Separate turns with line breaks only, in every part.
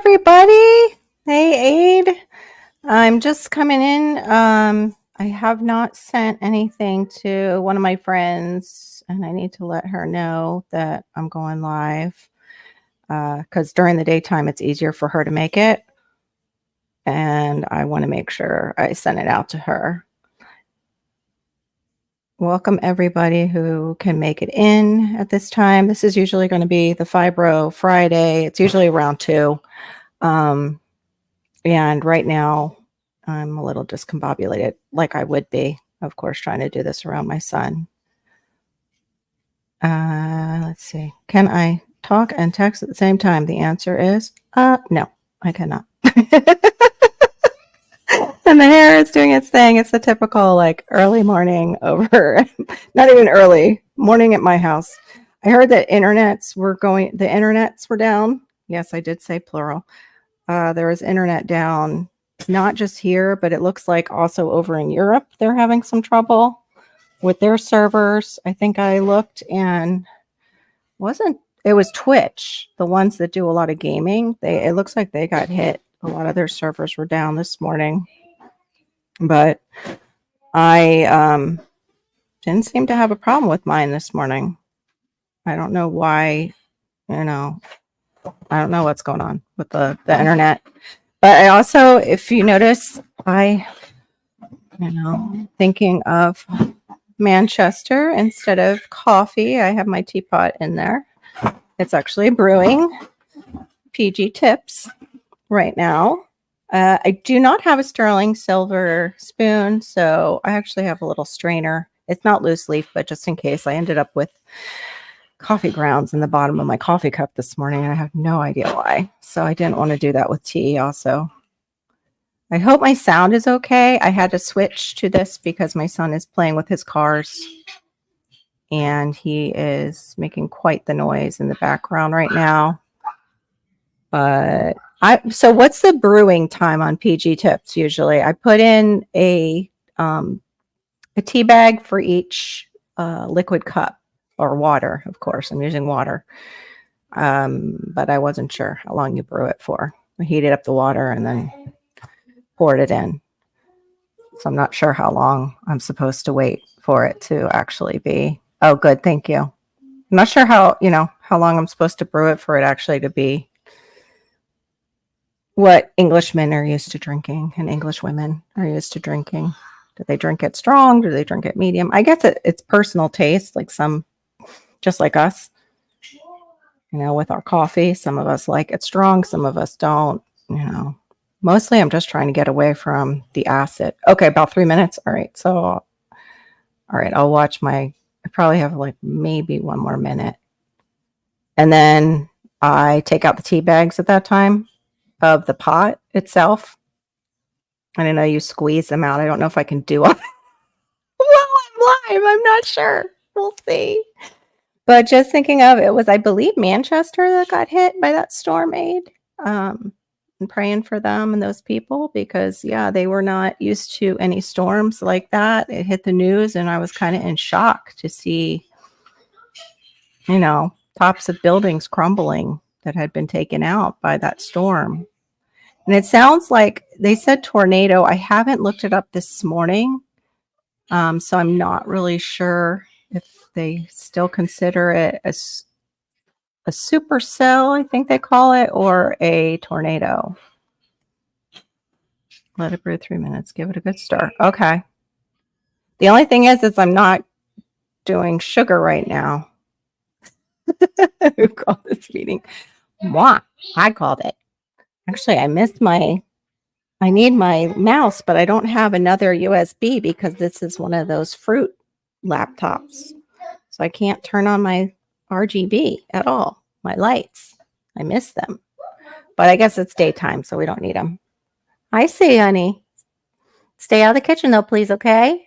everybody. Hey, Aid. I'm just coming in. I have not sent anything to one of my friends, and I need to let her know that I'm going live because during the daytime, it's easier for her to make it. And I want to make sure I send it out to her. Welcome, everybody who can make it in at this time. This is usually going to be the Fibro Friday. It's usually around 2. And right now, I'm a little discombobulated, like I would be, of course, trying to do this around my son. Let's see. Can I talk and text at the same time? The answer is no, I cannot. And the hair is doing its thing. It's the typical like early morning over, not even early morning at my house. I heard that the internets were down. Yes, I did say plural. There was internet down, not just here, but it looks like also over in Europe, they're having some trouble with their servers. I think I looked and it was Twitch, the ones that do a lot of gaming. It looks like they got hit. A lot of their servers were down this morning. But I didn't seem to have a problem with mine this morning. I don't know why, I don't know what's going on with the internet. But I also, if you notice, thinking of Manchester instead of coffee, I have my teapot in there. It's actually brewing PG tips right now. I do not have a sterling silver spoon, so I actually have a little strainer. It's not loose leaf, but just in case, I ended up with coffee grounds in the bottom of my coffee cup this morning, and I have no idea why. So I didn't want to do that with tea also. I hope my sound is okay. I had to switch to this because my son is playing with his cars, and he is making quite the noise in the background right now. But so what's the brewing time on PG Tips usually? I put in a tea bag for each liquid cup, or water, of course. I'm using water. But I wasn't sure how long you brew it for. I heated up the water and then poured it in. So I'm not sure how long I'm supposed to wait for it to actually be. Oh, good. Thank you. I'm not sure how long I'm supposed to brew it for it actually to be what Englishmen are used to drinking and English women are used to drinking. Do they drink it strong? Do they drink it medium? I guess it's personal taste, like some, just like us, with our coffee. Some of us like it strong. Some of us don't, Mostly I'm just trying to get away from the acid. Okay, about 3 minutes. All right. So, all right, I'll watch I probably have like maybe 1 more minute. And then I take out the tea bags at that time of the pot itself. I know you squeeze them out. I don't know if I can do it while I'm live. I'm not sure. We'll see. But just thinking of it was, I believe, Manchester that got hit by that storm aid. And praying for them and those people because, they were not used to any storms like that. It hit the news and I was kind of in shock to see, tops of buildings crumbling that had been taken out by that storm. And it sounds like they said tornado. I haven't looked it up this morning. So I'm not really sure if they still consider it as a supercell, I think they call it, or a tornado. Let it brew 3 minutes. Give it a good stir. Okay. The only thing is I'm not doing sugar right now. Who called this meeting? Moi. I called it. Actually, I need my mouse, but I don't have another USB because this is one of those fruit laptops. So I can't turn on my RGB at all. My lights. I miss them. But I guess it's daytime, so we don't need them. I see, honey. Stay out of the kitchen, though, please, okay?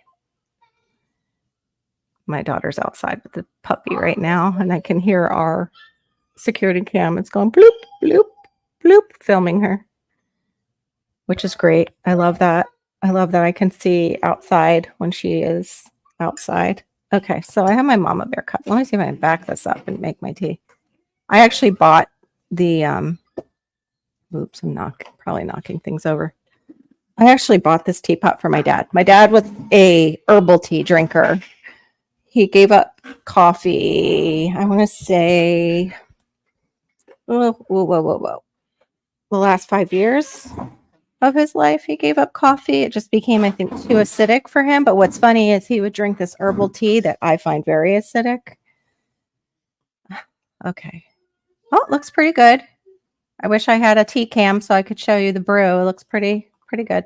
My daughter's outside with the puppy right now, and I can hear our security cam. It's going bloop, bloop, bloop, filming her, which is great. I love that. I love that I can see outside when she is outside. Okay, so I have my Mama Bear cup. Let me see if I can back this up and make my tea. I actually bought the Oops, I'm probably knocking things over. I actually bought this teapot for my dad. My dad was a herbal tea drinker. He gave up coffee, I want to say, whoa. The last 5 years of his life, he gave up coffee. It just became, I think, too acidic for him. But what's funny is he would drink this herbal tea that I find very acidic. Okay. Oh, it looks pretty good. I wish I had a tea cam so I could show you the brew. It looks pretty good.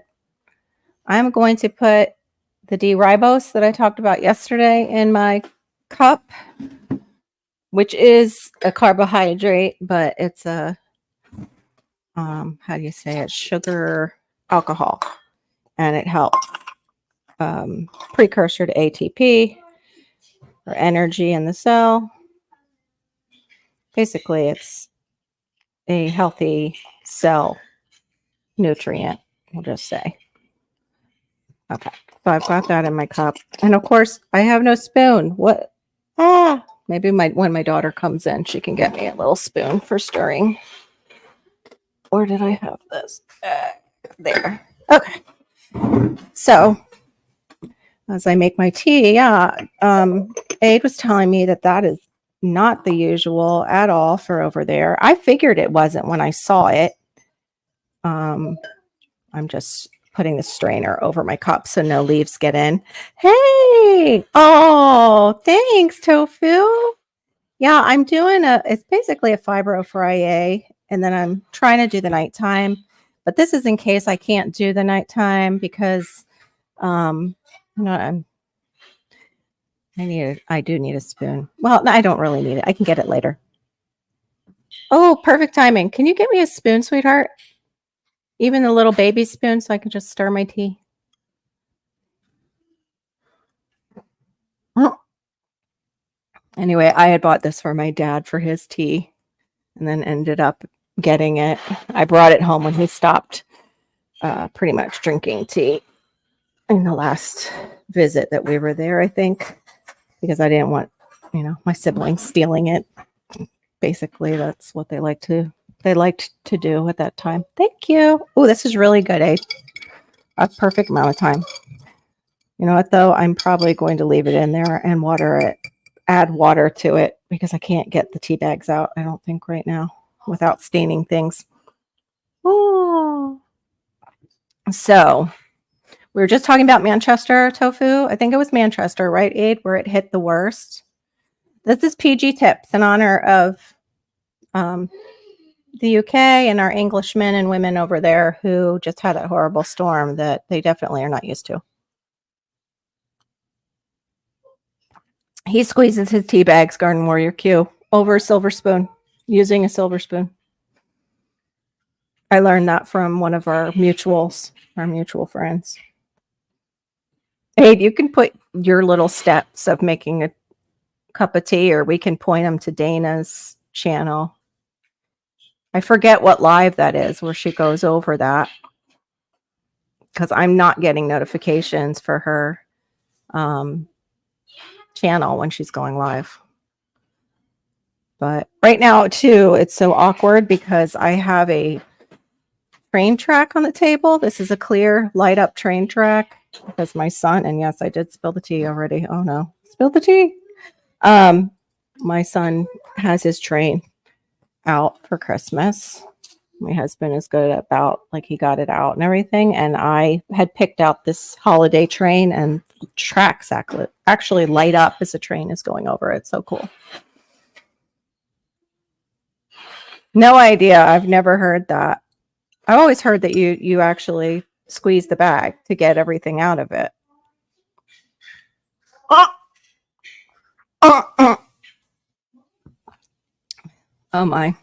I'm going to put the D-ribose that I talked about yesterday in my cup, which is a carbohydrate, but it's a, how do you say it? Sugar alcohol. And it helps. Precursor to ATP or energy in the cell. Basically, it's a healthy cell nutrient, we'll just say. Okay, so I've got that in my cup. And of course, I have no spoon. What? Maybe when my daughter comes in, she can get me a little spoon for stirring. Or did I have this? There. Okay. So, as I make my tea, Aid was telling me that is not the usual at all for over there. I figured it wasn't when I saw it. I'm just putting the strainer over my cup so no leaves get in. Hey! Oh, thanks, Tofu. Yeah, I'm doing it's basically a Fibro Fri-Yay, and then I'm trying to do the nighttime. But this is in case I can't do the nighttime because, I do need a spoon. Well, I don't really need it. I can get it later. Oh, perfect timing. Can you get me a spoon, sweetheart? Even the little baby spoon so I can just stir my tea. Oh. Anyway, I had bought this for my dad for his tea and then ended up getting it. I brought it home when he stopped pretty much drinking tea in the last visit that we were there, I think, because I didn't want, my siblings stealing it. Basically, that's what they liked to do at that time. Thank you. Oh, this is really good, eh? A perfect amount of time. You know what, though? I'm probably going to leave it in there and add water to it because I can't get the tea bags out, I don't think, right now without staining things. Oh. So, we were just talking about Manchester tofu. I think it was Manchester, right, Aid, where it hit the worst. This is PG Tips in honor of the UK and our Englishmen and women over there who just had that horrible storm that they definitely are not used to. He squeezes his tea bags, Garden Warrior Q, over a silver spoon, using a silver spoon. I learned that from one of our mutual friends. Hey, you can put your little steps of making a cup of tea, or we can point them to Dana's channel. I forget what live that is where she goes over that because I'm not getting notifications for her channel when she's going live. But right now, too, it's so awkward because I have a train track on the table. This is a clear light up train track because my son, and yes, I did spill the tea already. Oh no, spilled the tea. My son has his train out for Christmas. My husband is good about, like, he got it out and everything. And I had picked out this holiday train, and tracks actually light up as the train is going over. It's so cool. No idea. I've never heard that. I've always heard that you actually squeeze the bag to get everything out of it. Oh my.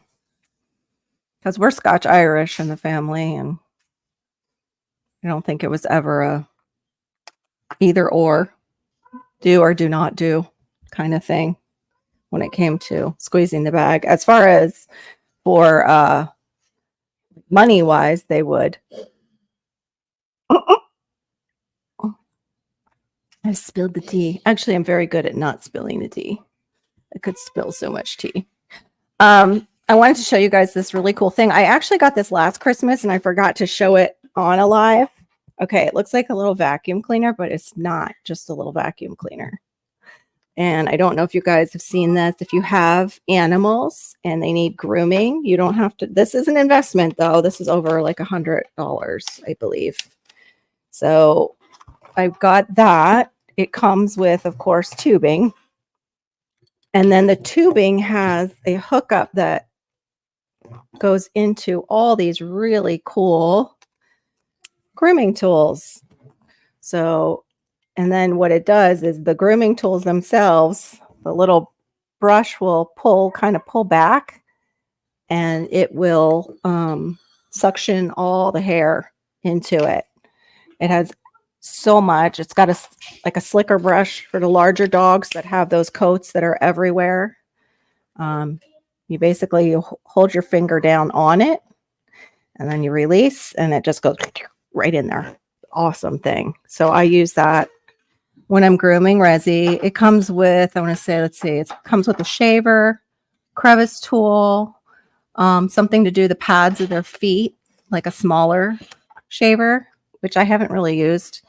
Because we're Scotch Irish in the family, and I don't think it was ever a either or, do or do not do kind of thing when it came to squeezing the bag. As far as for money wise, they would. I spilled the tea. Actually, I'm very good at not spilling the tea. I could spill so much tea. I wanted to show you guys this really cool thing. I actually got this last Christmas and I forgot to show it on a live. Okay, it looks like a little vacuum cleaner, but it's not just a little vacuum cleaner. And I don't know if you guys have seen this. If you have animals and they need grooming, you don't have to. This is an investment, though. This is over like $100, I believe. So I've got that. It comes with, of course, tubing. And then the tubing has a hookup that goes into all these really cool grooming tools. So, and then what it does is the grooming tools themselves, the little brush will kind of pull back, and it will suction all the hair into it. It has so much. It's got like a slicker brush for the larger dogs that have those coats that are everywhere. You basically hold your finger down on it, and then you release, and it just goes right in there. Awesome thing. So I use that when I'm grooming Rezi. It comes with, I want to say, let's see, it comes with a shaver, crevice tool, something to do the pads of their feet, like a smaller shaver, which I haven't really used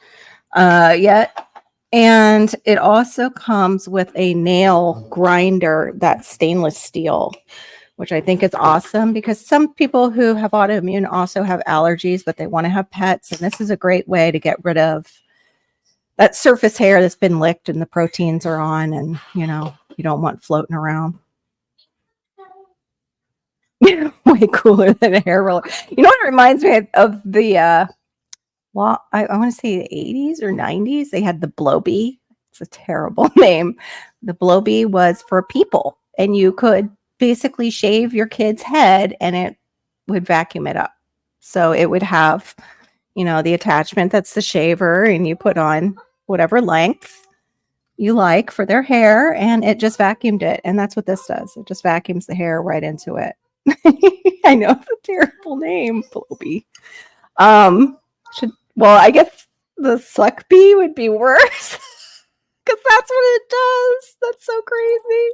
yet. And it also comes with a nail grinder that's stainless steel, which I think is awesome because some people who have autoimmune also have allergies, but they want to have pets. And this is a great way to get rid of that surface hair that's been licked and the proteins are on, and you don't want floating around. Way cooler than a hair roller. You know what it reminds me of? The well, I want to say the 80s or 90s. They had the blow bee. It's a terrible name. The blow bee was for people, and you could basically shave your kid's head and it would vacuum it up. So it would have, the attachment that's the shaver, and you put on whatever length you like for their hair, and it just vacuumed it. And that's what this does. It just vacuums the hair right into it. I know it's a terrible name, blow bee. Well, I guess the suck bee would be worse because that's what it does. That's so crazy.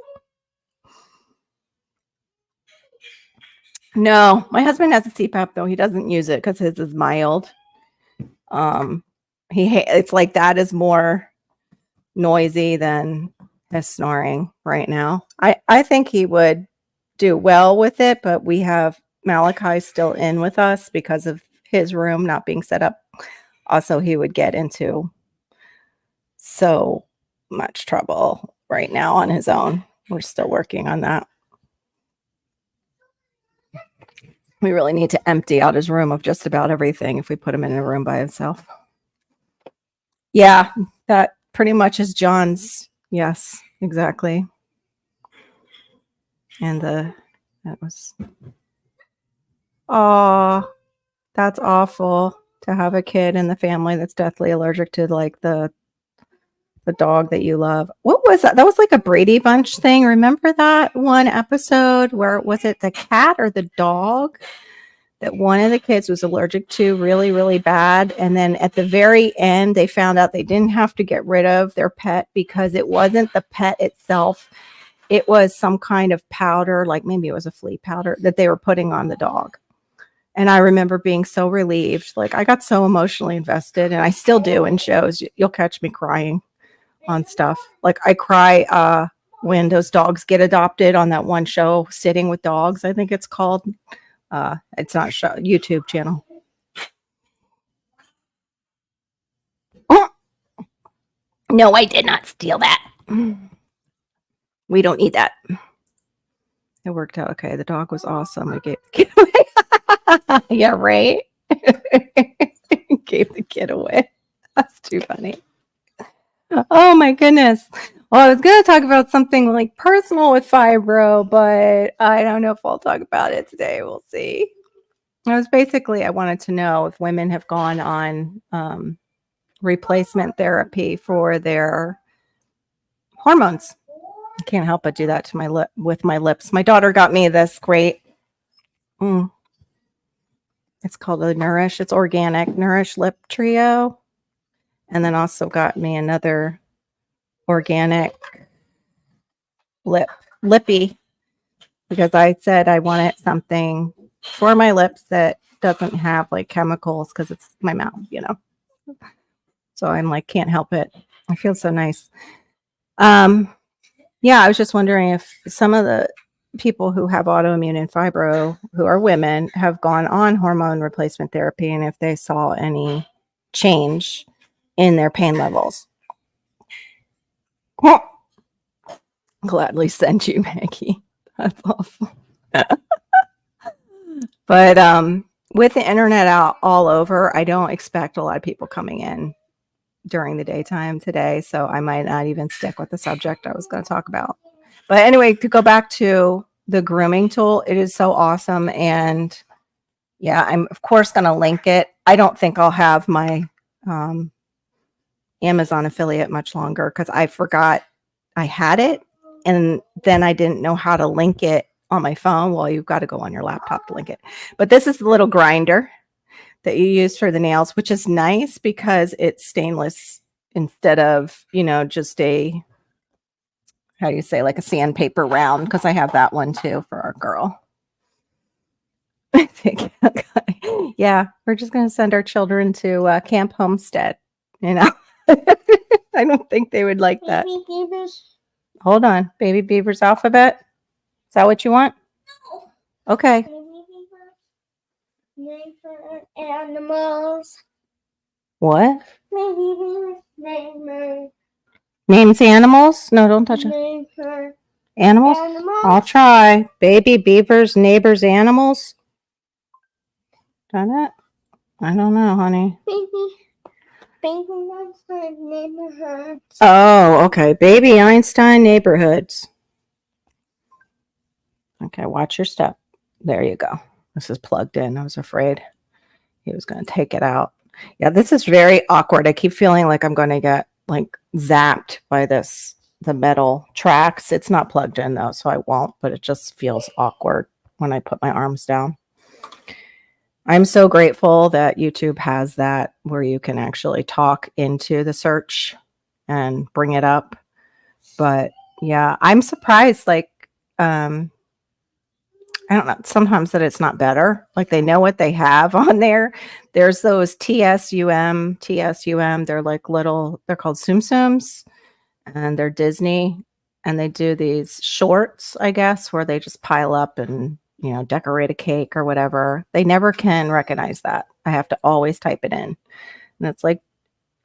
No, my husband has a CPAP though. He doesn't use it because his is mild. It's like that is more noisy than his snoring right now. I think he would do well with it, but we have Malachi still in with us because of his room not being set up. Also, he would get into so much trouble right now on his own. We're still working on that. We really need to empty out his room of just about everything if we put him in a room by himself. Yeah, that pretty much is John's. Yes, exactly. And that was, oh, that's awful to have a kid in the family that's deathly allergic to like the dog that you love. What was that? That was like a Brady Bunch thing. Remember that one episode where was it the cat or the dog that one of the kids was allergic to really, really bad? And then at the very end, they found out they didn't have to get rid of their pet because it wasn't the pet itself. It was some kind of powder, like maybe it was a flea powder that they were putting on the dog. And I remember being so relieved. Like I got so emotionally invested, and I still do in shows. You'll catch me crying on stuff. Like I cry when those dogs get adopted on that one show, Sitting with Dogs, I think it's called. It's not a show, YouTube channel. No, I did not steal that. We don't need that. It worked out okay. The dog was awesome. I gave the kid away. Yeah, right. Gave the kid away. That's too funny. Oh my goodness. Well, I was going to talk about something like personal with Fibro, but I don't know if I'll talk about it today. We'll see. I wanted to know if women have gone on replacement therapy for their hormones. I can't help but do that to with my lips. My daughter got me this great. It's called the Nourish. It's organic Nourish Lip Trio, and then also got me another organic lippy because I said I wanted something for my lips that doesn't have like chemicals because it's my mouth, you know. So I'm like, can't help it. I feel so nice. Um, yeah, I was just wondering if some of the people who have autoimmune and fibro, who are women, have gone on hormone replacement therapy and if they saw any change in their pain levels. Gladly send you, Maggie. That's awful. But with the internet out all over, I don't expect a lot of people coming in during the daytime today. So I might not even stick with the subject I was going to talk about. But anyway, to go back to the grooming tool, it is so awesome. And yeah, I'm of course going to link it. I don't think I'll have my Amazon affiliate much longer because I forgot I had it. And then I didn't know how to link it on my phone. Well, you've got to go on your laptop to link it. But this is the little grinder that you use for the nails, which is nice because it's stainless instead of, you know, just a, how do you say, like a sandpaper round, because I have that one too for our girl. Yeah, we're just going to send our children to Camp Homestead, you know. I don't think they would like that.
Baby beavers.
Hold on. Baby Beaver's alphabet? Is that what you want? Okay.
Baby beavers. Name for animals.
What?
Baby beavers. Name
Names animals? No, don't touch it.
Name for
Animals?
animals.
I'll try. Baby beavers, neighbors, animals. Done it? I don't know, honey.
Baby monster neighborhoods.
Oh, okay. Baby Einstein neighborhoods. Okay, watch your step. There you go. This is plugged in. I was afraid he was going to take it out. Yeah, this is very awkward. I keep feeling like I'm going to get like zapped by this, the metal tracks. It's not plugged in though, so I won't, but it just feels awkward when I put my arms down. I'm so grateful that YouTube has that where you can actually talk into the search and bring it up. But yeah, I'm surprised, like, I don't know, sometimes that it's not better. Like they know what they have on there. There's those TSUM. They're like little, they're called Tsum Tsums and they're Disney. And they do these shorts, I guess, where they just pile up and, you know, decorate a cake or whatever. They never can recognize that. I have to always type it in. And it's like,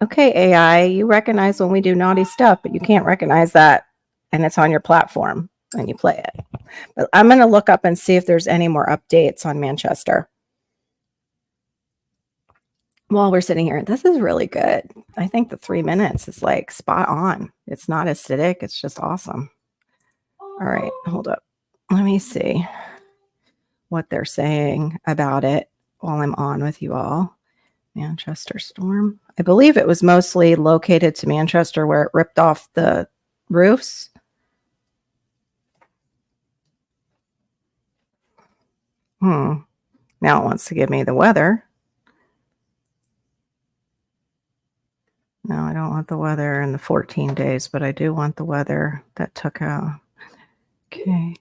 okay, AI, you recognize when we do naughty stuff, but you can't recognize that. And it's on your platform and you play it. But I'm going to look up and see if there's any more updates on Manchester. While we're sitting here, this is really good. I think the 3 minutes is like spot on. It's not acidic. It's just awesome. All right, hold up. Let me see what they're saying about it while I'm on with you all. Manchester storm. I believe it was mostly located to Manchester where it ripped off the roofs. Now it wants to give me the weather. No, I don't want the weather in the 14 days, but I do want the weather that took out. Okay,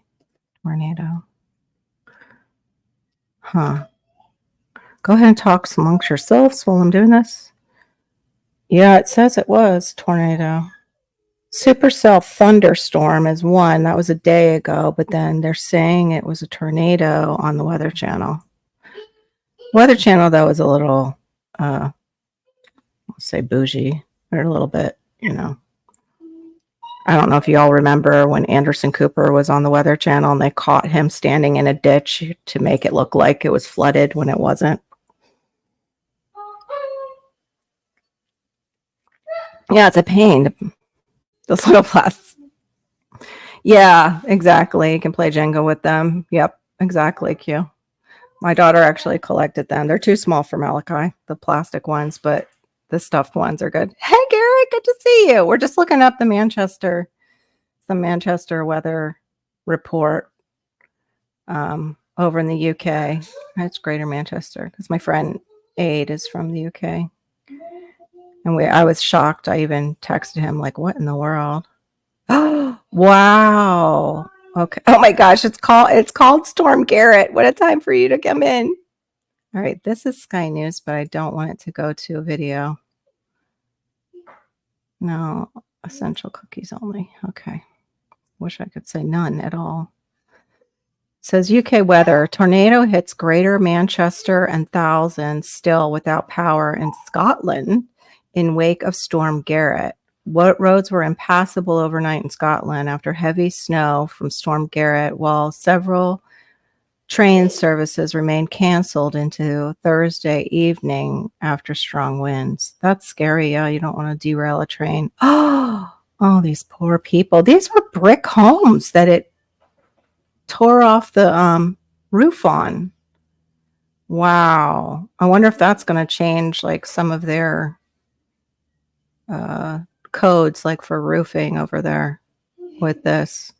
tornado. Huh. Go ahead and talk amongst yourselves while I'm doing this. Yeah, it says it was tornado. Supercell thunderstorm is one. That was a day ago, but then they're saying it was a tornado on the Weather Channel. Weather Channel, though, is a little, let's say bougie, or a little bit, you know. I don't know if you all remember when Anderson Cooper was on the Weather Channel and they caught him standing in a ditch to make it look like it was flooded when it wasn't. Yeah, it's a pain. Those little plastics. Yeah, exactly. You can play Jenga with them. Yep, exactly, Q. My daughter actually collected them. They're too small for Malachi, the plastic ones, but the stuffed ones are good. Hey, Garrett, good to see you. We're just looking up the Manchester weather report over in the UK. It's Greater Manchester because my friend Aid is from the UK. And I was shocked. I even texted him like, what in the world? Oh, wow. Okay. Oh my gosh, it's called Storm Garrett. What a time for you to come in. All right, this is Sky News, but I don't want it to go to a video. No, essential cookies only. Okay. Wish I could say none at all. It says UK weather. Tornado hits Greater Manchester and thousands still without power in Scotland in wake of Storm Garrett. What roads were impassable overnight in Scotland after heavy snow from Storm Garrett, while several train services remained canceled into Thursday evening after strong winds. That's scary. Yeah, you don't want to derail a train. Oh, these poor people. These were brick homes that it tore off the roof on. Wow. I wonder if that's going to change like some of their codes, like for roofing over there with this.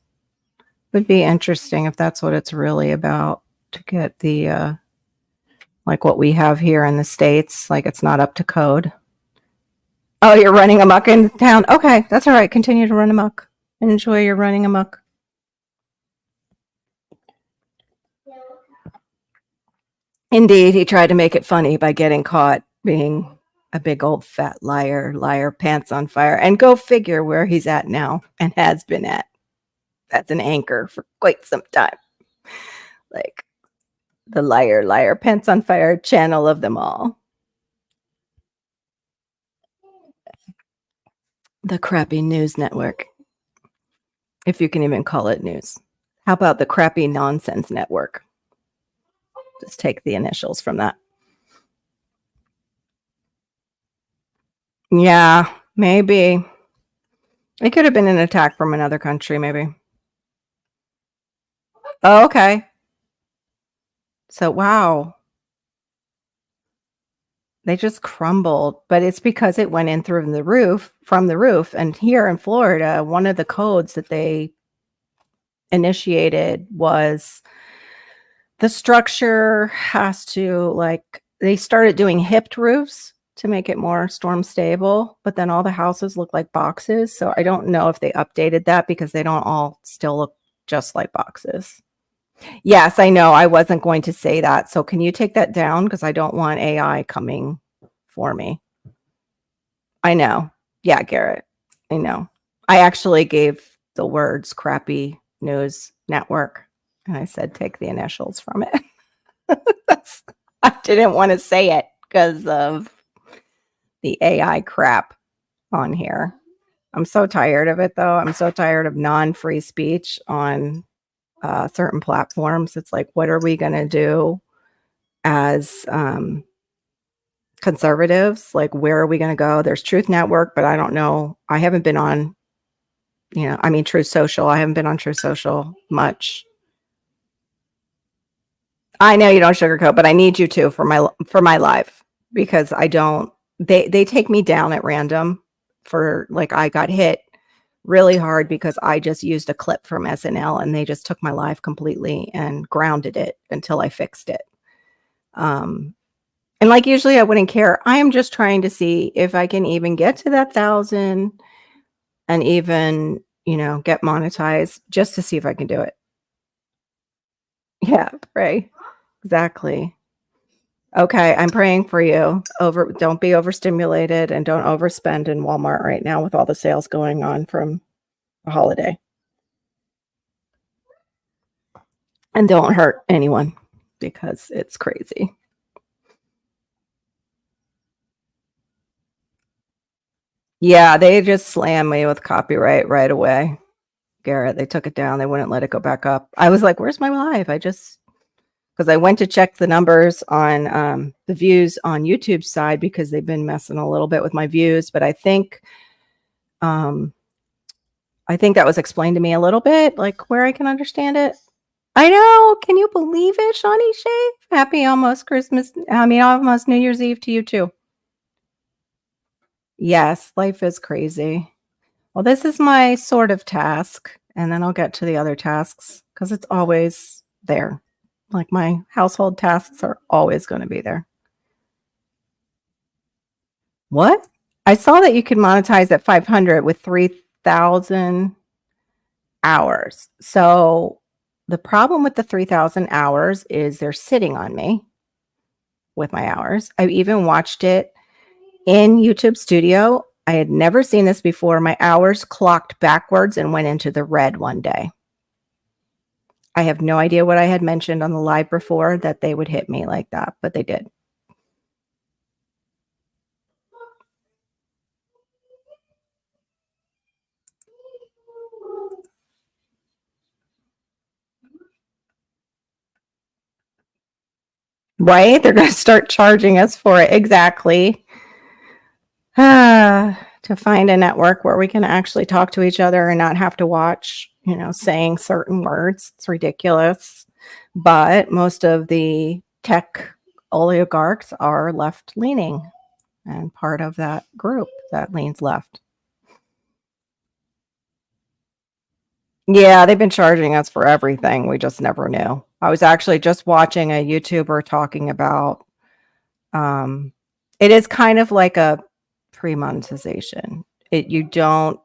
Would be interesting if that's what it's really about, to get the like what we have here in the States, like it's not up to code. Oh, you're running amok in town. Okay, that's all right. Continue to run amok. Enjoy your running amok. Indeed, he tried to make it funny by getting caught being a big old fat liar, pants on fire. And go figure where he's at now and has been at. That's an anchor for quite some time. Like the liar, pants on fire channel of them all. The crappy news network, if you can even call it news. How about the crappy nonsense network? Just take the initials from that. Yeah, maybe. It could have been an attack from another country, maybe. Oh, okay. So, wow. They just crumbled, but it's because it went in through the roof, from the roof. And here in Florida, one of the codes that they initiated was the structure has to, like, they started doing hipped roofs to make it more storm stable, but then all the houses look like boxes. So I don't know if they updated that because they don't all still look just like boxes. Yes, I know. I wasn't going to say that. So can you take that down? Because I don't want AI coming for me. I know. Yeah, Garrett. I know. I actually gave the words crappy news network and I said, take the initials from it. I didn't want to say it because of the AI crap on here. I'm so tired of it, though. I'm so tired of non-free speech on certain platforms. It's like, what are we going to do as conservatives? Like, where are we going to go? There's Truth Network, but I don't know. I haven't been on, Truth Social. I haven't been on Truth Social much. I know you don't sugarcoat, but I need you to for my life, because I don't. They take me down at random for, like, I got hit really hard because I just used a clip from SNL and they just took my life completely and grounded it until I fixed it. And like, usually I wouldn't care. I am just trying to see if I can even get to that 1,000 and even, get monetized, just to see if I can do it. Yeah, pray. Exactly. Okay, I'm praying for you. Don't be overstimulated and don't overspend in Walmart right now with all the sales going on from the holiday. And don't hurt anyone because it's crazy. Yeah, they just slammed me with copyright right away. Garrett, they took it down. They wouldn't let it go back up. I was like, where's my live? Because I went to check the numbers on the views on YouTube's side, because they've been messing a little bit with my views. But I think that was explained to me a little bit, like where I can understand it. I know. Can you believe it, Shawnee Shay? Happy almost almost New Year's Eve to you too. Yes, life is crazy. Well, this is my sort of task, and then I'll get to the other tasks because it's always there. Like, my household tasks are always going to be there. What? I saw that you could monetize at 500 with 3,000 hours. So the problem with the 3,000 hours is they're sitting on me with my hours. I've even watched it in YouTube Studio. I had never seen this before. My hours clocked backwards and went into the red one day. I have no idea what I had mentioned on the live before that they would hit me like that, but they did. Right? They're going to start charging us for it. Exactly. To find a network where we can actually talk to each other and not have to watch, saying certain words. It's ridiculous. But most of the tech oligarchs are left leaning and part of that group that leans left. Yeah, they've been charging us for everything. We just never knew. I was actually just watching a YouTuber talking about it is kind of like a pre-monetization. You don't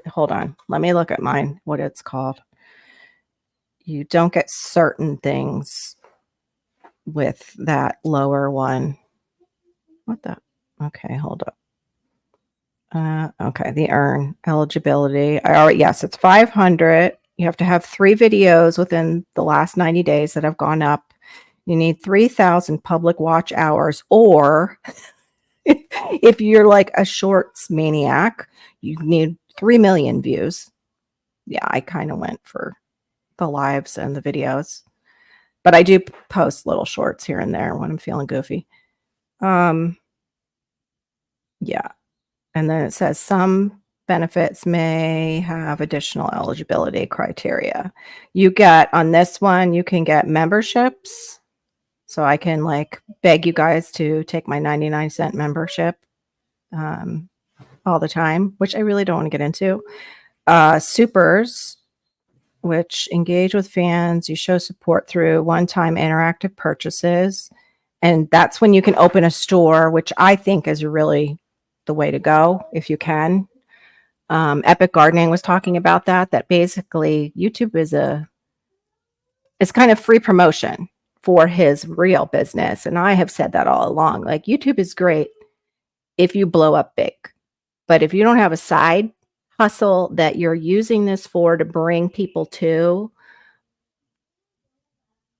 hold on. Let me look at mine, what it's called. You don't get certain things with that lower one. What the? Okay, hold up. Okay, the earn eligibility. Yes, it's 500. You have to have 3 videos within the last 90 days that have gone up. You need 3,000 public watch hours, or if you're like a shorts maniac, you need 3 million views. Yeah, I kind of went for the lives and the videos, but I do post little shorts here and there when I'm feeling goofy. Yeah. And then it says some benefits may have additional eligibility criteria. You get on this one, you can get memberships. So I can like beg you guys to take my 99-cent membership all the time, which I really don't want to get into. Supers, which engage with fans. You show support through one-time interactive purchases. And that's when you can open a store, which I think is really the way to go if you can. Epic Gardening was talking about that basically YouTube is kind of free promotion for his real business. And I have said that all along. Like, YouTube is great if you blow up big. But if you don't have a side hustle that you're using this for to bring people to,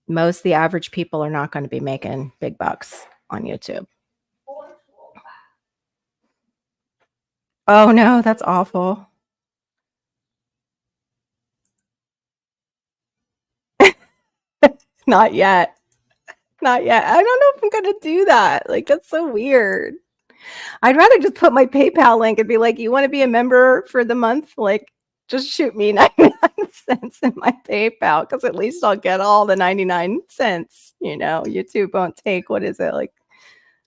most of the average people are not going to be making big bucks on YouTube. Oh no, that's awful. Not yet. Not yet. I don't know if I'm going to do that. Like, that's so weird. I'd rather just put my PayPal link and be like, you want to be a member for the month? Like, just shoot me 99 cents in my PayPal, because at least I'll get all the 99 cents. YouTube won't take, what is it, like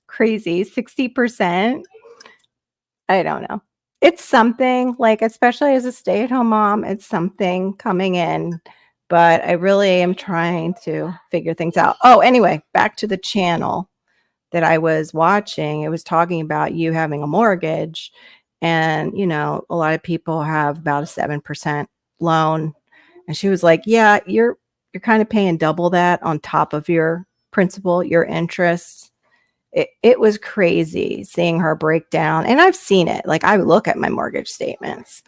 crazy 60%? I don't know. It's something, like, especially as a stay-at-home mom, it's something coming in, but I really am trying to figure things out. Oh, anyway, back to the channel that I was watching. It was talking about you having a mortgage, and a lot of people have about a 7% loan. And she was like, yeah, you're kind of paying double that on top of your principal, your interest. It was crazy seeing her break down. And I've seen it. Like, I look at my mortgage statements.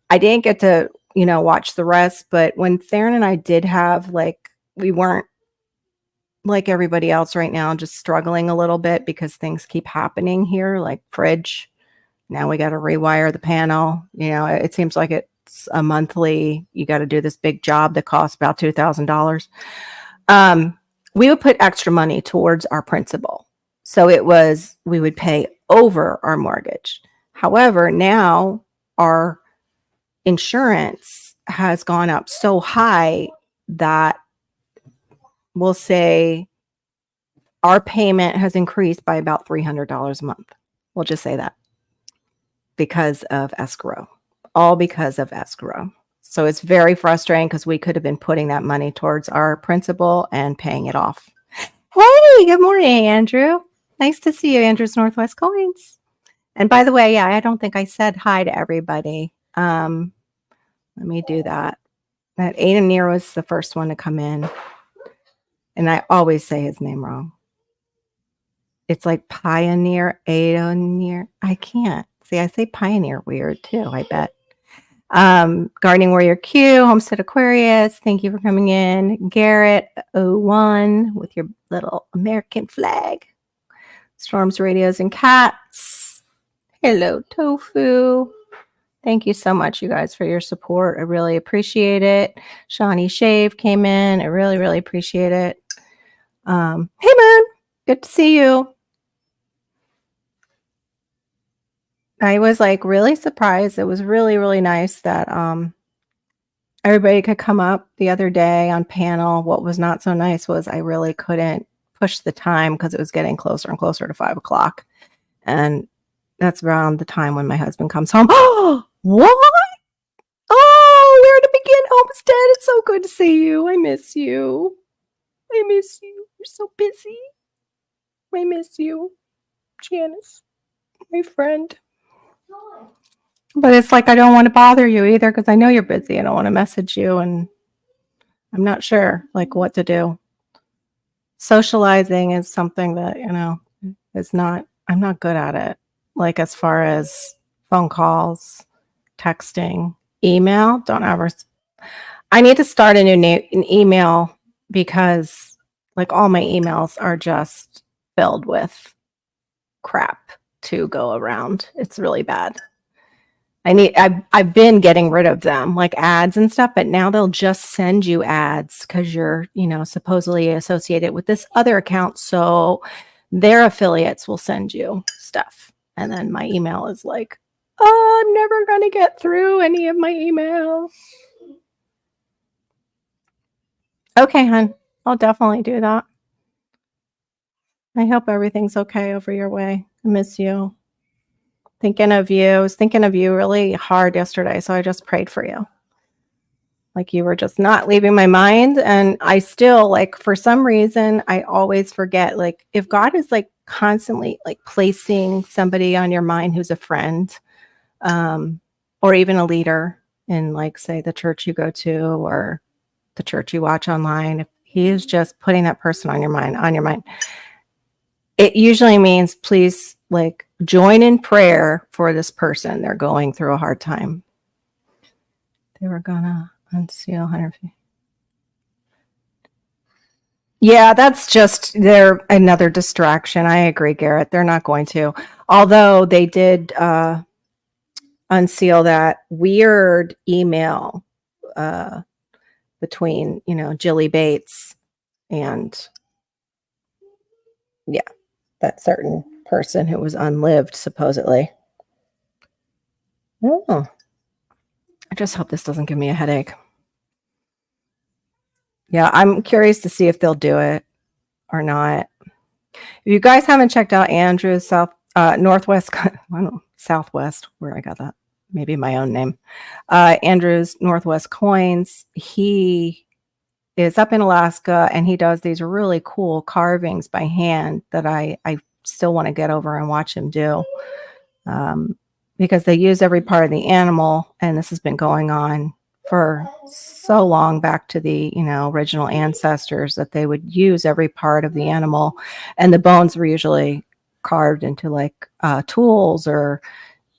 I didn't get to, watch the rest, but when Theron and I did have, like, we weren't like everybody else right now, just struggling a little bit because things keep happening here, like fridge. Now we got to rewire the panel. It seems like it's a monthly, you got to do this big job that costs about $2,000. We would put extra money towards our principal. So we would pay over our mortgage. However, now our insurance has gone up so high that we'll say our payment has increased by about $300 a month. We'll just say that, because of escrow, all because of escrow. So it's very frustrating, because we could have been putting that money towards our principal and paying it off. Hey, good morning, Andrew. Nice to see you, Andrew's Northwest Coins. And by the way, yeah, I don't think I said hi to everybody. Let Let me do that. That Adenir was the first one to come in. And I always say his name wrong. It's like Pioneer, Adenir. I can't. See, I say Pioneer weird too, I bet. Gardening Warrior Q, Homestead Aquarius, thank you for coming in. Garrett 01 with your little American flag. Storms, Radios, and Cats. Hello, Tofu. Thank you so much, you guys, for your support. I really appreciate it. Shawnee Shave came in. I really, really appreciate it. Hey, man. Good to see you. I was like really surprised. It was really, really nice that everybody could come up the other day on panel. What was not so nice was I really couldn't push the time because it was getting closer and closer to 5 o'clock. And that's around the time when my husband comes home. Oh, what? Oh, where to begin, Homestead? It's so good to see you. I miss you. I miss you. You're so busy. I miss you, Janice, my friend. But it's like I don't want to bother you either because I know you're busy. I don't want to message you, and I'm not sure like what to do. Socializing is something that, is not, I'm not good at it. Like as far as phone calls, texting, email, don't ever. I need to start an email because like all my emails are just filled with crap to go around. It's really bad. I've been getting rid of them, like ads and stuff, but now they'll just send you ads because you're, supposedly associated with this other account. So their affiliates will send you stuff. And then my email is like, oh, I'm never going to get through any of my emails. Okay, hon. I'll definitely do that. I hope everything's okay over your way. I miss you. Thinking of you. I was thinking of you really hard yesterday, so I just prayed for you. Like you were just not leaving my mind. And I still, like, for some reason, I always forget, like, if God is like constantly like placing somebody on your mind who's a friend, or even a leader in, like, say, the church you go to or the church you watch online, if he is just putting that person on your mind, it usually means please, like, join in prayer for this person. They're going through a hard time. They were gonna unseal 100 feet. Yeah, that's just they're another distraction. I agree, Garrett. They're not going to. Although they did unseal that weird email between, Jilly Bates and that certain person who was unlived, supposedly. Oh, I just hope this doesn't give me a headache. Yeah, I'm curious to see if they'll do it or not. If you guys haven't checked out Andrew's Northwest, I don't know, Southwest, where I got that, maybe my own name. Andrew's Northwest Coins. He is up in Alaska and he does these really cool carvings by hand that I still want to get over and watch him do, because they use every part of the animal, and this has been going on for so long, back to the original ancestors, that they would use every part of the animal, and the bones were usually carved into like tools or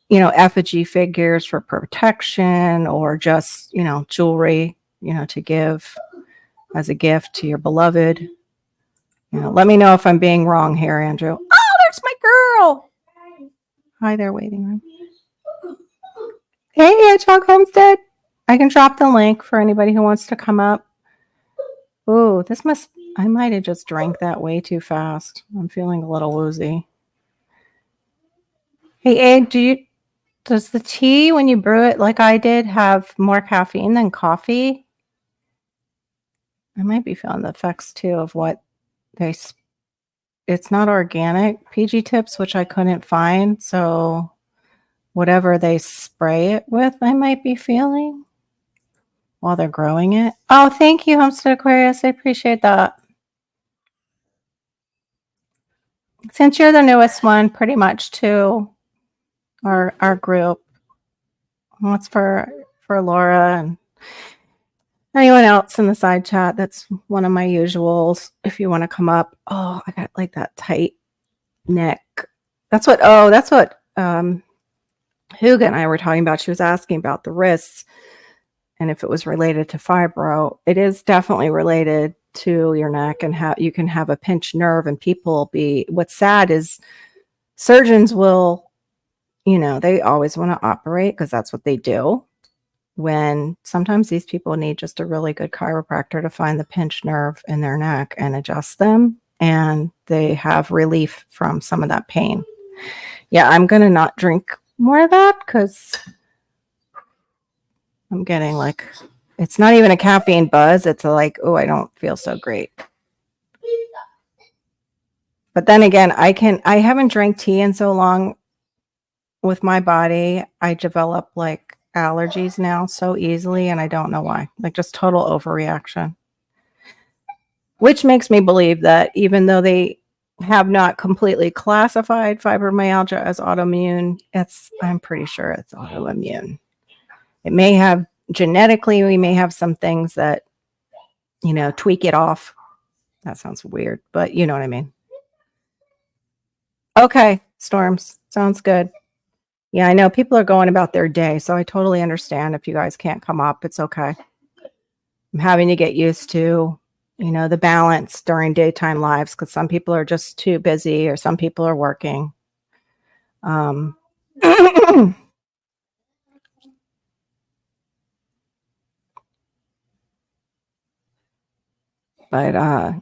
effigy figures for protection, or just jewelry to give as a gift to your beloved. Let me know if I'm being wrong here, Andrew. Oh, there's my girl. Hi there, waiting room. Hey, Hedgehog Homestead. I can drop the link for anybody who wants to come up. Ooh, I might have just drank that way too fast. I'm feeling a little woozy. Hey, Aid, does the tea, when you brew it like I did, have more caffeine than coffee? I might be feeling the effects too of what it's not organic PG tips, which I couldn't find. So whatever they spray it with, I might be feeling while they're growing it. Oh, thank you, Homestead Aquarius. I appreciate that. Since you're the newest one, pretty much, to our group. What's for for Laura and anyone else in the side chat. That's one of my usuals. If you want to come up. Oh, I got like that tight neck. That's what Huga and I were talking about. She was asking about the wrists and if it was related to fibro. It is definitely related to your neck and how you can have a pinched nerve and what's sad is surgeons will, they always want to operate because that's what they do. When sometimes these people need just a really good chiropractor to find the pinched nerve in their neck and adjust them, and they have relief from some of that pain. Yeah, I'm going to not drink more of that because I'm getting like, it's not even a caffeine buzz. It's like, oh, I don't feel so great. But then again, I haven't drank tea in so long with my body. I develop like allergies now so easily, and I don't know why. Like just total overreaction. Which makes me believe that even though they have not completely classified fibromyalgia as autoimmune, I'm pretty sure it's autoimmune. It may have genetically, we may have some things that, tweak it off. That sounds weird, but you know what I mean. Okay, Storms. Sounds good. Yeah, I know people are going about their day, so I totally understand if you guys can't come up. It's okay. I'm having to get used to, the balance during daytime lives because some people are just too busy or some people are working. But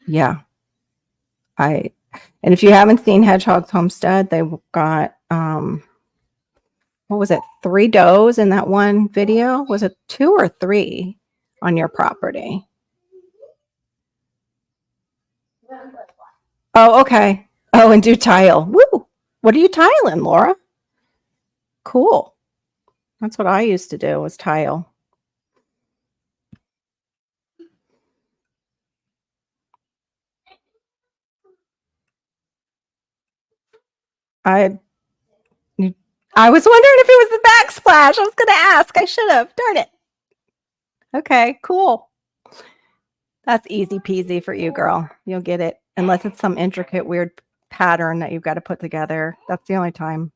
yeah, and if you haven't seen Hedgehog's Homestead, they got what was it, 3 does in that one video? Was it 2 or 3 on your property? Oh, okay. Oh, and do tile. Woo! What are you tiling, Laura? Cool. That's what I used to do, was tile. I was wondering if it was the backsplash. I was going to ask. I should have. Darn it. Okay, cool. That's easy peasy for you, girl. You'll get it. Unless it's some intricate, weird pattern that you've got to put together. That's the only time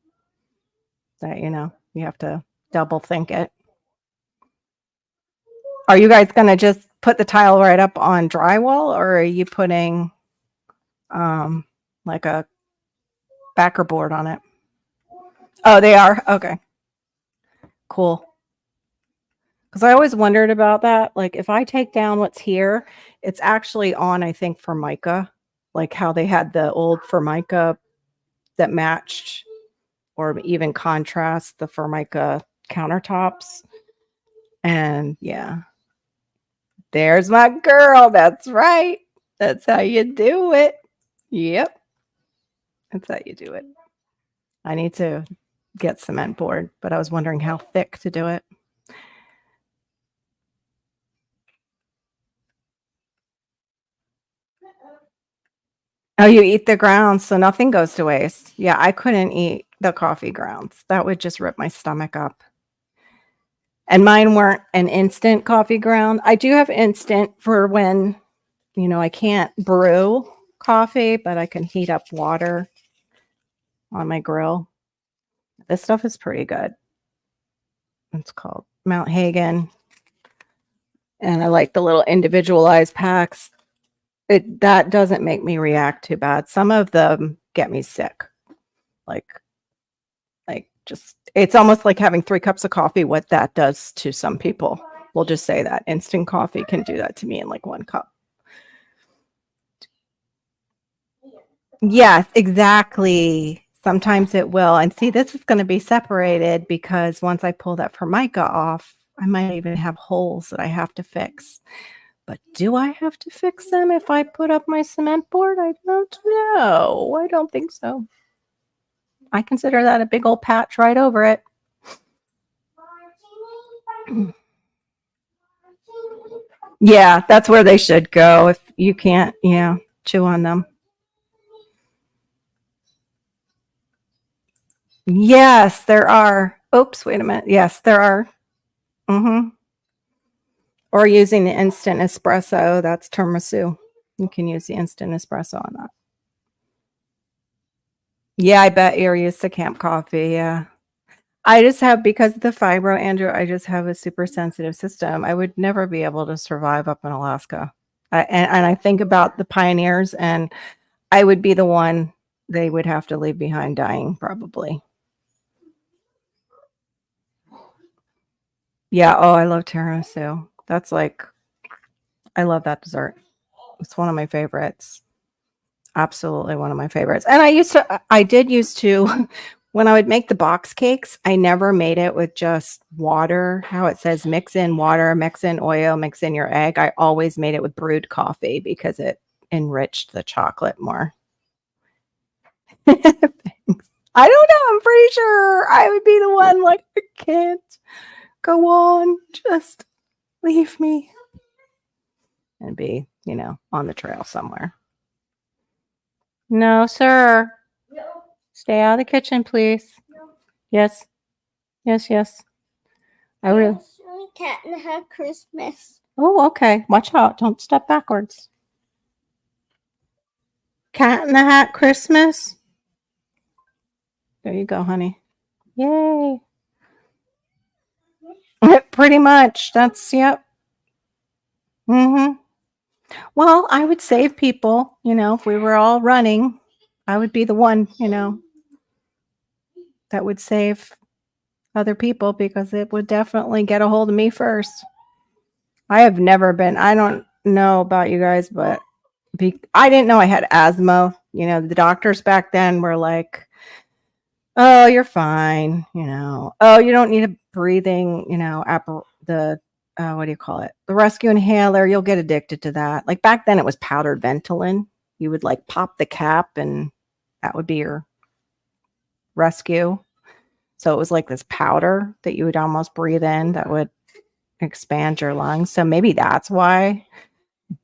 that, you have to double think it. Are you guys going to just put the tile right up on drywall, or are you putting like a backer board on it? Oh, they are? Okay. Cool. Because I always wondered about that. Like, if I take down what's here, it's actually on, I think, Formica. Like how they had the old Formica that matched or even contrast the Formica countertops. And yeah, there's my girl. That's right. That's how you do it. Yep. That's how you do it. I need to get cement board, but I was wondering how thick to do it. Oh, you eat the grounds, so nothing goes to waste. Yeah, I couldn't eat the coffee grounds. That would just rip my stomach up. And mine weren't an instant coffee ground. I do have instant for when, I can't brew coffee, but I can heat up water on my grill. This stuff is pretty good. It's called Mount Hagen. And I like the little individualized packs. That doesn't make me react too bad. Some of them get me sick. Like just, it's almost like having 3 cups of coffee, what that does to some people. We'll just say that instant coffee can do that to me in like 1 cup. Yes, exactly. Sometimes it will. And see, this is going to be separated because once I pull that Formica off, I might even have holes that I have to fix. But do I have to fix them if I put up my cement board? I don't know. I don't think so. I consider that a big old patch right over it. Yeah, that's where they should go if you can't, chew on them. Yes, there are. Oops, wait a minute. Yes, there are. Mm-hmm. Or using the instant espresso. That's tiramisu. You can use the instant espresso on that. Yeah, I bet you're used to camp coffee. Yeah. I just have, because of the fibro, Andrew, I just have a super sensitive system. I would never be able to survive up in Alaska. And I think about the pioneers, and I would be the one they would have to leave behind dying, probably. Yeah. Oh, I love tiramisu. That's like, I love that dessert. It's one of my favorites. Absolutely one of my favorites. And I did used to, when I would make the box cakes, I never made it with just water, how it says mix in water, mix in oil, mix in your egg. I always made it with brewed coffee because it enriched the chocolate more. I don't know. I'm pretty sure I would be the one like, I can't go on. Just leave me and be, on the trail somewhere. No, sir.
No.
Stay out of the kitchen, please.
No.
Yes. Yes, yes. I really.
It's only Cat in the Hat Christmas.
Oh, okay. Watch out. Don't step backwards. Cat in the Hat Christmas. There you go, honey. Yay. Pretty much. That's, yep. Mm-hmm. Well, I would save people, if we were all running, I would be the one, that would save other people because it would definitely get a hold of me first. I have never been, I don't know about you guys, but I didn't know I had asthma. The doctors back then were like, oh, you're fine. Oh, you don't need a breathing, what do you call it? The rescue inhaler. You'll get addicted to that. Like back then it was powdered Ventolin. You would like pop the cap and that would be your rescue. So it was like this powder that you would almost breathe in that would expand your lungs. So maybe that's why.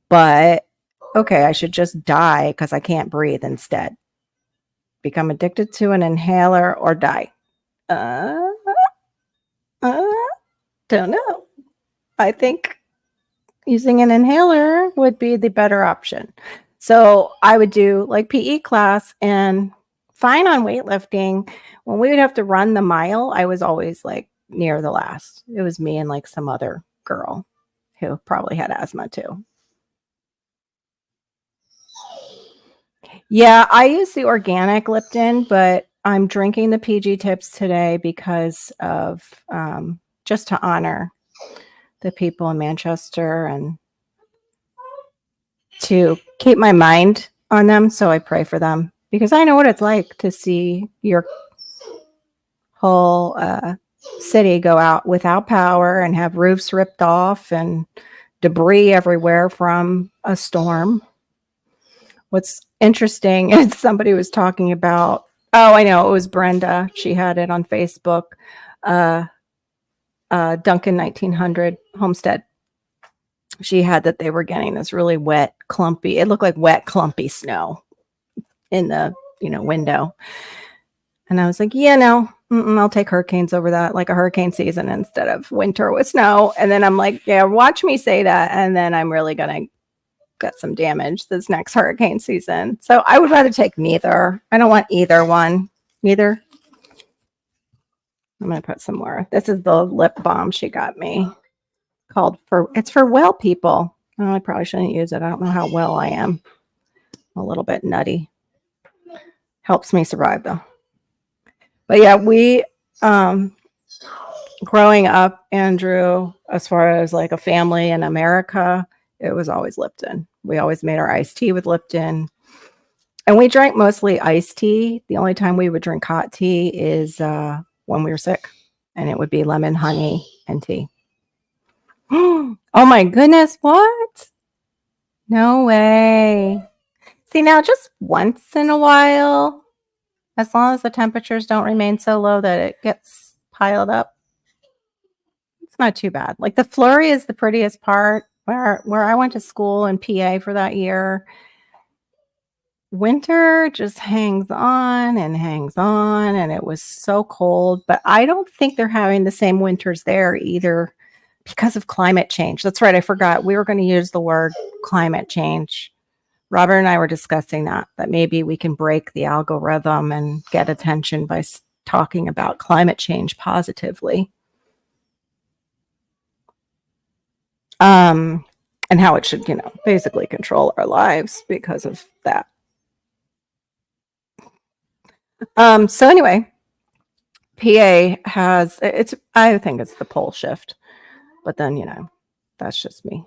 But okay, I should just die because I can't breathe instead. Become addicted to an inhaler or die. Don't know. I think using an inhaler would be the better option. So I would do like PE class, and fine on weightlifting. When we would have to run the mile, I was always like near the last. It was me and like some other girl who probably had asthma too. Yeah, I use the organic Lipton, but I'm drinking the PG tips today because of just to honor the people in Manchester and to keep my mind on them. So I pray for them because I know what it's like to see your whole city go out without power and have roofs ripped off and debris everywhere from a storm. What's interesting is somebody was talking about, oh, I know, it was Brenda. She had it on Facebook. Duncan 1900 Homestead. She had that they were getting this really wet, clumpy, it looked like wet, clumpy snow in the, window. And I was like, yeah, no, I'll take hurricanes over that, like a hurricane season instead of winter with snow. And then I'm like, yeah, watch me say that. And then I'm really going to get some damage this next hurricane season. So I would rather take neither. I don't want either one. Neither. I'm going to put some more. This is the lip balm she got me. It's for well people. Oh, I probably shouldn't use it. I don't know how well I am. I'm a little bit nutty. Helps me survive though. But yeah, we growing up, Andrew, as far as like a family in America, it was always Lipton. We always made our iced tea with Lipton. And we drank mostly iced tea. The only time we would drink hot tea is when we were sick. And it would be lemon, honey, and tea. Oh my goodness, what? No way. See, now just once in a while, as long as the temperatures don't remain so low that it gets piled up, it's not too bad. Like the flurry is the prettiest part. Where I went to school in PA for that year, winter just hangs on and hangs on, and it was so cold, but I don't think they're having the same winters there either because of climate change. That's right, I forgot. We were going to use the word climate change. Robert and I were discussing that maybe we can break the algorithm and get attention by talking about climate change positively. And how it should, basically control our lives because of that. So anyway, PA has I think it's the pole shift, but then that's just me.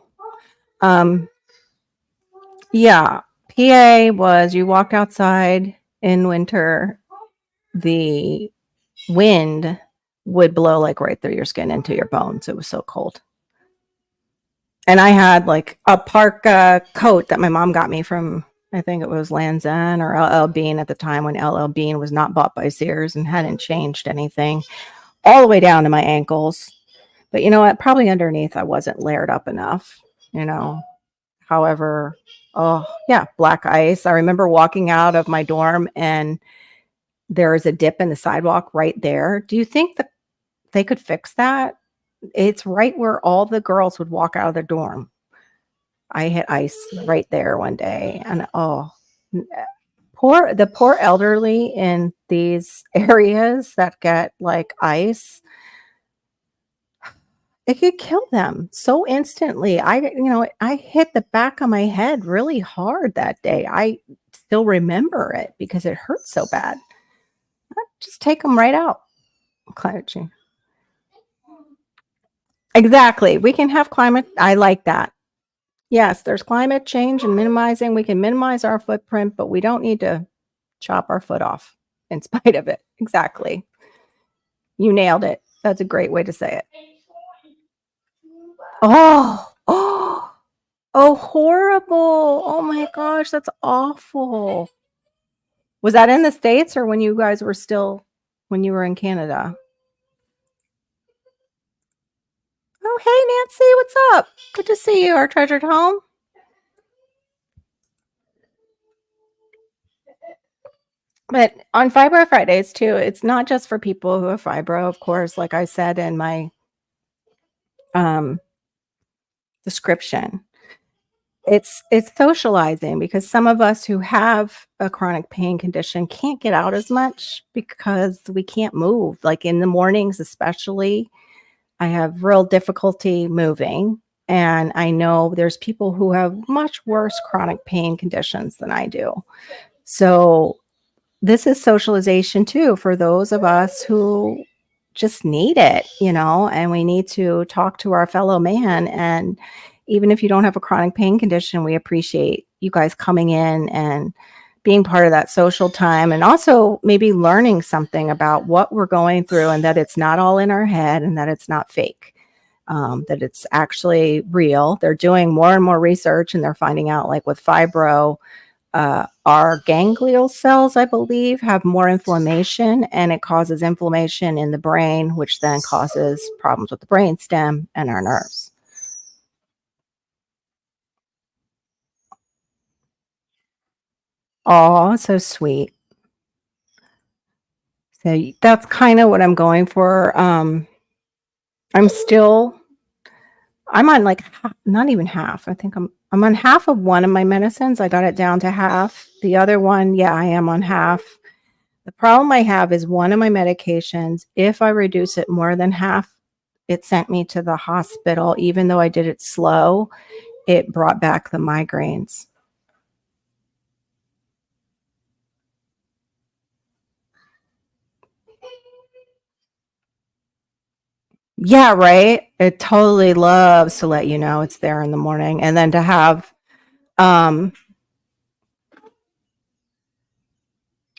Yeah, PA was you walk outside in winter, the wind would blow like right through your skin into your bones. It was so cold. And I had like a parka coat that my mom got me from, I think it was Land's End or LL Bean at the time when LL Bean was not bought by Sears and hadn't changed anything, all the way down to my ankles. But you know what? Probably underneath I wasn't layered up enough, However, oh yeah, black ice. I remember walking out of my dorm and there is a dip in the sidewalk right there. Do you think that they could fix that? It's right where all the girls would walk out of the dorm. I hit ice right there one day, and the poor elderly in these areas that get like ice, it could kill them so instantly. I hit the back of my head really hard that day. I still remember it because it hurt so bad. Just take them right out. Climate change. Exactly. We can have climate. I like that. Yes, there's climate change and minimizing. We can minimize our footprint, but we don't need to chop our foot off in spite of it. Exactly. You nailed it. That's a great way to say it. Oh, horrible. Oh my gosh, that's awful. Was that in the States or when you guys were when you were in Canada? Oh, hey, Nancy, what's up? Good to see you, our treasured home. But on Fibro Fridays, too, it's not just for people who have fibro, of course, like I said in my description. It's socializing because some of us who have a chronic pain condition can't get out as much because we can't move. Like in the mornings, especially, I have real difficulty moving. And I know there's people who have much worse chronic pain conditions than I do. So this is socialization too for those of us who just need it, and we need to talk to our fellow man. And even if you don't have a chronic pain condition, we appreciate you guys coming in and being part of that social time, and also maybe learning something about what we're going through and that it's not all in our head and that it's not fake, that it's actually real. They're doing more and more research and they're finding out, like with fibro, our ganglial cells, I believe, have more inflammation, and it causes inflammation in the brain, which then causes problems with the brain stem and our nerves. Oh, so sweet. So that's kind of what I'm going for. I'm on like not even half. I think I'm on half of one of my medicines. I got it down to half. The other one, yeah, I am on half. The problem I have is one of my medications, if I reduce it more than half, it sent me to the hospital. Even though I did it slow, it brought back the migraines. Yeah, right. It totally loves to let you know it's there in the morning. And then to have, oh,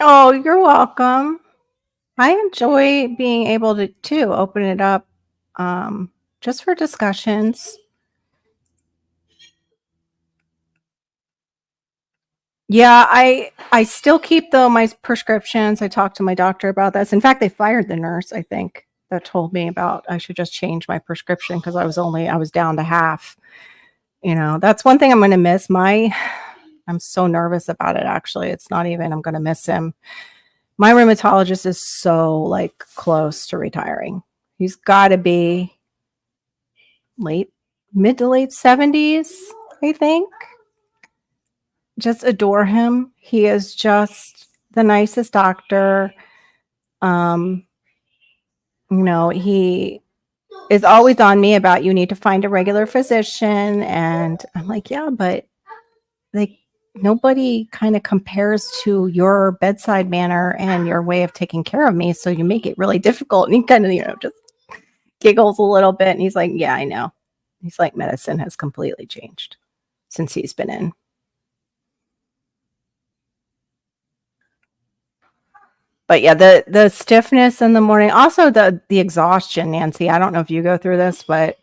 you're welcome. I enjoy being able to open it up just for discussions. Yeah, I still keep though my prescriptions. I talked to my doctor about this. In fact, they fired the nurse, I think, that told me about I should just change my prescription because I was down to half. That's one thing I'm going to miss. My I'm so nervous about it, actually. It's not even, I'm going to miss him. My rheumatologist is so like close to retiring. He's got to be mid to late 70s, I think. Just adore him. He is just the nicest doctor. He is always on me about you need to find a regular physician. And I'm like, yeah, but like nobody kind of compares to your bedside manner and your way of taking care of me. So you make it really difficult. And he kind of, just giggles a little bit. And he's like, yeah, I know. He's like, medicine has completely changed since he's been in. But yeah, the stiffness in the morning, also the exhaustion, Nancy. I don't know if you go through this, but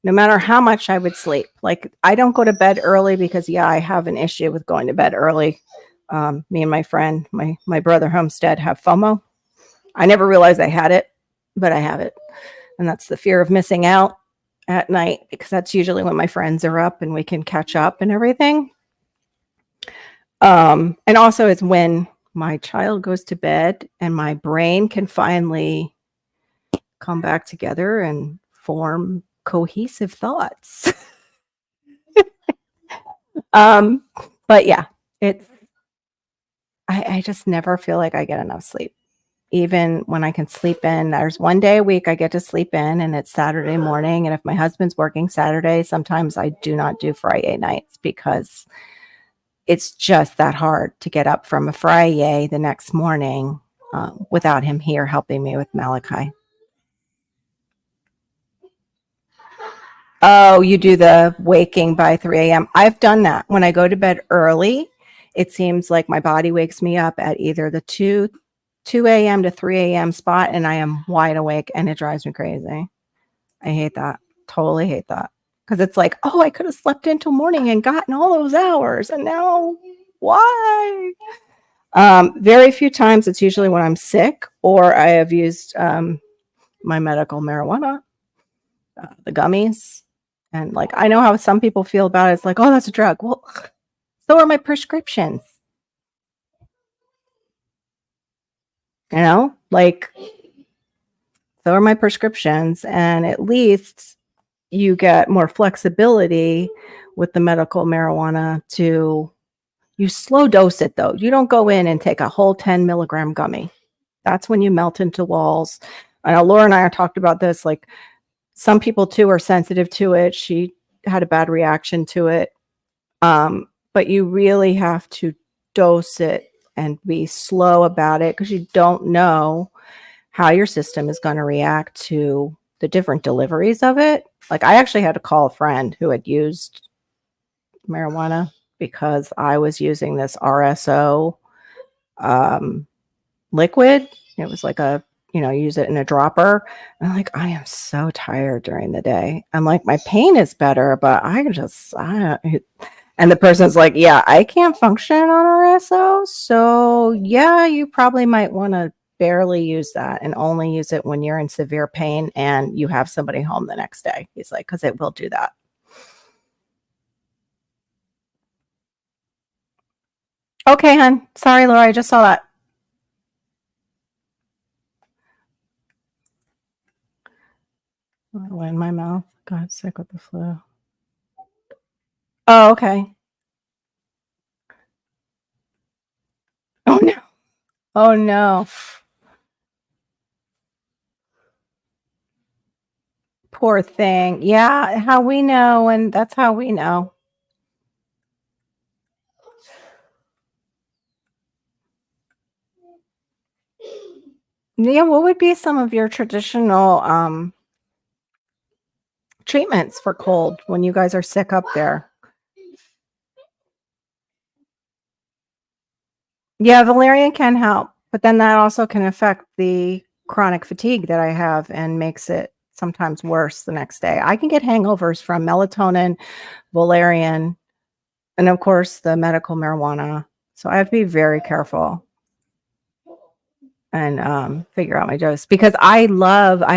no matter how much I would sleep, like I don't go to bed early because I have an issue with going to bed early. Me and my friend, my brother Homestead, have FOMO. I never realized I had it, but I have it. And that's the fear of missing out at night, because that's usually when my friends are up and we can catch up and everything. And also it's when my child goes to bed and my brain can finally come back together and form cohesive thoughts. But yeah, I just never feel like I get enough sleep. Even when I can sleep in, there's one day a week I get to sleep in, and it's Saturday morning. And if my husband's working Saturday, sometimes I do not do Fri-Yay nights because it's just that hard to get up from a Fri-Yay the next morning without him here helping me with Malachi. Oh, you do the waking by 3 a.m. I've done that. When I go to bed early, it seems like my body wakes me up at either the 2 a.m. to 3 a.m. spot, and I am wide awake, and it drives me crazy. I hate that. Totally hate that. Because it's like, oh, I could have slept until morning and gotten all those hours, and now why? Very few times. It's usually when I'm sick or I have used my medical marijuana, the gummies. And like, I know how some people feel about it. It's like, oh, that's a drug. Well, so are my prescriptions. Like, so are my prescriptions. And at least you get more flexibility with the medical marijuana you slow dose it though. You don't go in and take a whole 10 milligram gummy. That's when you melt into walls. I know Laura and I talked about this. Like, some people too are sensitive to it. She had a bad reaction to it. But you really have to dose it and be slow about it, because you don't know how your system is going to react to the different deliveries of it. Like, I actually had to call a friend who had used marijuana because I was using this RSO liquid. It was like use it in a dropper. And I'm like, I am so tired during the day. I'm like, my pain is better, but and the person's like, yeah, I can't function on RSO. So yeah, you probably might want to barely use that and only use it when you're in severe pain and you have somebody home the next day. He's like, because it will do that. Okay, hon. Sorry, Laura. I just saw that. In my mouth. Got sick with the flu. Oh, okay. Oh no. Oh no. Poor thing. Yeah, how we know, and that's how we know. Yeah, what would be some of your traditional treatments for cold when you guys are sick up there? Yeah, valerian can help, but then that also can affect the chronic fatigue that I have and makes it sometimes worse the next day. I can get hangovers from melatonin, valerian, and of course the medical marijuana. So I have to be very careful and figure out my dose, because I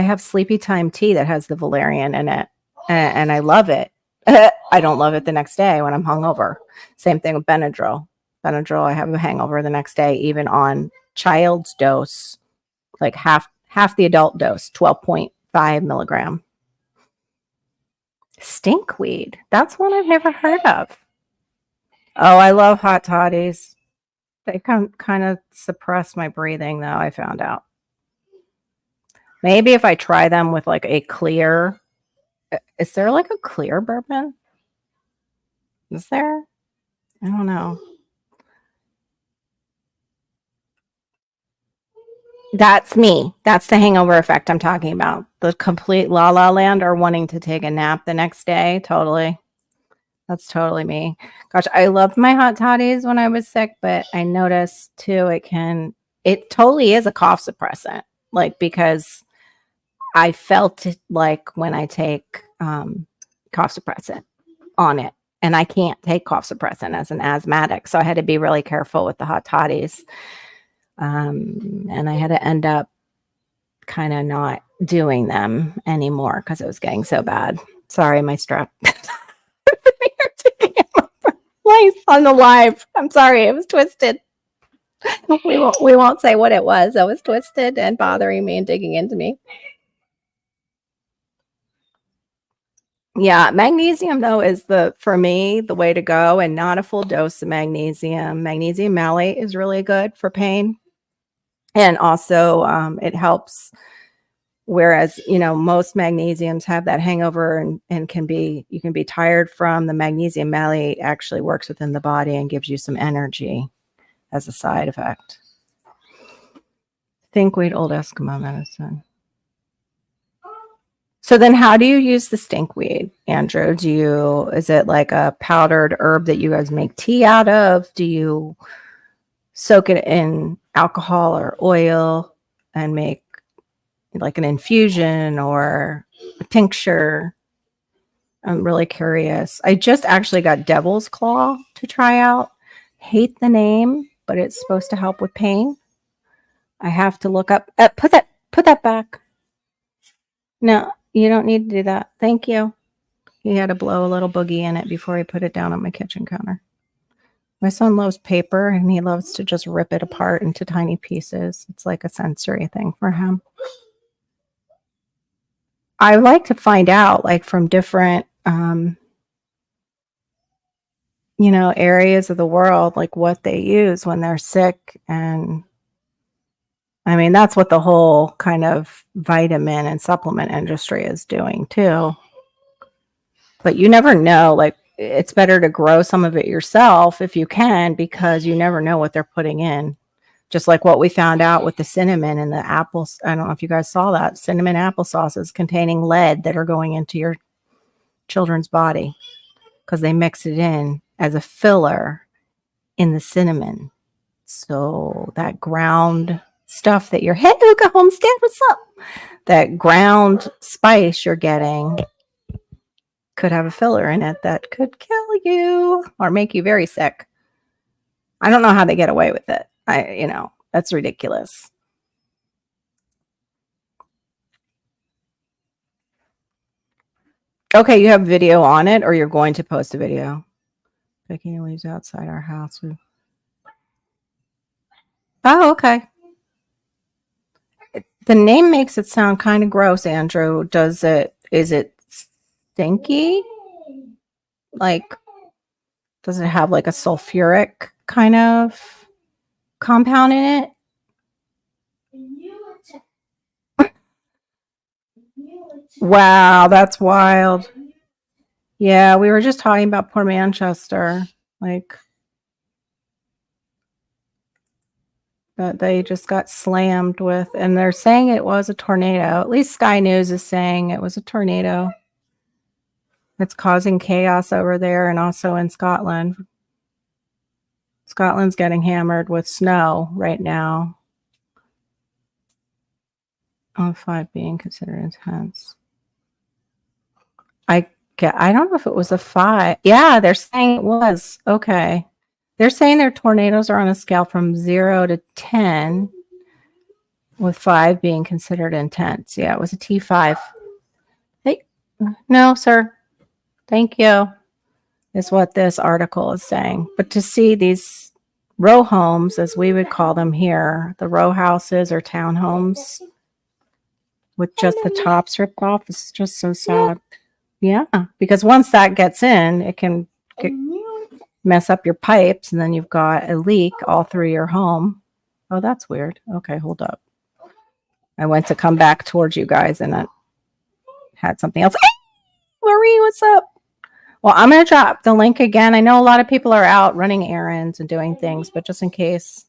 have sleepy time tea that has the valerian in it, and I love it. I don't love it the next day when I'm hungover. Same thing with Benadryl. Benadryl, I have a hangover the next day, even on child's dose, like half the adult dose, 12.5 milligram. Stinkweed. That's one I've never heard of. Oh, I love hot toddies. They kind of suppress my breathing, though, I found out. Maybe if I try them with like a clear, is there like a clear bourbon? Is there? I don't know. That's me. That's the hangover effect I'm talking about. The complete la la land or wanting to take a nap the next day. Totally. That's totally me. Gosh, I loved my hot toddies when I was sick, but I noticed too it totally is a cough suppressant. Like, because I felt it like when I take cough suppressant on it. And I can't take cough suppressant as an asthmatic. So I had to be really careful with the hot toddies. And I had to end up kind of not doing them anymore because it was getting so bad. Sorry, my strep. On the live. I'm sorry, it was twisted. We won't say what it was. It was twisted and bothering me and digging into me. Yeah, magnesium though is for me the way to go, and not a full dose of magnesium. Magnesium malate is really good for pain, and also it helps. Whereas, most magnesiums have that hangover and you can be tired from. The magnesium malate actually works within the body and gives you some energy as a side effect. Stinkweed, old Eskimo medicine. So then how do you use the stinkweed, Andrew? Is it like a powdered herb that you guys make tea out of? Do you soak it in alcohol or oil and make like an infusion or a tincture? I'm really curious. I just actually got devil's claw to try out. Hate the name, but it's supposed to help with pain. I have to look up. Put that back. No, you don't need to do that. Thank you. He had to blow a little boogie in it before he put it down on my kitchen counter. My son loves paper and he loves to just rip it apart into tiny pieces. It's like a sensory thing for him. I like to find out, like, from different, areas of the world, like what they use when they're sick. And I mean, that's what the whole kind of vitamin and supplement industry is doing too. But you never know, like, it's better to grow some of it yourself if you can, because you never know what they're putting in. Just like what we found out with the cinnamon and the apples. I don't know if you guys saw that. Cinnamon applesauces containing lead that are going into your children's body because they mix it in as a filler in the cinnamon. So that ground stuff that hey, Luca Homestead, what's up? That ground spice you're getting could have a filler in it that could kill you or make you very sick. I don't know how they get away with it. That's ridiculous. Okay, you have video on it, or you're going to post a video? Picking leaves outside our house. Oh, okay. The name makes it sound kind of gross, Andrew. Is it stinky? Like, does it have like a sulfuric kind of compound in it? Wow, that's wild. Yeah, we were just talking about poor Manchester, like that they just got slammed with, and they're saying it was a tornado. At least Sky News is saying it was a tornado. It's causing chaos over there and also in Scotland. Scotland's getting hammered with snow right now. Oh, 5 being considered intense. I don't know if it was a 5. Yeah, they're saying it was. Okay. They're saying their tornadoes are on a scale from 0 to 10, with 5 being considered intense. Yeah, it was a T5. Hey, no, sir. Thank you, is what this article is saying. But to see these row homes, as we would call them here, the row houses or townhomes with just the tops ripped off, is just so sad. Yeah, because once that gets in, it can mess up your pipes, and then you've got a leak all through your home. Oh, that's weird. Okay, hold up. I went to come back towards you guys, and it had something else. Hey, Marie, what's up? Well, I'm going to drop the link again. I know a lot of people are out running errands and doing things, but just in case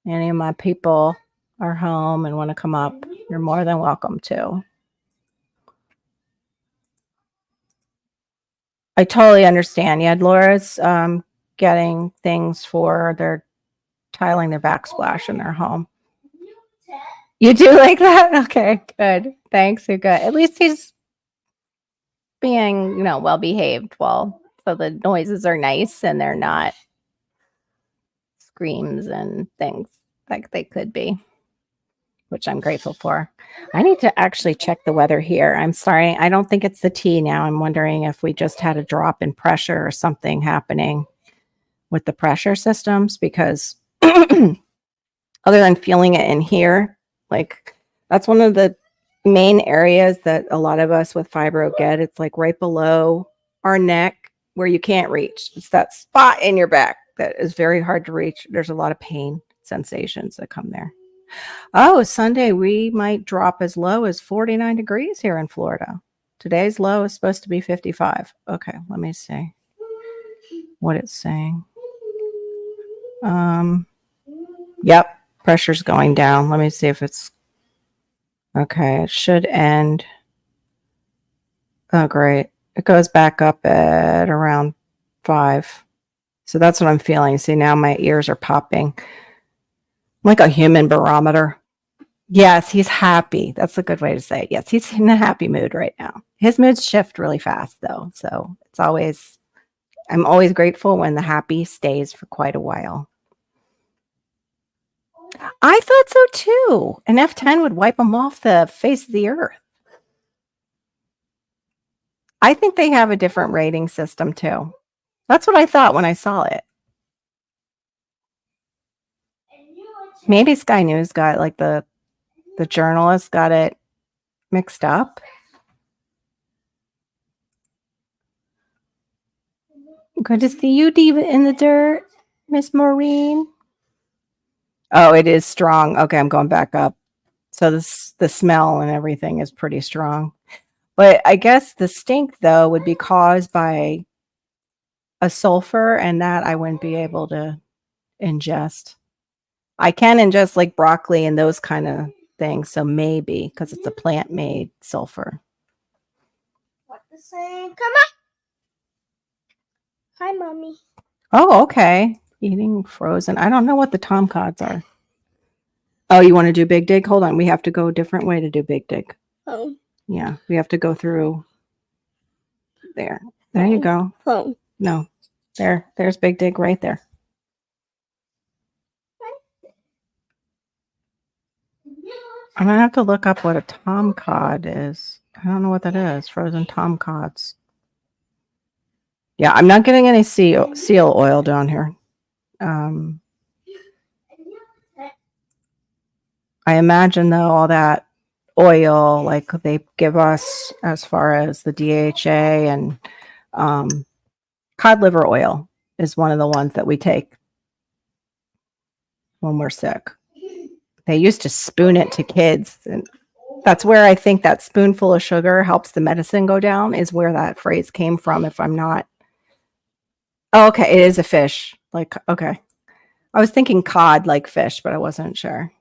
any of my people are home and want to come up, you're more than welcome to. I totally understand. Yeah, Laura's getting things for their tiling their backsplash in their home. You do like that? Okay, good. Thanks. You're good. At least he's being, well behaved. Well, so the noises are nice and they're not screams and things like they could be, which I'm grateful for. I need to actually check the weather here. I'm sorry. I don't think it's the tea now. I'm wondering if we just had a drop in pressure or something happening with the pressure systems, because other than feeling it in here, like that's one of the main areas that a lot of us with fibro get. It's like right below our neck where you can't reach. It's that spot in your back that is very hard to reach. There's a lot of pain sensations that come there. Oh, Sunday we might drop as low as 49 degrees here in Florida. Today's low is supposed to be 55. Okay, let me see what it's saying. Yep, pressure's going down. Let me see if it's okay. It should end. Oh, great. It goes back up at around 5. So that's what I'm feeling. See, now my ears are popping. Like a human barometer. Yes, he's happy. That's a good way to say it. Yes, he's in a happy mood right now. His moods shift really fast, though. So I'm always grateful when the happy stays for quite a while. I thought so too. An F10 would wipe them off the face of the earth. I think they have a different rating system too. That's what I thought when I saw it. Maybe Sky News got like the journalist got it mixed up. Good to see you, Diva in the dirt, Miss Maureen. Oh, it is strong. Okay, I'm going back up. So the smell and everything is pretty strong. But I guess the stink, though, would be caused by a sulfur, and that I wouldn't be able to ingest. I can ingest like broccoli and those kind of things. So maybe because it's a plant-made sulfur.
What the saying? Come on. Hi, Mommy.
Oh, okay. Eating frozen. I don't know what the tomcods are. Oh, you want to do Big Dig? Hold on. We have to go a different way to do Big Dig.
Oh.
Yeah, we have to go through there. There you go.
Oh.
No, there's Big Dig right there. I'm going to have to look up what a tomcod is. I don't know what that is. Frozen tomcods. Yeah, I'm not getting any seal oil down here. I imagine, though, all that oil, like they give us as far as the DHA and cod liver oil is one of the ones that we take when we're sick. They used to spoon it to kids, and that's where I think that spoonful of sugar helps the medicine go down, is where that phrase came from. If I'm not, oh, okay, it is a fish. Like, okay, I was thinking cod like fish, but I wasn't sure.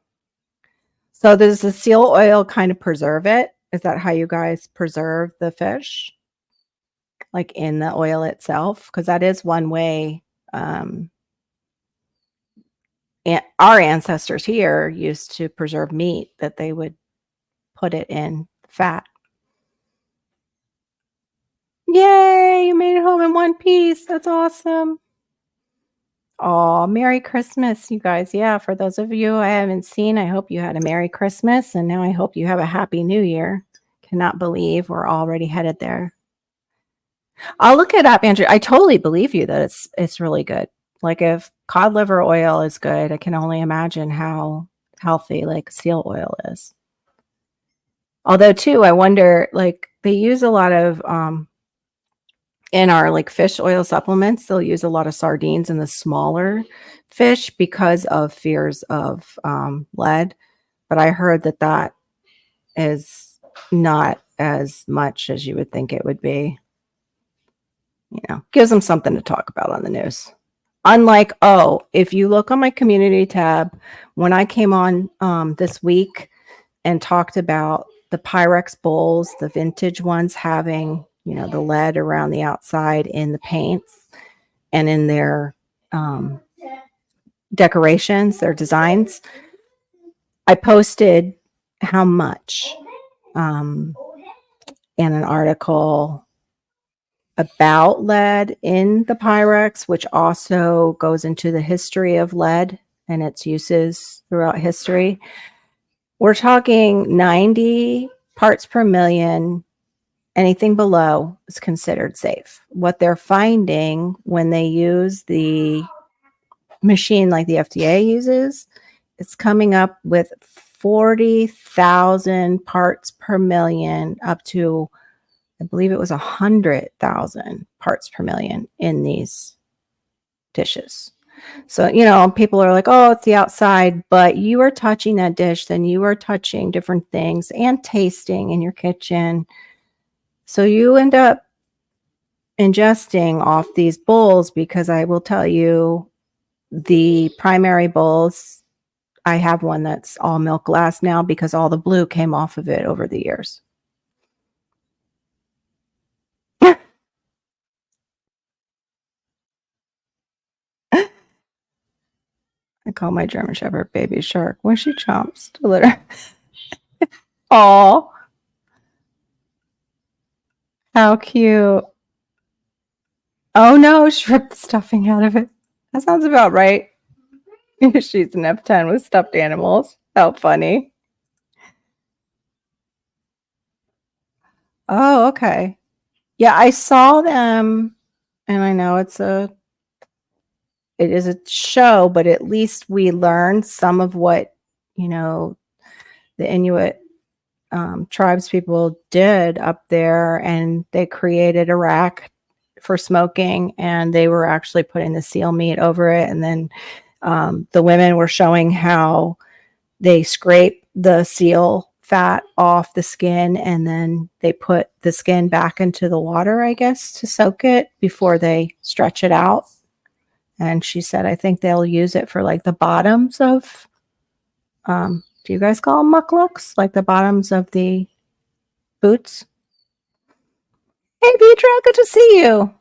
So does the seal oil kind of preserve it? Is that how you guys preserve the fish? Like in the oil itself? Because that is one way. And our ancestors here used to preserve meat, that they would put it in fat. Yay, you made it home in one piece. That's awesome. Oh, Merry Christmas, you guys. Yeah, for those of you I haven't seen, I hope you had a Merry Christmas, and now I hope you have a Happy New Year. Cannot believe we're already headed there. I'll look it up, Andrew. I totally believe you that it's really good. Like if cod liver oil is good, I can only imagine how healthy like seal oil is. Although too, I wonder like they use a lot of in our like fish oil supplements, they'll use a lot of sardines in the smaller fish because of fears of lead. But I heard that that is not as much as you would think it would be. You know, gives them something to talk about on the news. Unlike, oh, if you look on my community tab, when I came on this week and talked about the Pyrex bowls, the vintage ones having, you know, the lead around the outside in the paints and in their decorations, their designs, I posted how much in an article about lead in the Pyrex, which also goes into the history of lead and its uses throughout history. We're talking 90 parts per million. Anything below is considered safe. What they're finding when they use the machine like the FDA uses, it's coming up with 40,000 parts per million up to, I believe it was 100,000 parts per million in these dishes. So, you know, people are like, oh, it's the outside, but you are touching that dish, then you are touching different things and tasting in your kitchen. So you end up ingesting off these bowls because I will tell you the primary bowls, I have one that's all milk glass now because all the blue came off of it over the years. I call my German Shepherd baby shark when she chomps to litter. Aw, how cute. Oh no, she ripped the stuffing out of it. That sounds about right. She's an F10 with stuffed animals. How funny. Oh, okay. Yeah, I saw them, and I know it is a show, but at least we learned some of what, you know, the Inuit tribes people did up there, and they created a rack for smoking, and they were actually putting the seal meat over it, and then the women were showing how they scrape the seal fat off the skin, and then they put the skin back into the water, I guess, to soak it before they stretch it out. And she said, I think they'll use it for like the bottoms of, do you guys call them mucklucks? Like the bottoms of the boots? Hey, Petra, good to see you.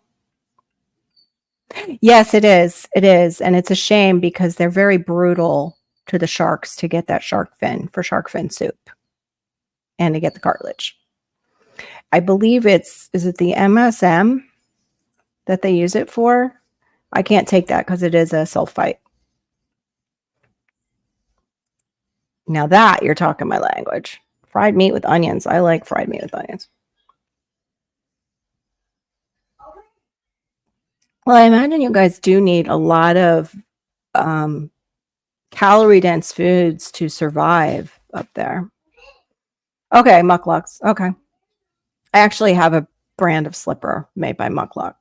Yes, it is. It is. And it's a shame because they're very brutal to the sharks to get that shark fin for shark fin soup and to get the cartilage. I believe is it the MSM that they use it for? I can't take that because it is a sulfite. Now that you're talking my language. Fried meat with onions. I like fried meat with onions. Well, I imagine you guys do need a lot of calorie dense foods to survive up there. Okay, mucklucks. Okay. I actually have a brand of slipper made by Muckluck.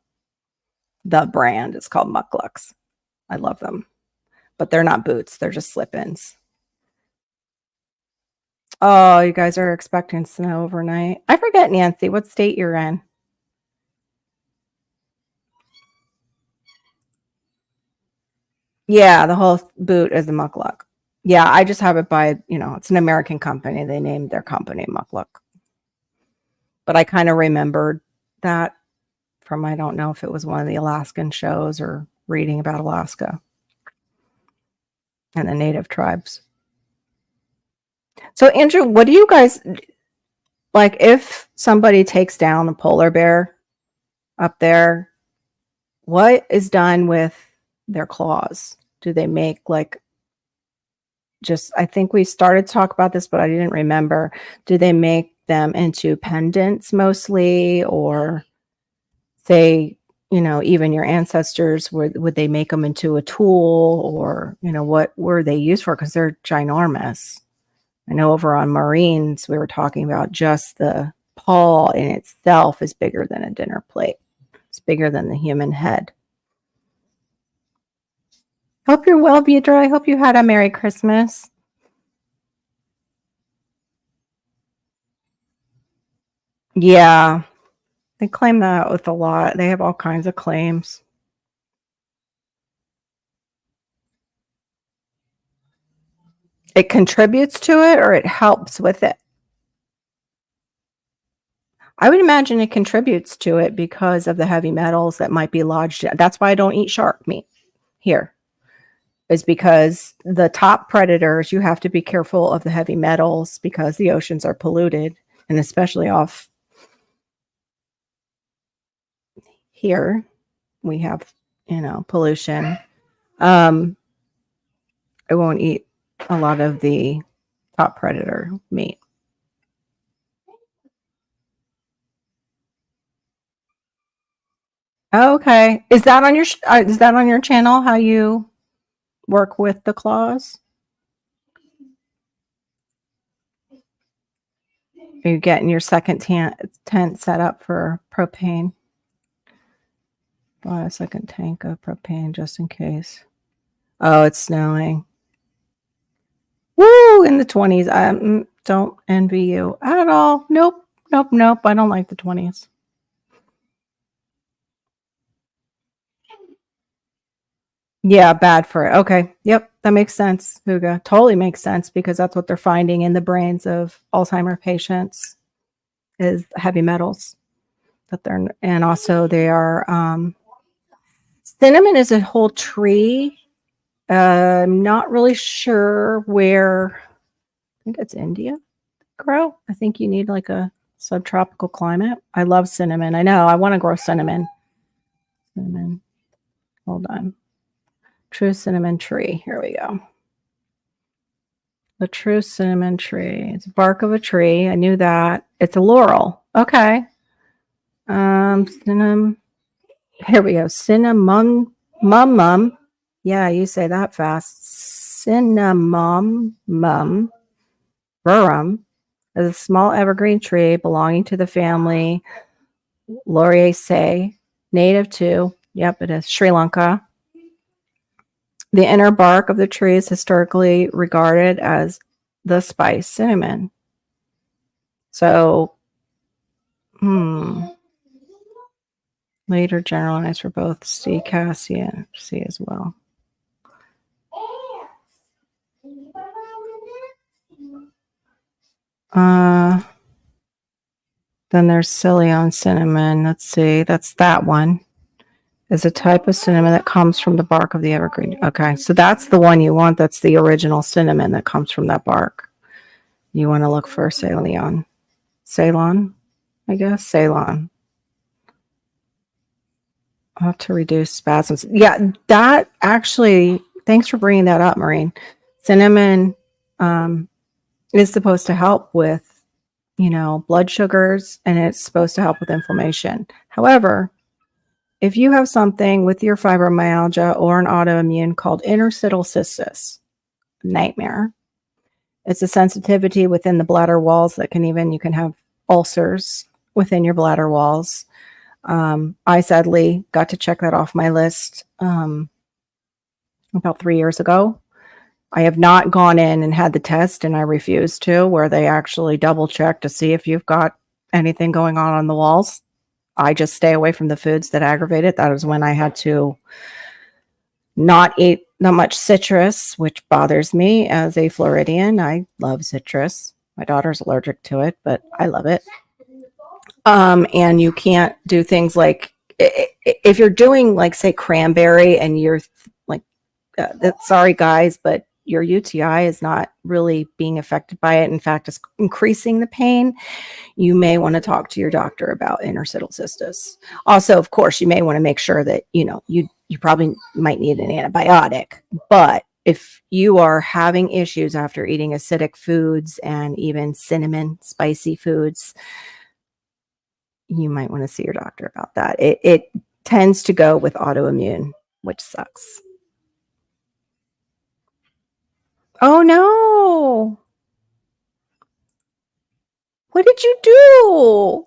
The brand is called Mucklucks. I love them. But they're not boots, they're just slip-ins. Oh, you guys are expecting snow overnight. I forget, Nancy, what state you're in. Yeah, the whole boot is a Muckluck. Yeah, I just have it by, you know, it's an American company. They named their company Muckluck. But I kind of remembered that from, I don't know if it was one of the Alaskan shows or reading about Alaska and the native tribes. So, Andrew, what do you guys like if somebody takes down a polar bear up there? What is done with their claws? Do they make like just, I think we started to talk about this, but I didn't remember. Do they make them into pendants mostly or say, even your ancestors, would they make them into a tool, or, what were they used for? Because they're ginormous. I know over on Marines, we were talking about just the paw in itself is bigger than a dinner plate. It's bigger than the human head. Hope you're well, Beatrice. I hope you had a Merry Christmas. Yeah, they claim that with a lot. They have all kinds of claims. It contributes to it, or it helps with it? I would imagine it contributes to it because of the heavy metals that might be lodged. That's why I don't eat shark meat here, is because the top predators, you have to be careful of the heavy metals because the oceans are polluted, and especially off here, we have, pollution. I won't eat a lot of the top predator meat. Oh, okay. Is that on your channel, how you work with the claws? Are you getting your second tent set up for propane? Bought a second tank of propane just in case. Oh, it's snowing. Woo! In the 20s. I don't envy you at all. Nope. I don't like the 20s. Yeah, bad for it. Okay. Yep. That makes sense, Huga. Totally makes sense because that's what they're finding in the brains of Alzheimer patients is heavy metals and also they are, cinnamon is a whole tree. I'm not really sure where, I think it's India grow. I think you need like a subtropical climate. I love cinnamon. I know. I want to grow cinnamon. Cinnamon. Hold on. True cinnamon tree. Here we go. The true cinnamon tree. It's bark of a tree. I knew that. It's a laurel. Okay. Cinnamon. Here we go. Cinnamon. Mum. Yeah, you say that fast. Cinnamon. Verum is a small evergreen tree belonging to the family Lauriaceae, native to, yep, it is, Sri Lanka. The inner bark of the tree is historically regarded as the spice cinnamon. So, later generalized for both C. cassia and C as well. Then there's Ceylon cinnamon. Let's see, that's that one. Is a type of cinnamon that comes from the bark of the evergreen. Okay, so that's the one you want. That's the original cinnamon that comes from that bark. You want to look for Ceylon, I guess. Ceylon. I'll have to reduce spasms. Yeah, that actually, thanks for bringing that up, Maureen. Cinnamon is supposed to help with, blood sugars, and it's supposed to help with inflammation. However, if you have something with your fibromyalgia or an autoimmune called interstitial cystis, nightmare. It's a sensitivity within the bladder walls that you can have ulcers within your bladder walls. I sadly got to check that off my list about 3 years ago. I have not gone in and had the test, and I refuse to, where they actually double check to see if you've got anything going on the walls. I just stay away from the foods that aggravate it. That is when I had to not eat that much citrus, which bothers me as a Floridian. I love citrus. My daughter's allergic to it, but I love it. And you can't do things like, if you're doing like, say, cranberry, and you're like, sorry guys, but your UTI is not really being affected by it. In fact, it's increasing the pain. You may want to talk to your doctor about interstitial cystis. Also, of course, you may want to make sure that, you probably might need an antibiotic. But if you are having issues after eating acidic foods and even cinnamon, spicy foods, you might want to see your doctor about that. It tends to go with autoimmune, which sucks. Oh no. What did you do?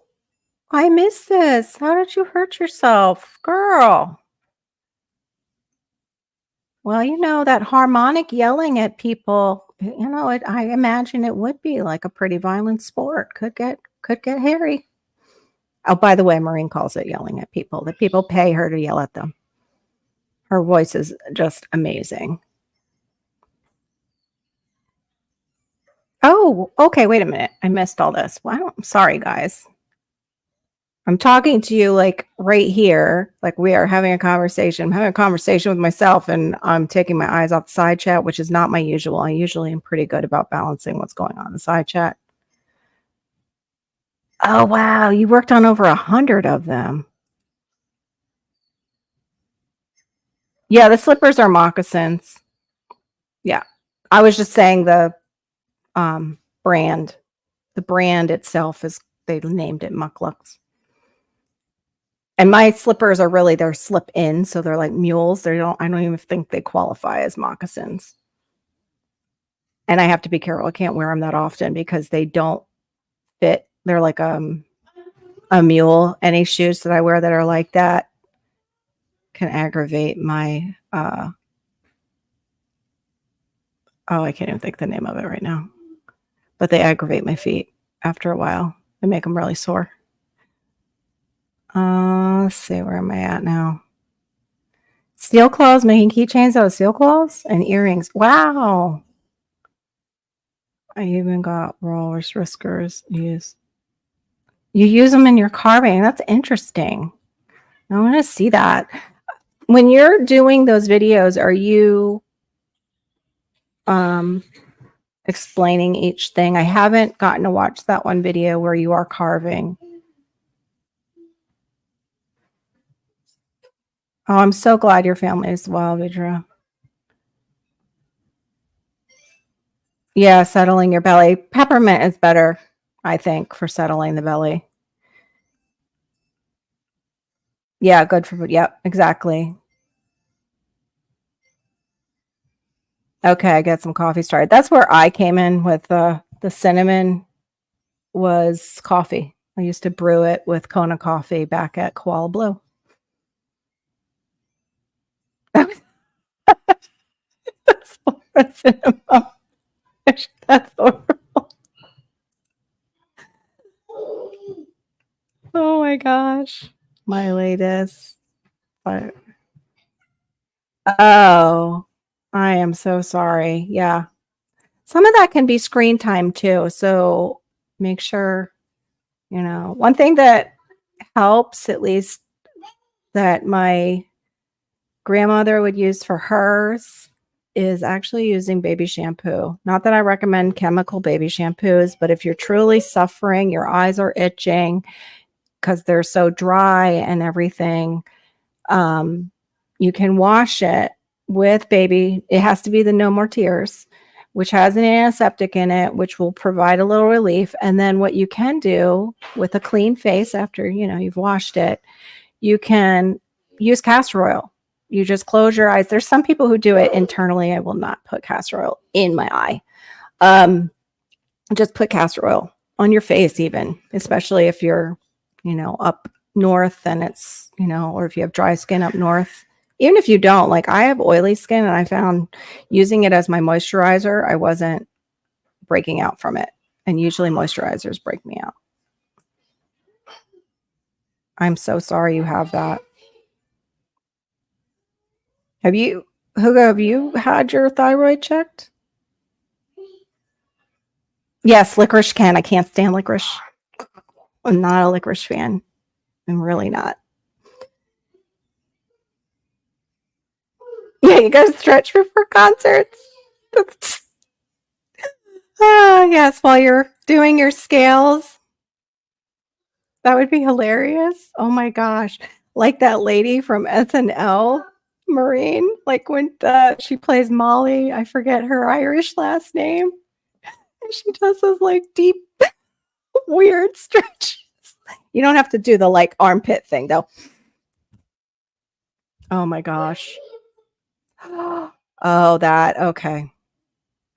I missed this. How did you hurt yourself, girl? Well, that harmonic yelling at people, I imagine it would be like a pretty violent sport. Could get hairy. Oh, by the way, Maureen calls it yelling at people. The people pay her to yell at them. Her voice is just amazing. Oh, okay. Wait a minute. I missed all this. Well, I'm sorry, guys. I'm talking to you like right here, like we are having a conversation. I'm having a conversation with myself and I'm taking my eyes off the side chat, which is not my usual. I usually am pretty good about balancing what's going on in the side chat. Oh, wow. You worked on over 100 of them. Yeah, the slippers are moccasins. Yeah. I was just saying the brand. The brand itself they named it Mucklucks. And my slippers are really, they're slip in, so they're like mules. I don't even think they qualify as moccasins. And I have to be careful. I can't wear them that often because they don't fit. They're like a mule. Any shoes that I wear that are like that can aggravate my I can't even think the name of it right now. But they aggravate my feet after a while. They make them really sore. Let's see, where am I at now? Steel claws, making keychains out of steel claws and earrings. Wow. I even got walrus whiskers used. You use them in your carving. That's interesting. I want to see that. When you're doing those videos, are you explaining each thing? I haven't gotten to watch that one video where you are carving. Oh, I'm so glad your family is well, Vidra. Yeah, settling your belly. Peppermint is better, I think, for settling the belly. Yeah, good for, yep, exactly. Okay, I get some coffee started. That's where I came in with the cinnamon was coffee. I used to brew it with Kona coffee back at Koala Blue. That's horrible. Oh my gosh. My latest. But, oh, I am so sorry. Yeah. Some of that can be screen time too. So make sure, one thing that helps, at least that my grandmother would use for hers, is actually using baby shampoo. Not that I recommend chemical baby shampoos, but if you're truly suffering, your eyes are itching because they're so dry and everything, you can wash it with baby. It has to be the No More Tears, which has an antiseptic in it, which will provide a little relief. And then what you can do with a clean face after, you've washed it, you can use castor oil. You just close your eyes. There's some people who do it internally. I will not put castor oil in my eye. Just put castor oil on your face, even, especially if you're, up north and it's, or if you have dry skin up north. Even if you don't, like I have oily skin and I found using it as my moisturizer, I wasn't breaking out from it. And usually moisturizers break me out. I'm so sorry you have that. Hugo, have you had your thyroid checked? Yes, licorice can. I can't stand licorice. I'm not a licorice fan. I'm really not. Yeah, you guys stretch before concerts. Yes, while you're doing your scales. That would be hilarious. Oh my gosh. Like that lady from SNL, Maureen, like when she plays Molly, I forget her Irish last name. And she does those like deep, weird stretches. You don't have to do the like armpit thing though. Oh my gosh. Oh, okay.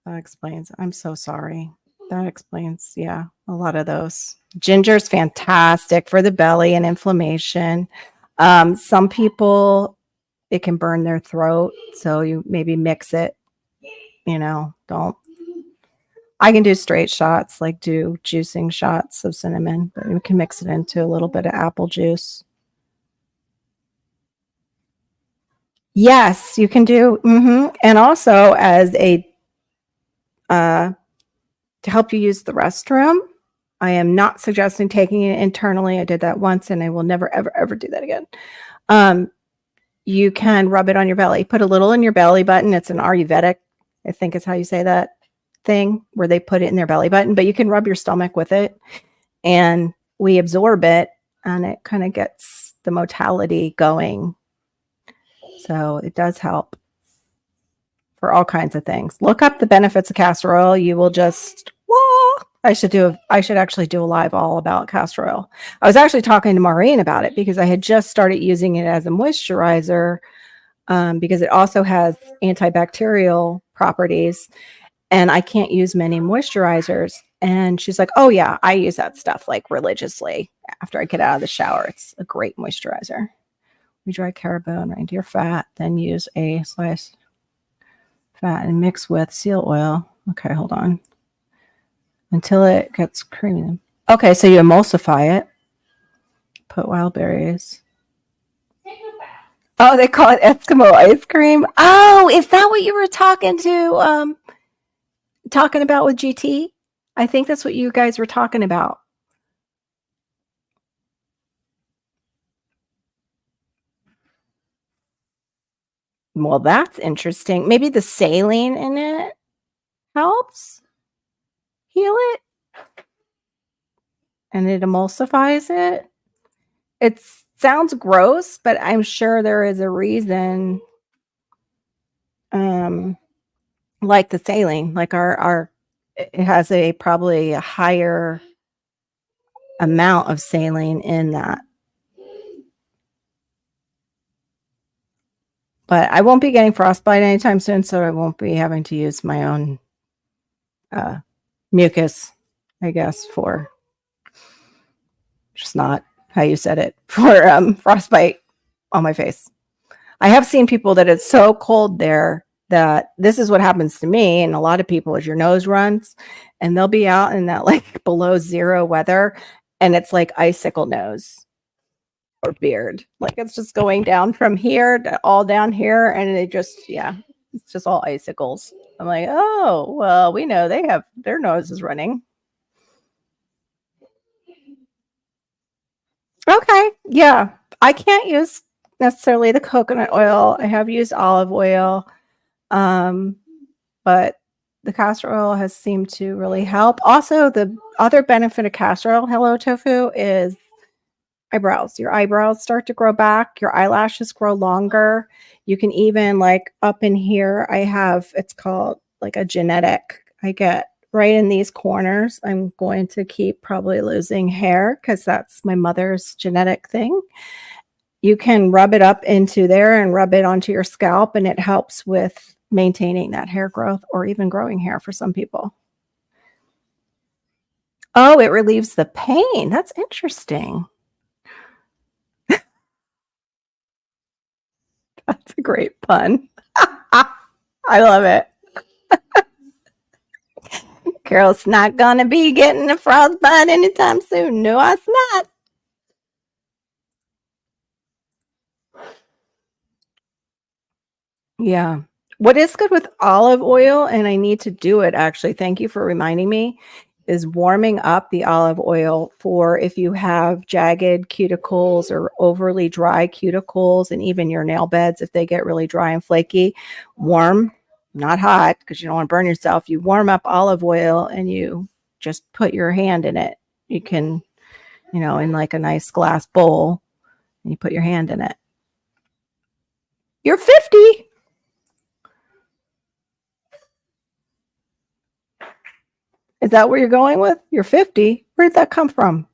That explains. I'm so sorry. That explains, yeah, a lot of those. Ginger's fantastic for the belly and inflammation. Some people, it can burn their throat, so you maybe mix it, don't. I can do straight shots, like do juicing shots of cinnamon, but you can mix it into a little bit of apple juice. Yes, you can do. And also as a to help you use the restroom. I am not suggesting taking it internally. I did that once and I will never, ever, ever do that again. You can rub it on your belly. Put a little in your belly button. It's an Ayurvedic, I think is how you say that thing, where they put it in their belly button, but you can rub your stomach with it and we absorb it and it kind of gets the motility going. So it does help for all kinds of things. Look up the benefits of castor oil. You will just, I should actually do a live all about castor oil. I was actually talking to Maureen about it because I had just started using it as a moisturizer because it also has antibacterial properties and I can't use many moisturizers. And she's like, oh yeah, I use that stuff like religiously after I get out of the shower. It's a great moisturizer. We dry caribou and reindeer fat, then use a slice fat and mix with seal oil. Okay, hold on. Until it gets creamy. Okay, so you emulsify it. Put wild berries. Oh, they call it Eskimo ice cream. Oh, is that what you were talking about with GT? I think that's what you guys were talking about. Well, that's interesting. Maybe the saline in it helps heal it and it emulsifies it. It sounds gross, but I'm sure there is a reason. Like the saline, like our it has probably a higher amount of saline in that. But I won't be getting frostbite anytime soon, so I won't be having to use my own mucus, I guess, for just not how you said it, for frostbite on my face. I have seen people that it's so cold there that this is what happens to me and a lot of people is your nose runs and they'll be out in that like below zero weather and it's like icicle nose or beard. Like it's just going down from here to all down here and it just, it's just all icicles. I'm like, oh, well, we know they have their noses running. Okay. Yeah. I can't use necessarily the coconut oil. I have used olive oil. But the castor oil has seemed to really help. Also, the other benefit of castor oil, hello tofu, is eyebrows. Your eyebrows start to grow back. Your eyelashes grow longer. You can even like up in here, it's called like a genetic. I get right in these corners. I'm going to keep probably losing hair because that's my mother's genetic thing. You can rub it up into there and rub it onto your scalp and it helps with maintaining that hair growth or even growing hair for some people. Oh, it relieves the pain. That's interesting. That's a great pun. I love it. Carol's not going to be getting a frostbite anytime soon. No, it's not. Yeah. What is good with olive oil, and I need to do it actually, thank you for reminding me, is warming up the olive oil for if you have jagged cuticles or overly dry cuticles and even your nail beds, if they get really dry and flaky, warm, not hot because you don't want to burn yourself. You warm up olive oil and you just put your hand in it. You can, in like a nice glass bowl and you put your hand in it. You're 50. Is that where you're going with? You're 50. Where did that come from?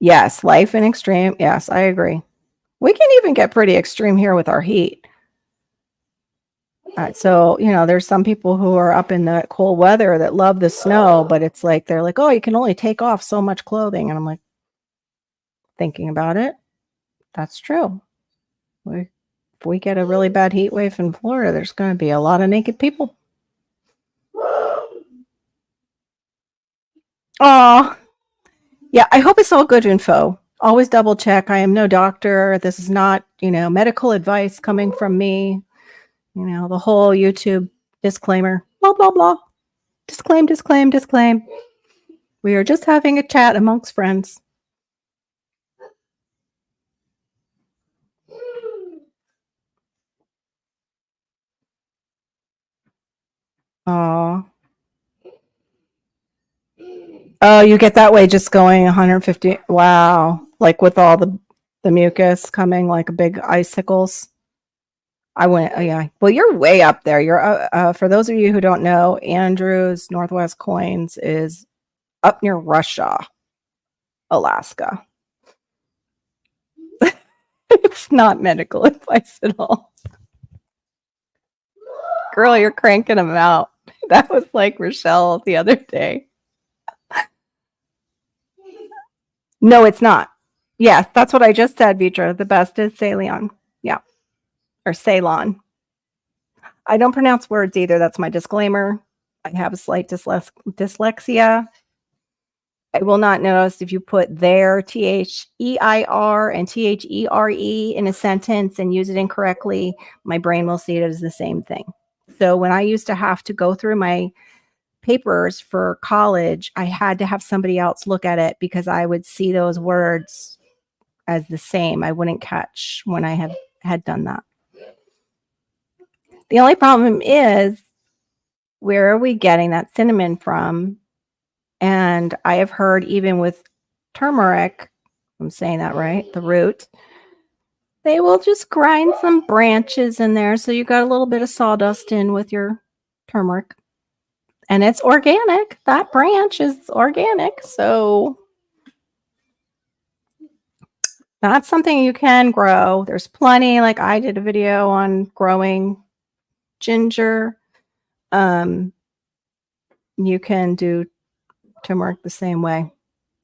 Yes, life in extreme. Yes, I agree. We can even get pretty extreme here with our heat. So, there's some people who are up in the cold weather that love the snow, but it's like they're like, oh, you can only take off so much clothing. And I'm like, thinking about it, that's true. If we get a really bad heat wave in Florida, there's going to be a lot of naked people. Oh, yeah, I hope it's all good info. Always double check. I am no doctor. This is not, medical advice coming from me. The whole YouTube disclaimer, blah, blah, blah. Disclaim, disclaim, disclaim. We are just having a chat amongst friends. Oh, you get that way just going 150. Wow. Like with all the mucus coming like big icicles. I went, oh yeah. Well, you're way up there. You're, for those of you who don't know, Andrews Northwest Coins is up near Russia, Alaska. It's not medical advice at all. Girl, you're cranking them out. That was like Rochelle the other day. No, it's not. Yes, that's what I just said, Vitra. The best is Ceylon. Yeah. Or Ceylon. I don't pronounce words either. That's my disclaimer. I have a slight dyslexia. I will not notice if you put there, T-H-E-I-R and T-H-E-R-E in a sentence and use it incorrectly. My brain will see it as the same thing. So when I used to have to go through my papers for college, I had to have somebody else look at it because I would see those words as the same. I wouldn't catch when I had done that. The only problem is, where are we getting that cinnamon from? And I have heard even with turmeric, I'm saying that right, the root, they will just grind some branches in there. So you got a little bit of sawdust in with your turmeric. And it's organic. That branch is organic. So that's something you can grow. There's plenty. Like I did a video on growing ginger. You can do turmeric the same way.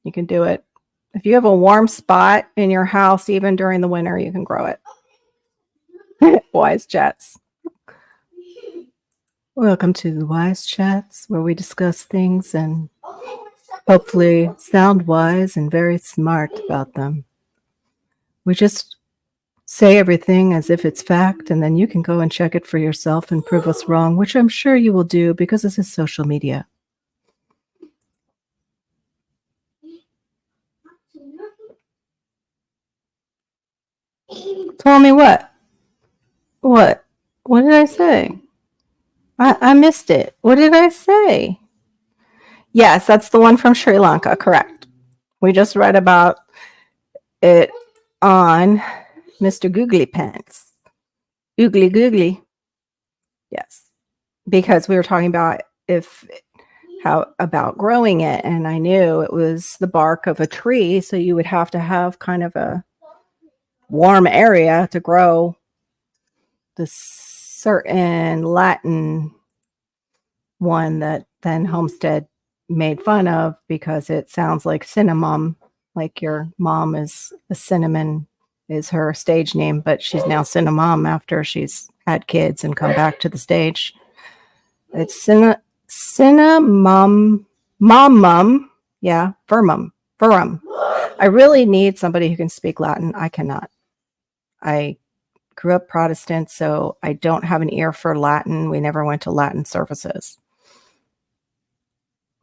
You can do it. If you have a warm spot in your house, even during the winter, you can grow it. Wise Chats. Welcome to the Wise Chats, where we discuss things and hopefully sound wise and very smart about them. We just say everything as if it's fact, and then you can go and check it for yourself and prove us wrong, which I'm sure you will do because this is social media. Tell me what? What? What did I say? I missed it. What did I say? Yes, that's the one from Sri Lanka, correct. We just read about it on Mr. Googly Pants. Oogly Googly. Yes. Because we were talking about about growing it, and I knew it was the bark of a tree, so you would have to have kind of a warm area to grow the certain Latin one that then Homestead made fun of because it sounds like cinnamon, like your mom is a cinnamon is her stage name, but she's now cinnamon after she's had kids and come back to the stage. It's cinnamon, yeah, verum. I really need somebody who can speak Latin. I cannot. I grew up Protestant, so I don't have an ear for Latin. We never went to Latin services.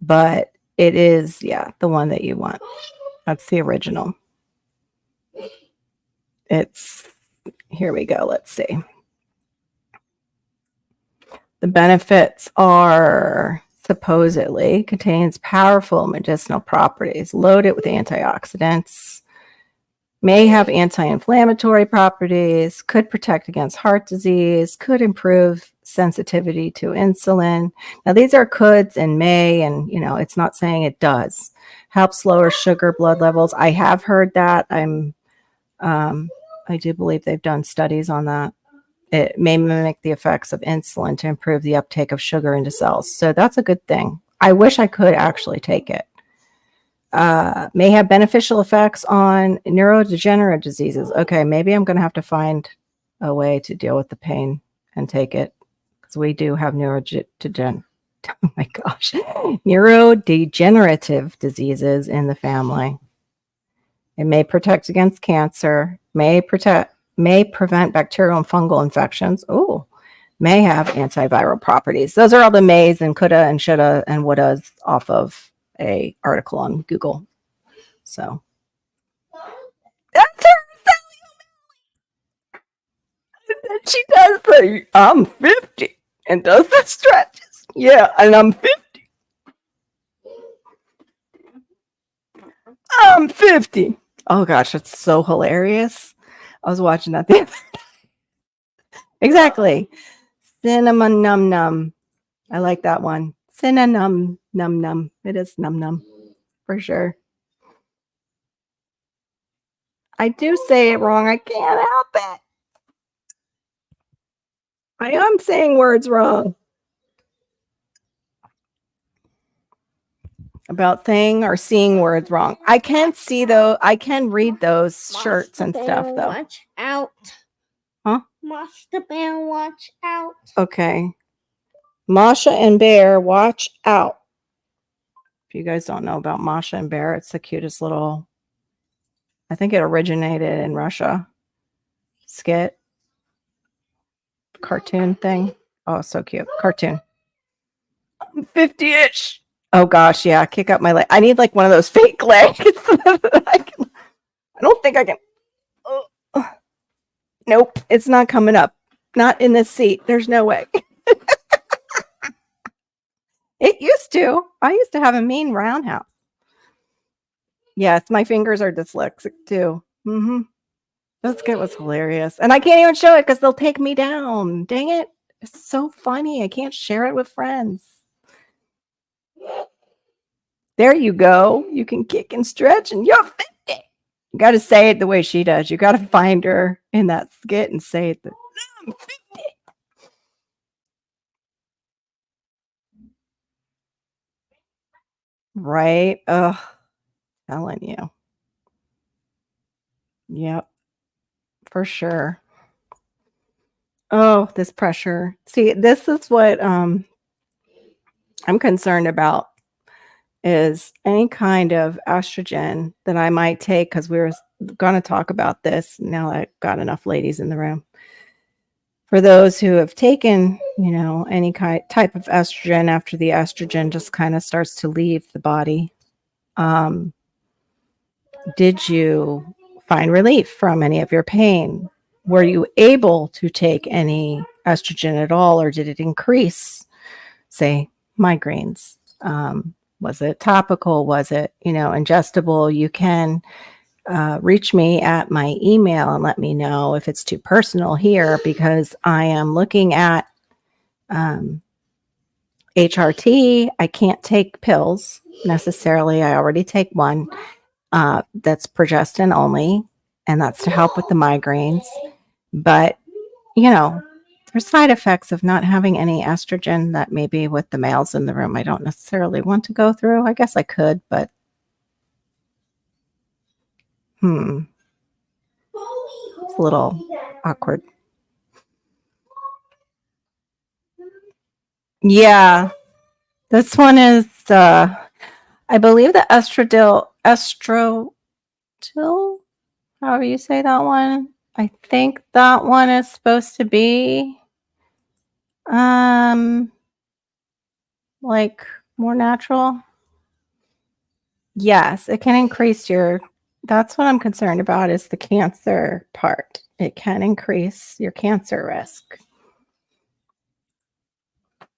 But it is, yeah, the one that you want. That's the original. Here we go. Let's see. The benefits are supposedly contains powerful medicinal properties, loaded with antioxidants, may have anti-inflammatory properties, could protect against heart disease, could improve sensitivity to insulin. Now, these are coulds and may, and it's not saying it does. Helps lower sugar blood levels. I have heard that. I do believe they've done studies on that. It may mimic the effects of insulin to improve the uptake of sugar into cells. So that's a good thing. I wish I could actually take it. May have beneficial effects on neurodegenerative diseases. Okay, maybe I'm going to have to find a way to deal with the pain and take it, because we do have neurodegenerative diseases in the family. It may protect against cancer, may prevent bacterial and fungal infections. Oh, may have antiviral properties. Those are all the mays and coulda and shoulda and wouldas off of a article on Google. So that's her. She does the I'm 50 and does the stretches. Yeah, and I'm 50. I'm 50. Oh gosh, it's so hilarious. I was watching that the other day. Exactly. Cinnamon num num. I like that one. Cinnamon num num. It is num num for sure. I do say it wrong. I can't help it. I am saying words wrong. About thing or seeing words wrong. I can see though. I can read those shirts and stuff though.
Watch out.
Huh?
Monster Bear, watch out.
Okay. Masha and Bear, watch out. If you guys don't know about Masha and Bear, it's the cutest little, I think it originated in Russia. Skit. Cartoon thing. Oh, so cute. Cartoon. I'm 50-ish. Oh gosh, yeah. Kick up my leg. I need like one of those fake legs. I don't think I can. Oh. Nope, it's not coming up. Not in this seat. There's no way. It used to. I used to have a mean roundhouse. Yes, my fingers are dyslexic too. That skit was hilarious. And I can't even show it because they'll take me down. Dang it. It's so funny. I can't share it with friends. There you go. You can kick and stretch and you're 50. You got to say it the way she does. You got to find her in that skit and say it. I'm 50. Right? Ugh. Telling you. Yep. For sure. Oh, this pressure. See, this is what I'm concerned about, is any kind of estrogen that I might take, because we were going to talk about this. Now I've got enough ladies in the room. For those who have taken, any type of estrogen after the estrogen just kind of starts to leave the body, did you find relief from any of your pain? Were you able to take any estrogen at all, or did it increase, say, migraines? Was it topical? Was it, ingestible? You can reach me at my email and let me know if it's too personal here, because I am looking at HRT. I can't take pills necessarily. I already take one that's progestin only, and that's to help with the migraines. But, there's side effects of not having any estrogen that maybe with the males in the room I don't necessarily want to go through. I guess I could, but it's a little awkward. Yeah. This one is, I believe the estradiol, however you say that one. I think that one is supposed to be like more natural. Yes, it can increase that's what I'm concerned about, is the cancer part. It can increase your cancer risk.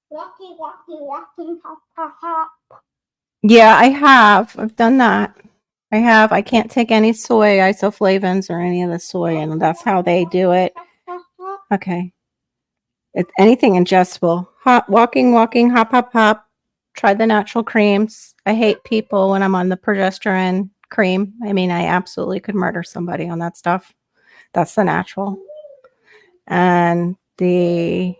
Walking, hop, hop, hop.
Yeah, I have. I've done that. I have. I can't take any soy isoflavins or any of the soy, and that's how they do it. Okay. Anything ingestible. Hot, walking, hop, hop, hop. Try the natural creams. I hate people when I'm on the progesterone cream. I mean, I absolutely could murder somebody on that stuff. That's the natural. And progesterone,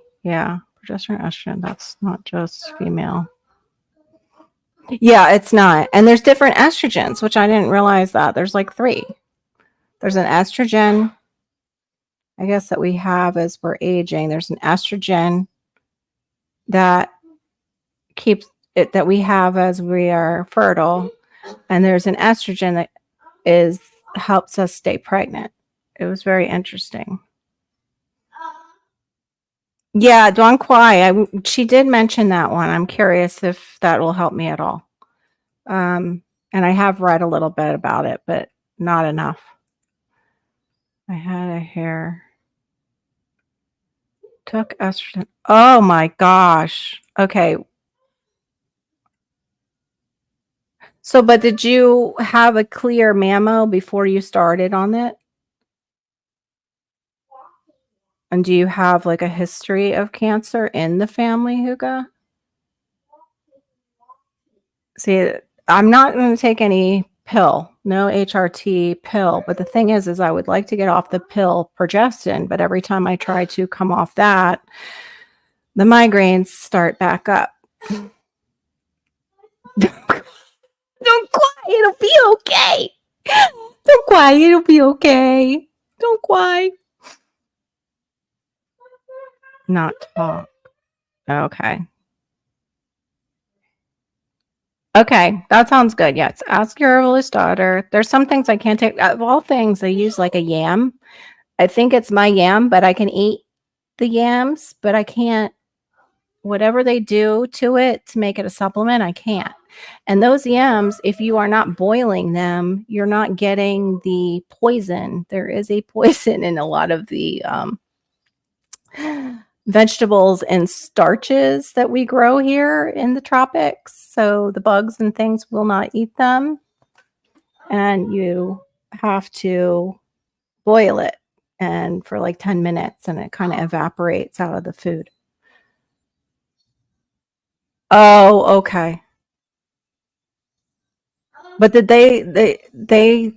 estrogen, that's not just female. Yeah, it's not. And there's different estrogens, which I didn't realize that. There's like 3. There's an estrogen, I guess, that we have as we're aging. There's an estrogen that keeps it, that we have as we are fertile. And there's an estrogen that helps us stay pregnant. It was very interesting. Yeah, Dawn Kwai. She did mention that one. I'm curious if that will help me at all. And I have read a little bit about it, but not enough. I had a hair. Took estrogen. Oh my gosh. Okay. So, but did you have a clear mammo before you started on it? And do you have like a history of cancer in the family, Huga? See, I'm not going to take any pill, no HRT pill. But the thing is I would like to get off the pill progestin. But every time I try to come off that, the migraines start back up. Don't cry. It'll be okay. Don't cry. It'll be okay. Don't cry. Not talk. Okay. Okay, that sounds good. Yes, ask your herbalist daughter. There's some things I can't take. Of all things, they use like a yam. I think it's my yam, but I can eat the yams, but I can't. Whatever they do to it to make it a supplement, I can't. And those yams, if you are not boiling them, you're not getting the poison. There is a poison in a lot of the vegetables and starches that we grow here in the tropics. So the bugs and things will not eat them. And you have to boil it and for like 10 minutes and it kind of evaporates out of the food. Oh, okay. But did they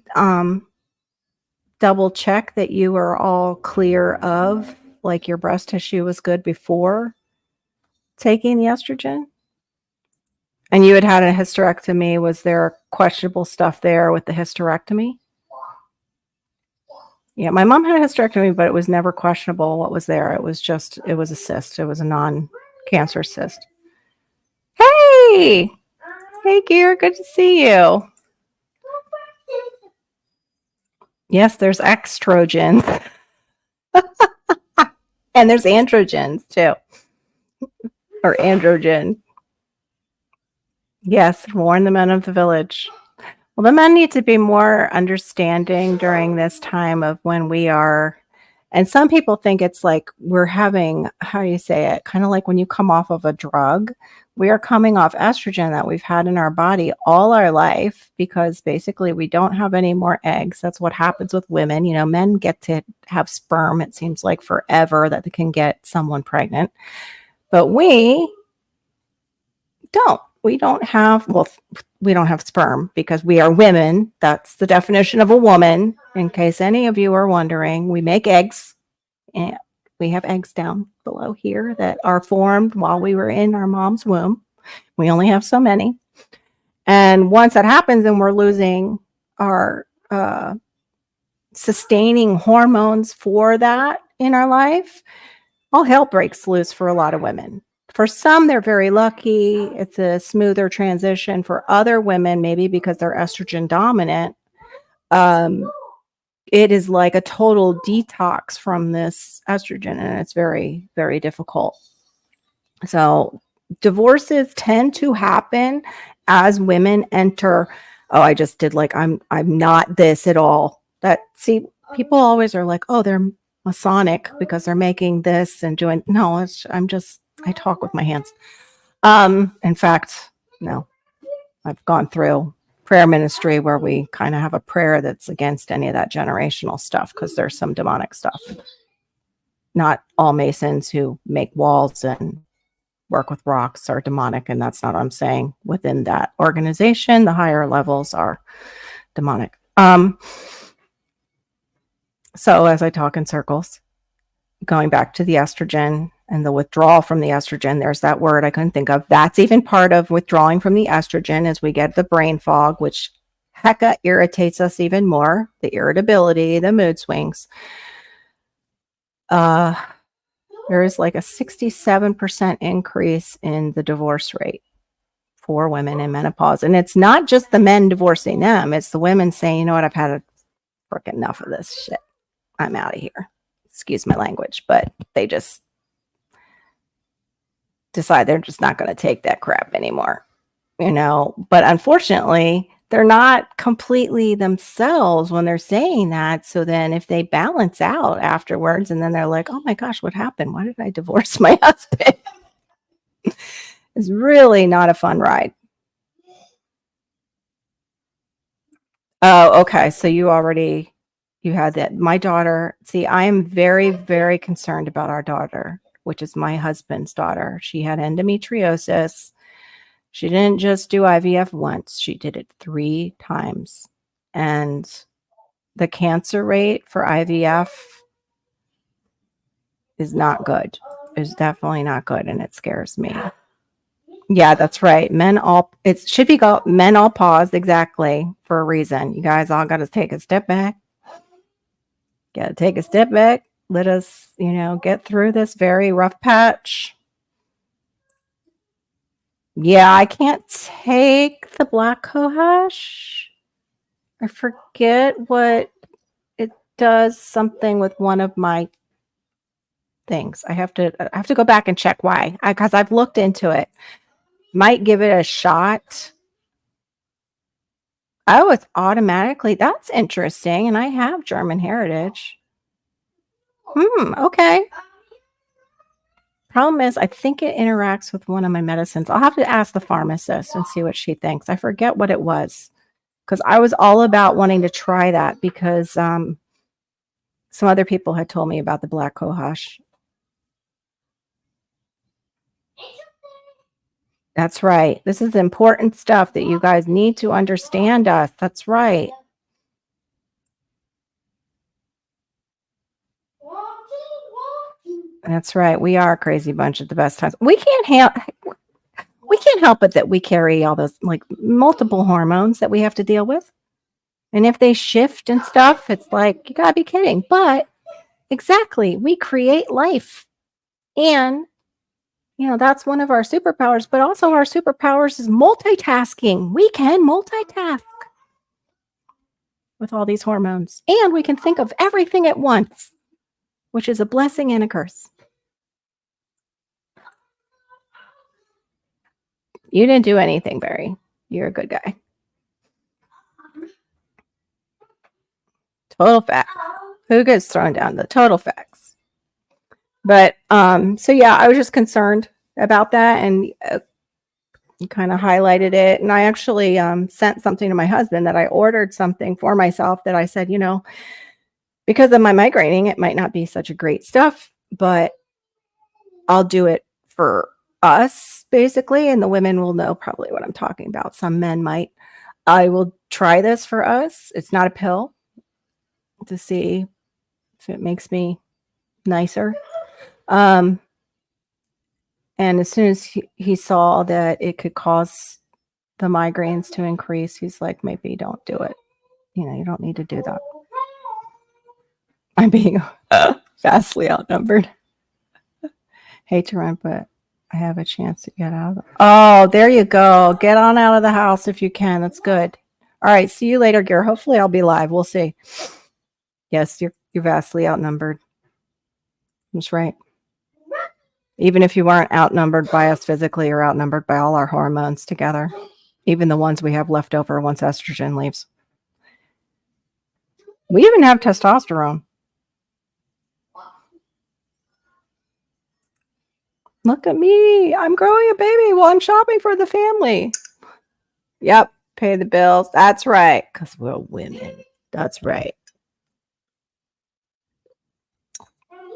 double check that you were all clear of, like, your breast tissue was good before taking the estrogen? And you had a hysterectomy. Was there questionable stuff there with the hysterectomy? Yeah, my mom had a hysterectomy, but it was never questionable what was there. It was a cyst. It was a non-cancer cyst. Hey! Hey, Gear, good to see you. Yes, there's estrogens. And there's androgens, too. Or androgen. Yes, warn the men of the village. Well, the men need to be more understanding during this time of when we are, and some people think it's like we're having, how do you say it, kind of like when you come off of a drug. We are coming off estrogen that we've had in our body all our life because basically we don't have any more eggs. That's what happens with women. You know, men get to have sperm. It seems like forever that they can get someone pregnant. But we don't. We don't have sperm because we are women. That's the definition of a woman. In case any of you are wondering, we make eggs. And we have eggs down below here that are formed while we were in our mom's womb. We only have so many. And once that happens and we're losing our sustaining hormones for that in our life, all hell breaks loose for a lot of women. For some, they're very lucky. It's a smoother transition. For other women, maybe because they're estrogen dominant, it is like a total detox from this estrogen, and it's very, very difficult. So divorces tend to happen as women enter. Oh, I just did like, I'm not this at all. People always are like, oh, they're Masonic because they're making this and doing. No, I talk with my hands. In fact, no, I've gone through prayer ministry where we kind of have a prayer that's against any of that generational stuff because there's some demonic stuff. not all Masons who make walls and work with rocks are demonic, and that's not what I'm saying. Within that organization, the higher levels are demonic. So as I talk in circles, going back to the estrogen and the withdrawal from the estrogen, there's that word I couldn't think of. That's even part of withdrawing from the estrogen as we get the brain fog, which hecka irritates us even more, the irritability, the mood swings. There is like a 67% increase in the divorce rate for women in menopause. And it's not just the men divorcing them, it's the women saying, you know what, I've had freaking enough of this shit. I'm out of here. Excuse my language, but they just decide they're just not going to take that crap anymore, you know. But unfortunately, they're not completely themselves when they're saying that. So then if they balance out afterwards and then they're like, oh my gosh, what happened? Why did I divorce my husband? It's really not a fun ride. Oh, okay. So you had that. My daughter, see, I am very, very concerned about our daughter, which is my husband's daughter. She had endometriosis. She didn't just do IVF once. She did it 3 times. And the cancer rate for IVF is not good. It's definitely not good, and it scares me. Yeah, that's right. It should be called men all pause, exactly, for a reason. You guys all got to take a step back. Got to take a step back. Let us, get through this very rough patch. Yeah, I can't take the black cohosh. I forget what it does, something with one of my things. I have to go back and check why, because I've looked into it. Might give it a shot. Oh, it's automatically. That's interesting. And I have German heritage. Okay. Problem is, I think it interacts with one of my medicines. I'll have to ask the pharmacist and see what she thinks. I forget what it was, because I was all about wanting to try that because some other people had told me about the black cohosh. That's right. This is important stuff that you guys need to understand us. That's right. That's right. We are a crazy bunch at the best times. We can't help it that we carry all those like multiple hormones that we have to deal with. And if they shift and stuff, it's like, you gotta be kidding. But exactly, we create life. And that's one of our superpowers, but also our superpowers is multitasking. We can multitask with all these hormones. And we can think of everything at once, which is a blessing and a curse. You didn't do anything, Barry. You're a good guy. Total fact. Who gets thrown down? The total facts. But so yeah, I was just concerned about that, and you kind of highlighted it. And I actually sent something to my husband that I ordered something for myself that I said, because of my migraining, it might not be such a great stuff, but I'll do it for us, basically, and the women will know probably what I'm talking about. Some men might. I will try this for us. It's not a pill, to see if it makes me nicer. And as soon as he saw that it could cause the migraines to increase, he's like, maybe don't do it. You don't need to do that. I'm being vastly outnumbered. Hate to run, but I have a chance to get out of Oh, there you go. Get on out of the house if you can. That's good. All right. See you later, Gear. Hopefully I'll be live. We'll see. Yes, you're vastly outnumbered. That's right. Even if you weren't outnumbered by us physically, you're outnumbered by all our hormones together. Even the ones we have left over once estrogen leaves. We even have testosterone. Look at me. I'm growing a baby while I'm shopping for the family. Yep. Pay the bills. That's right. Because we're women. That's right.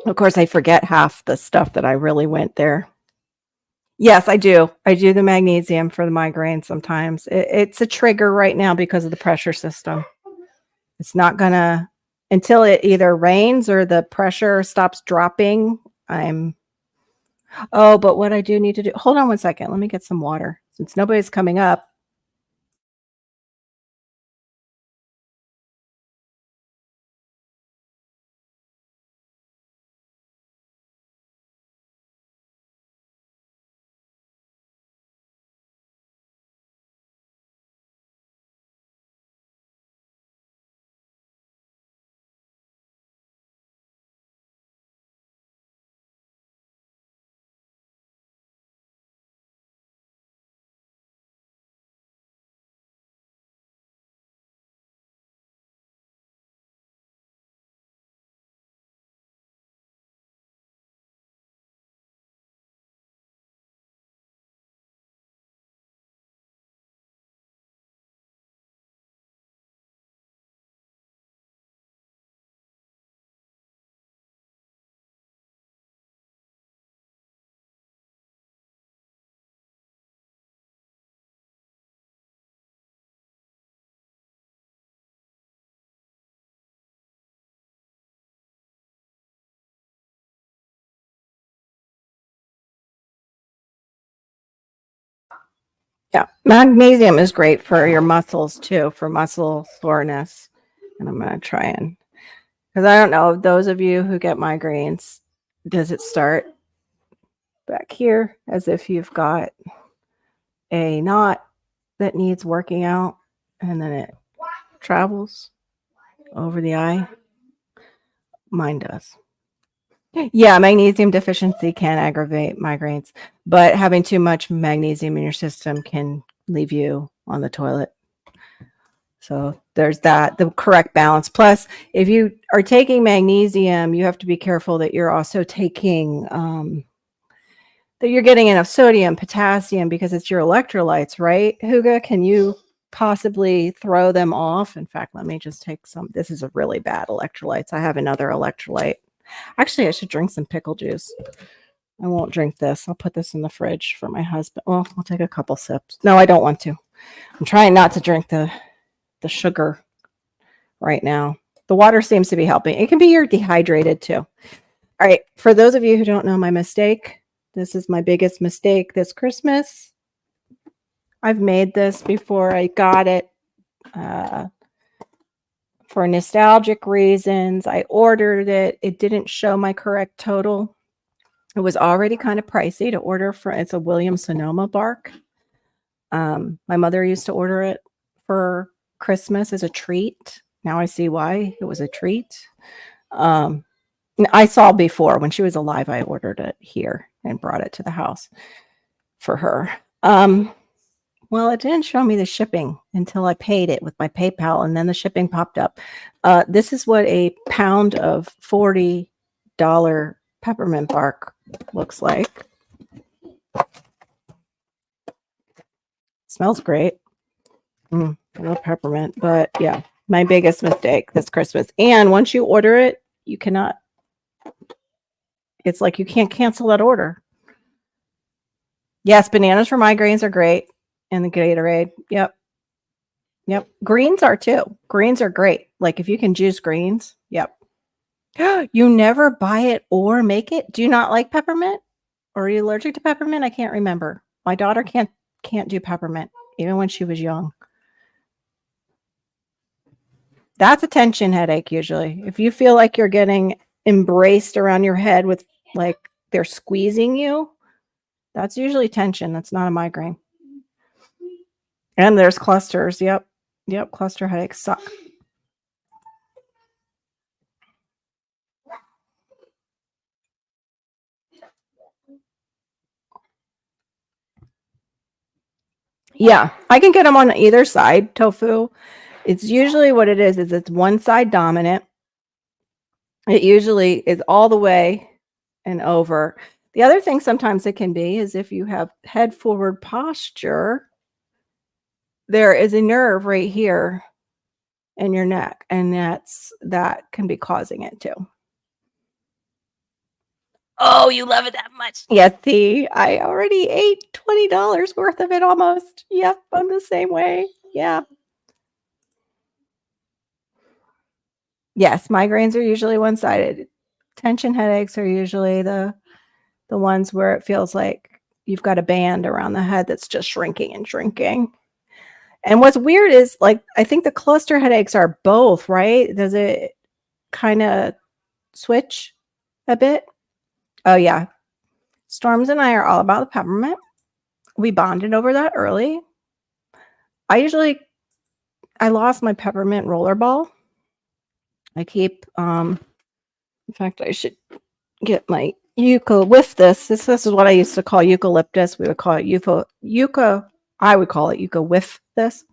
Of course, I forget half the stuff that I really went there. Yes, I do. I do the magnesium for the migraine sometimes. It's a trigger right now because of the pressure system. It's not gonna until it either rains or the pressure stops dropping. But what I do need to do, hold on one second. Let me get some water since nobody's coming up. Yeah, magnesium is great for your muscles too, for muscle soreness. And I'm going to try and, because I don't know, those of you who get migraines, does it start back here as if you've got a knot that needs working out and then it travels over the eye? Mine does. Yeah, magnesium deficiency can aggravate migraines, but having too much magnesium in your system can leave you on the toilet. So there's that, the correct balance. Plus, if you are taking magnesium, you have to be careful that you're also taking, that you're getting enough sodium, potassium, because it's your electrolytes, right? Huga, can you possibly throw them off? In fact, let me just take some. This is a really bad electrolytes. I have another electrolyte. Actually, I should drink some pickle juice. I won't drink this. I'll put this in the fridge for my husband. Well, I'll take a couple sips. No, I don't want to. I'm trying not to drink the sugar right now. The water seems to be helping. It can be you're dehydrated too. All right. For those of you who don't know my mistake, this is my biggest mistake this Christmas. I've made this before I got it for nostalgic reasons. I ordered it. It didn't show my correct total. It was already kind of pricey to order for. It's a Williams Sonoma bark. My mother used to order it for Christmas as a treat. Now I see why it was a treat. I saw before when she was alive, I ordered it here and brought it to the house for her. Well, it didn't show me the shipping until I paid it with my PayPal, and then the shipping popped up. This is what a pound of $40 peppermint bark looks like. Smells great. I love peppermint, but yeah, my biggest mistake this Christmas. And once you order it, you cannot. It's like you can't cancel that order. Yes, bananas for migraines are great. And the Gatorade. Yep. Greens are too. Greens are great. Like if you can juice greens. Yep. You never buy it or make it? Do you not like peppermint? Or are you allergic to peppermint? I can't remember. My daughter can't do peppermint, even when she was young. That's a tension headache usually. If you feel like you're getting embraced around your head with like they're squeezing you, that's usually tension. That's not a migraine. And there's clusters. Yep. Cluster headaches suck. Yeah, I can get them on either side. Tofu. It's usually what it is it's one side dominant. It usually is all the way and over. The other thing sometimes it can be is if you have head forward posture, there is a nerve right here in your neck, and that can be causing it too. Oh, you love it that much. Yes, see, I already ate $20 worth of it almost. Yep, I'm the same way. Yeah. Yes, migraines are usually one-sided. Tension headaches are usually the ones where it feels like you've got a band around the head that's just shrinking and shrinking. And what's weird is, like, I think the cluster headaches are both, right? Does it kind of switch a bit? Oh, yeah. Storms and I are all about the peppermint. We bonded over that early. I lost my peppermint rollerball. I keep, in fact, I should get my eucalyptus. This is what I used to call eucalyptus. We would call it I would call it eucalyptus.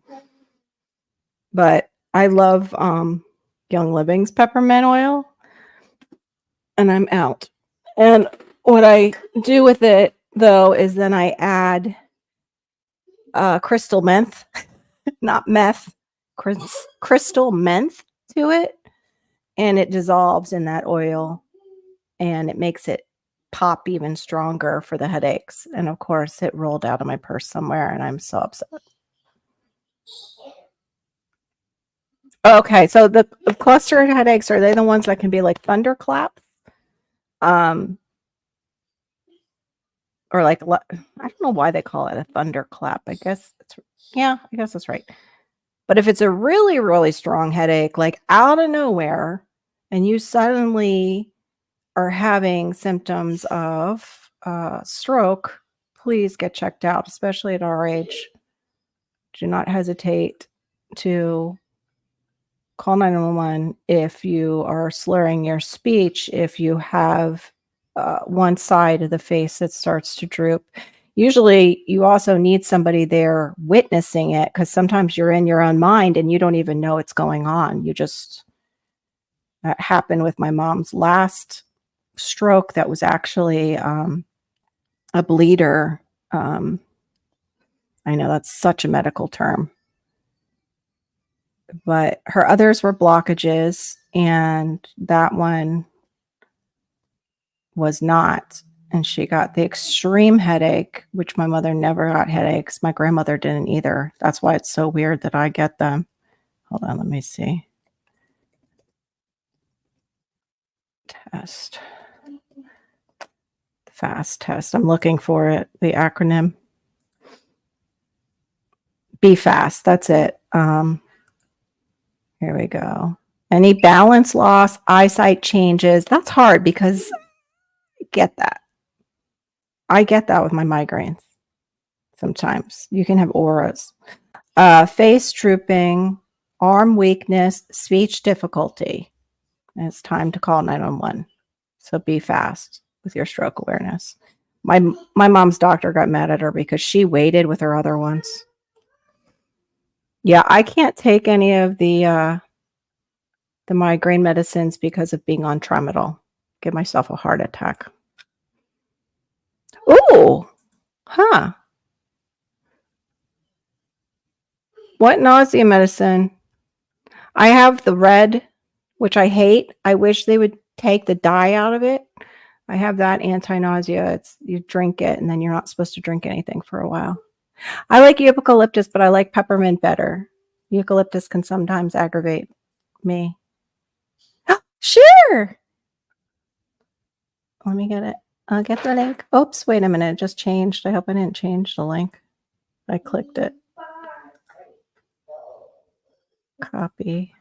But I love Young Living's peppermint oil, and I'm out. And what I do with it, though, is then I add crystal menthe, not meth, crystal menthe to it, and it dissolves in that oil, and it makes it pop even stronger for the headaches. And of course, it rolled out of my purse somewhere, and I'm so upset. Okay, so the cluster headaches, are they the ones that can be like thunderclaps? Or like, I don't know why they call it a thunderclap. I guess that's right. But if it's a really, really strong headache, like out of nowhere, and you suddenly are having symptoms of stroke, please get checked out, especially at our age. Do not hesitate to call 911 if you are slurring your speech, if you have one side of the face that starts to droop. Usually, you also need somebody there witnessing it, because sometimes you're in your own mind and you don't even know it's going on. That happened with my mom's last stroke. That was actually a bleeder. I know that's such a medical term, but her others were blockages, and that one was not. And she got the extreme headache, which my mother never got headaches. My grandmother didn't either. That's why it's so weird that I get them. Hold on, let me see. Test. FAST test. I'm looking for it, the acronym. Be fast. That's it. Here we go. Any balance loss, eyesight changes. That's hard because I get that. I get that with my migraines. Sometimes you can have auras. Face drooping, arm weakness, speech difficulty. And it's time to call 911. So be fast with your stroke awareness. My mom's doctor got mad at her because she waited with her other ones. Yeah, I can't take any of the migraine medicines because of being on tramadol. Give myself a heart attack. Ooh, huh. What nausea medicine? I have the red, which I hate. I wish they would take the dye out of it. I have that anti-nausea. It's you drink it and then you're not supposed to drink anything for a while. I like eucalyptus, but I like peppermint better. Eucalyptus can sometimes aggravate me. Sure. Let me get it. I'll get the link. Oops, wait a minute. It just changed. I hope I didn't change the link. I clicked it. Copy.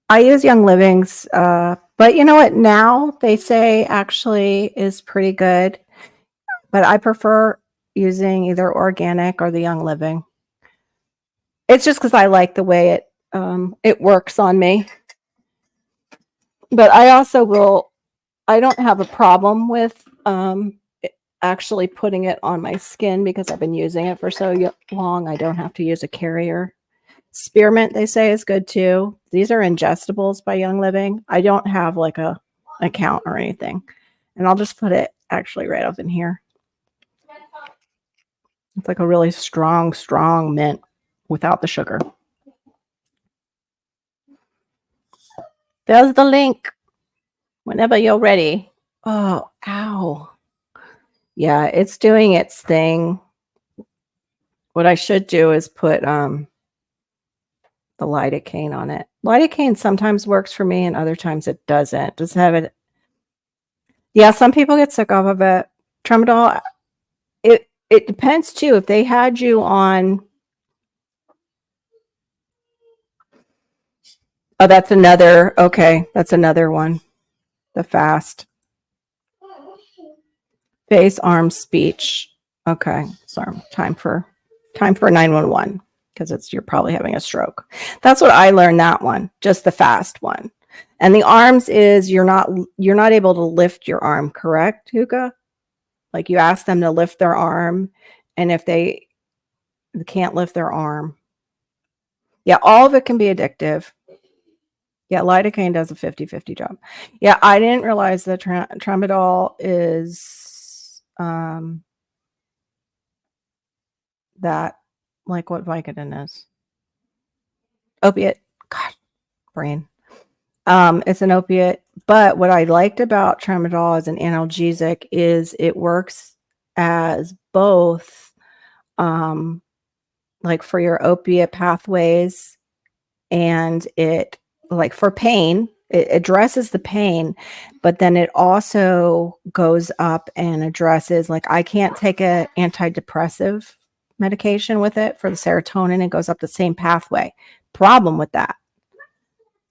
I use Young Living's, but you know what? Now they say actually is pretty good, but I prefer using either organic or the Young Living. It's just because I like the way it works on me. But I also will. I don't have a problem with actually putting it on my skin because I've been using it for so long. I don't have to use a carrier. Spearmint, they say, is good too. These are ingestibles by Young Living. I don't have like a account or anything. And I'll just put it actually right up in here. It's like a really strong mint without the sugar. There's the link. Whenever you're ready. Oh, ow. Yeah, it's doing its thing. What I should do is put the lidocaine on it. Lidocaine sometimes works for me and other times it doesn't. Does it have it? Yeah, some people get sick off of it. Tramadol, it depends too. If they had you on, oh, that's another, okay, that's another one. The fast. Face, arm, speech. Okay, sorry. Time for 911 because you're probably having a stroke. That's what I learned, that one, just the fast one. And the arms is you're not able to lift your arm, correct, Huga? Like you ask them to lift their arm, and if they can't lift their arm. Yeah, all of it can be addictive. Yeah, lidocaine does a 50-50 job. Yeah, I didn't realize that tramadol is that, like what Vicodin is. Opiate. God, brain. It's an opiate, but what I liked about tramadol as an analgesic is it works as both, like for your opiate pathways, and it, like for pain, it addresses the pain, but then it also goes up and addresses, like I can't take a antidepressive medication with it for the serotonin. It goes up the same pathway. Problem with that,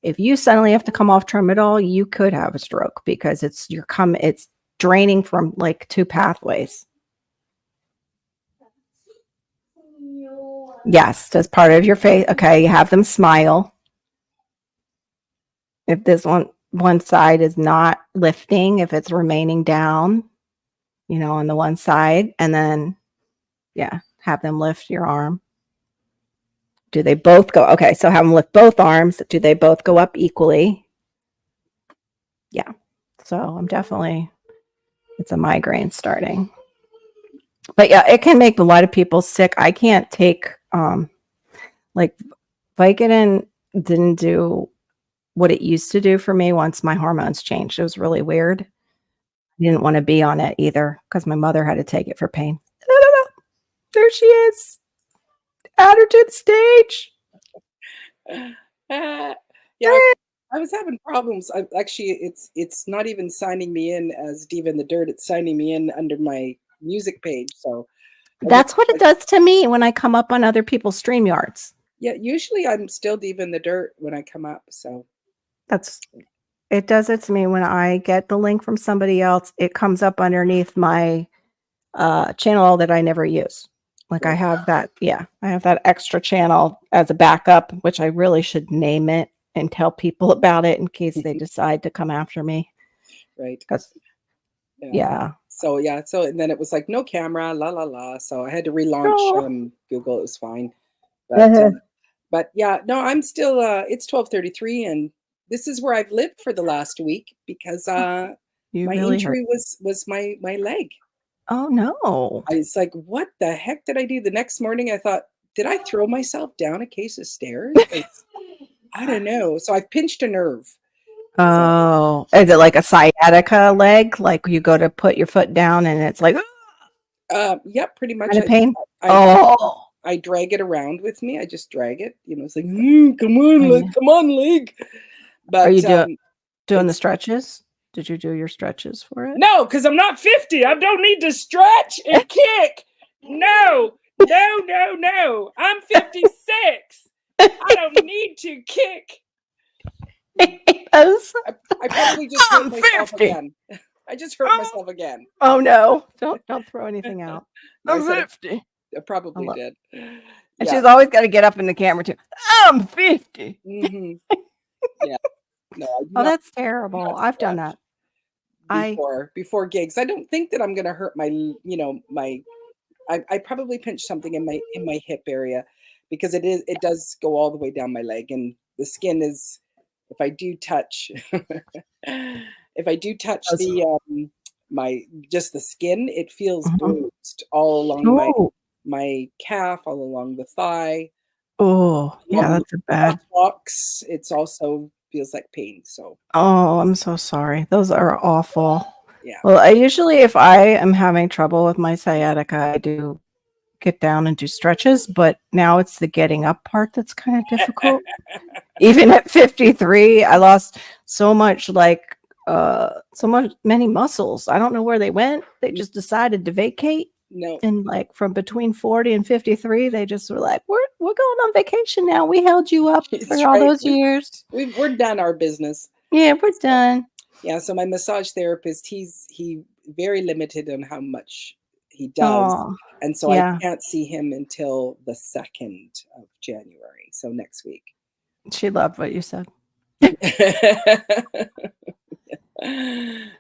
if you suddenly have to come off tramadol, you could have a stroke because it's draining from like two pathways. Yes, that's part of your face. Okay, you have them smile. If this one side is not lifting, if it's remaining down, on the one side, and then have them lift your arm. Do they both go? Okay, so have them lift both arms. Do they both go up equally? Yeah. So it's a migraine starting. But yeah, it can make a lot of people sick. I can't take like Vicodin didn't do what it used to do for me once my hormones changed. It was really weird. I didn't want to be on it either because my mother had to take it for pain. There she is. Add her to the stage.
Yeah, I was having problems. Actually, it's not even signing me in as Diva in the Dirt. It's signing me in under my music page. So
that's what it does to me when I come up on other people's StreamYards.
Yeah, usually I'm still Diva in the Dirt when I come up. So
it does it to me when I get the link from somebody else. It comes up underneath my channel that I never use. Like I have that, I have that extra channel as a backup, which I really should name it and tell people about it in case they decide to come after me.
Right.
Yeah.
So and then it was like no camera, la la la. So I had to relaunch Google. It was fine. But yeah, no, I'm still it's 12:33 and this is where I've lived for the last week because my injury was my leg.
Oh no.
I was like, what the heck did I do? The next morning I thought, did I throw myself down a case of stairs? I don't know. So I've pinched a nerve.
Oh, is it like a sciatica leg? Like you go to put your foot down and it's like,
yep, pretty much.
Kind of pain.
I drag it around with me. I just drag it. It's like, come on, leg. But
are you doing the stretches? Did you do your stretches for it?
No, because I'm not 50. I don't need to stretch and kick. No. I'm 56. I don't need to kick. I probably just hurt myself again. I just hurt myself again.
Oh no! Don't throw anything out. I'm 50.
I probably did.
And she's always got to get up in the camera too. I'm 50.
Mm-hmm. Yeah. No.
That's terrible. I've done that.
Before gigs. I don't think that I'm going to hurt my. I probably pinched something in my hip area because it does go all the way down my leg, and the skin is. If I do touch the the skin, it feels bruised all along my calf, all along the thigh.
Oh, yeah, that's a bad
box. It's also feels like pain. So
Oh, I'm so sorry. Those are awful.
yeah.
Well, I usually, if I am having trouble with my sciatica, I do get down and do stretches, but now it's the getting up part that's kind of difficult. Even at 53, I lost so much, many muscles. I don't know where they went. They just decided to vacate.
No,
And like from between 40 and 53, they just were like, we're going on vacation now. We held you up
it's
for all
right.
those years.
We're done our business.
Yeah, we're
So,
done.
yeah. So my massage therapist, he very limited on how much he does.
Oh,
And so I
yeah.
can't see him until the 2nd of January. So next week.
She loved what you said.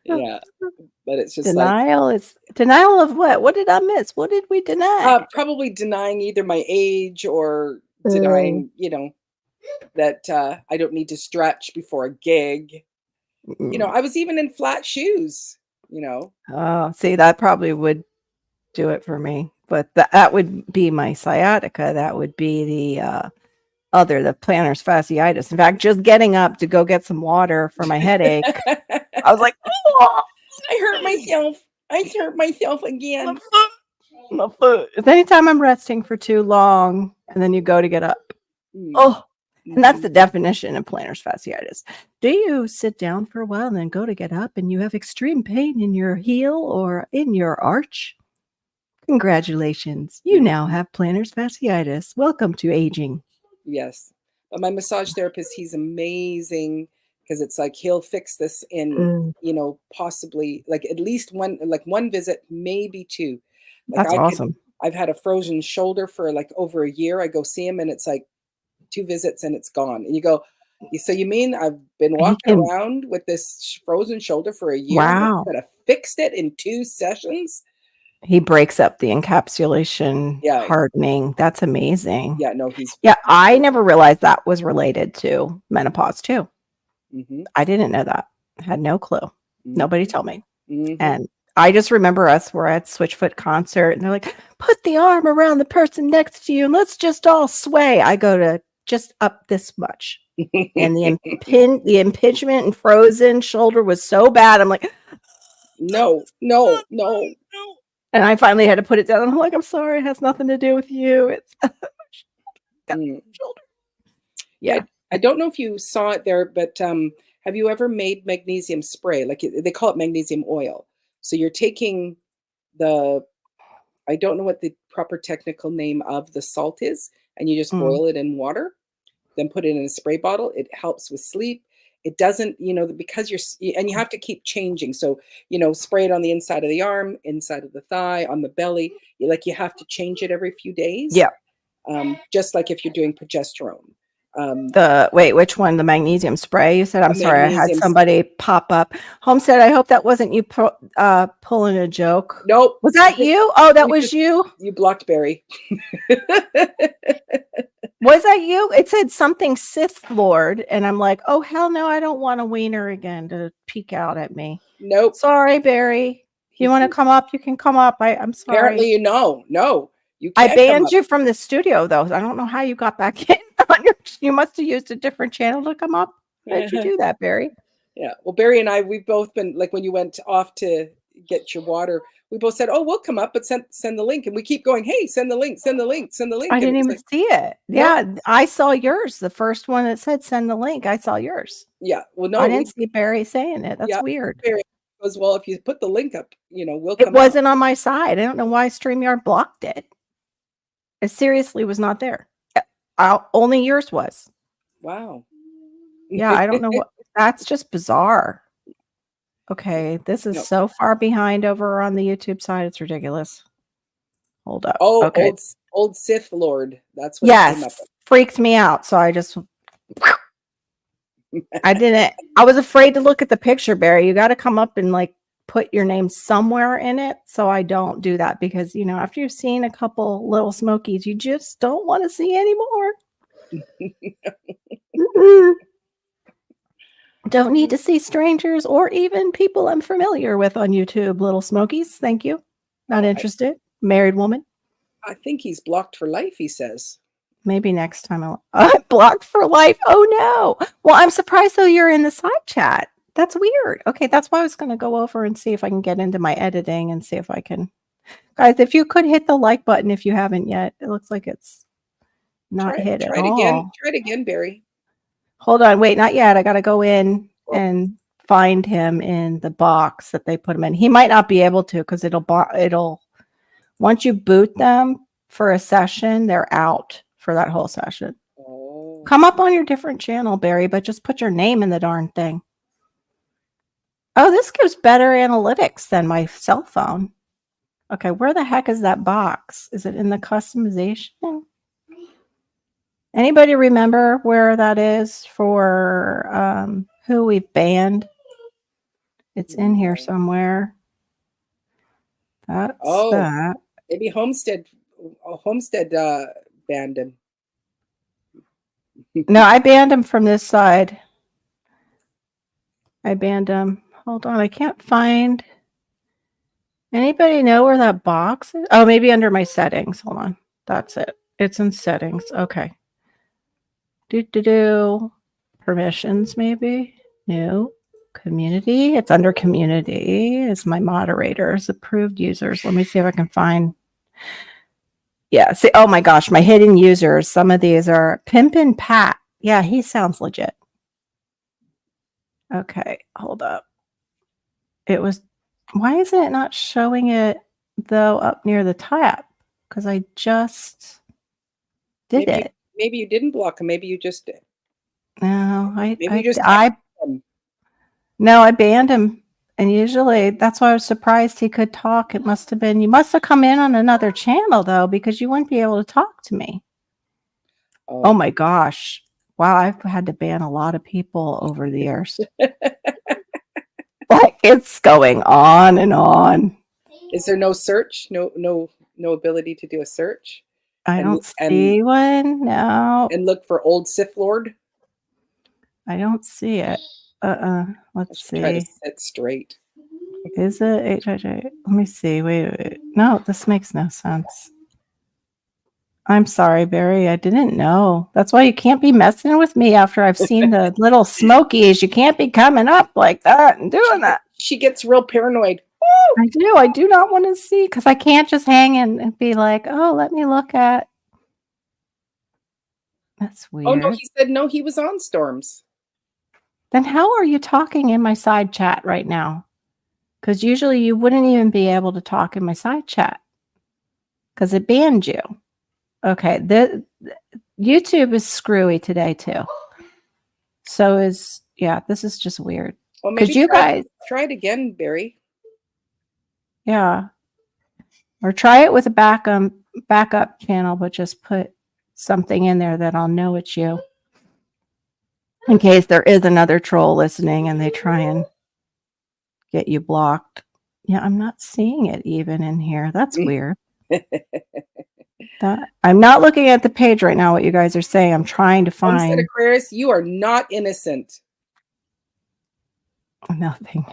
Yeah. But it's just like
Denial is denial of what? What did I miss? What did we deny?
probably denying either my age or
Mm.
denying, that I don't need to stretch before a gig. I was even in flat shoes,
Oh, see, that probably would do it for me. But that would be my sciatica. That would be the the plantar fasciitis. In fact, just getting up to go get some water for my headache, I was like, oh,
I hurt myself. I hurt myself again.
my foot. Anytime I'm resting for too long and then you go to get up. Oh, and that's the definition of plantar fasciitis. Do you sit down for a while and then go to get up and you have extreme pain in your heel or in your arch? Congratulations. You now have plantar fasciitis. Welcome to aging.
Yes. But my massage therapist, he's amazing because it's like he'll fix this in, possibly like at least one visit, maybe two. Like
That's awesome.
I've had a frozen shoulder for like over a year. I go see him and it's like 2 visits and it's gone. And you go, so you mean I've been walking around with this frozen shoulder for a year?
Wow.
Could have fixed it in 2 sessions?
He breaks up the encapsulation hardening. That's amazing.
Yeah, no, he's.
Yeah, I never realized that was related to menopause too.
Mm-hmm.
I didn't know that. I had no clue.
Mm-hmm.
Nobody told me.
Mm-hmm.
And I just remember us were at Switchfoot concert and they're like, put the arm around the person next to you and let's just all sway. I go to just up this much. And the impingement and frozen shoulder was so bad. I'm like,
no.
And I finally had to put it down. I'm like, I'm sorry, it has nothing to do with you. It's shoulder. Yeah.
I don't know if you saw it there, but have you ever made magnesium spray? Like they call it magnesium oil. So you're taking I don't know what the proper technical name of the salt is, and you just boil it in water, then put it in a spray bottle. It helps with sleep. It doesn't, because and you have to keep changing. So, spray it on the inside of the arm, inside of the thigh, on the belly. You have to change it every few days.
Yeah.
Just like if you're doing progesterone.
Which one? The magnesium spray? You said, I'm sorry, I had somebody pop up. Home said, I hope that wasn't you pulling a joke.
Nope.
Was that you? Oh, that was you?
You blocked Barry.
Was that you? It said something Sith Lord. And I'm like, oh, hell no, I don't want a wiener again to peek out at me.
Nope.
Sorry, Barry. You want to come up? You can come up. I'm sorry.
Apparently, no. You
can't. I banned you from the studio, though. I don't know how you got back in. You must have used a different channel to come up. Why did you do that, Barry?
Yeah. Well, Barry and I, we've both been like when you went off to get your water, we both said, "Oh, we'll come up, but send the link." And we keep going, "Hey, send the link, send the link, send the link."
I didn't even see it. Yeah, I saw yours. The first one that said send the link, I saw yours.
Yeah. Well, no,
I didn't see Barry saying it. That's weird.
Barry goes, "Well, if you put the link up, we'll
come." It wasn't
up.
On my side. I don't know why StreamYard blocked it. It seriously was not there. Only yours was.
Wow.
Yeah, I don't know what. That's just bizarre. Okay, this is so far behind over on the YouTube side. It's ridiculous. Hold up.
Oh,
okay.
Old Sith Lord. That's what it came up with.
Freaked me out. So I just I didn't. I was afraid to look at the picture, Barry. You got to come up and put your name somewhere in it. So I don't do that because after you've seen a couple Little Smokies, you just don't want to see anymore. Don't need to see strangers or even people I'm familiar with on YouTube. Little Smokies, thank you. Not interested. Married woman.
I think he's blocked for life, he says.
Maybe next time I'm blocked for life. Oh no. Well, I'm surprised though you're in the side chat. That's weird. Okay, that's why I was going to go over and see if I can get into my editing and see if I can. Guys, if you could hit the like button if you haven't yet. It looks like it's not hit at
Try it again.
all.
Try it again, Barry.
Hold on. Wait, not yet. I got to go in
Oh.
and find him in the box that they put him in. He might not be able to because it'll once you boot them for a session, they're out for that whole session.
Oh.
Come up on your different channel, Barry, but just put your name in the darn thing. Oh, this gives better analytics than my cell phone. Okay, where the heck is that box? Is it in the customization? Anybody remember where that is for who we've banned? It's in here somewhere. That's that.
Maybe Homestead banned him.
No, I banned him from this side. I banned him. Hold on, I can't find. Anybody know where that box is? Oh, maybe under my settings. Hold on. That's it. It's in settings. Okay. Permissions, maybe? No. Community. It's under community. It's my moderators, approved users. Let me see if I can find. Yeah. See, oh my gosh, my hidden users. Some of these are Pimpin' Pat. Yeah, he sounds legit. Okay, hold up. It was. Why isn't it not showing it though up near the top? Because I just did it.
Maybe you didn't block him. Maybe you just did.
No, I banned him. And usually that's why I was surprised he could talk. It must have been, you must have come in on another channel though, because you wouldn't be able to talk to me. Oh my gosh. Wow, I've had to ban a lot of people over the years. Like it's going on and on.
Is there no search? No ability to do a search?
I don't see one. No.
And look for old Sith Lord.
I don't see it. Let's see.
Try to sit straight.
Is it HIJ? Let me see. Wait. No, this makes no sense. I'm sorry, Barry. I didn't know. That's why you can't be messing with me after I've seen the little smokies. You can't be coming up like that and doing that.
She gets real paranoid.
I do. I do not want to see because I can't just hang and be like, oh, let me look at. That's weird.
Oh, no, he said no, he was on Storms.
Then how are you talking in my side chat right now? Because usually you wouldn't even be able to talk in my side chat because it banned you. Okay, the YouTube is screwy today too. So this is just weird.
Well, maybe
you guys
try it again, Barry.
Yeah, or try it with a backup channel, but just put something in there that I'll know it's you, in case there is another troll listening and they try and get you blocked. Yeah, I'm not seeing it even in here. That's weird. I'm not looking at the page right now, what you guys are saying. I'm trying to find.
Homestead Aquarius, you are not innocent.
Nothing.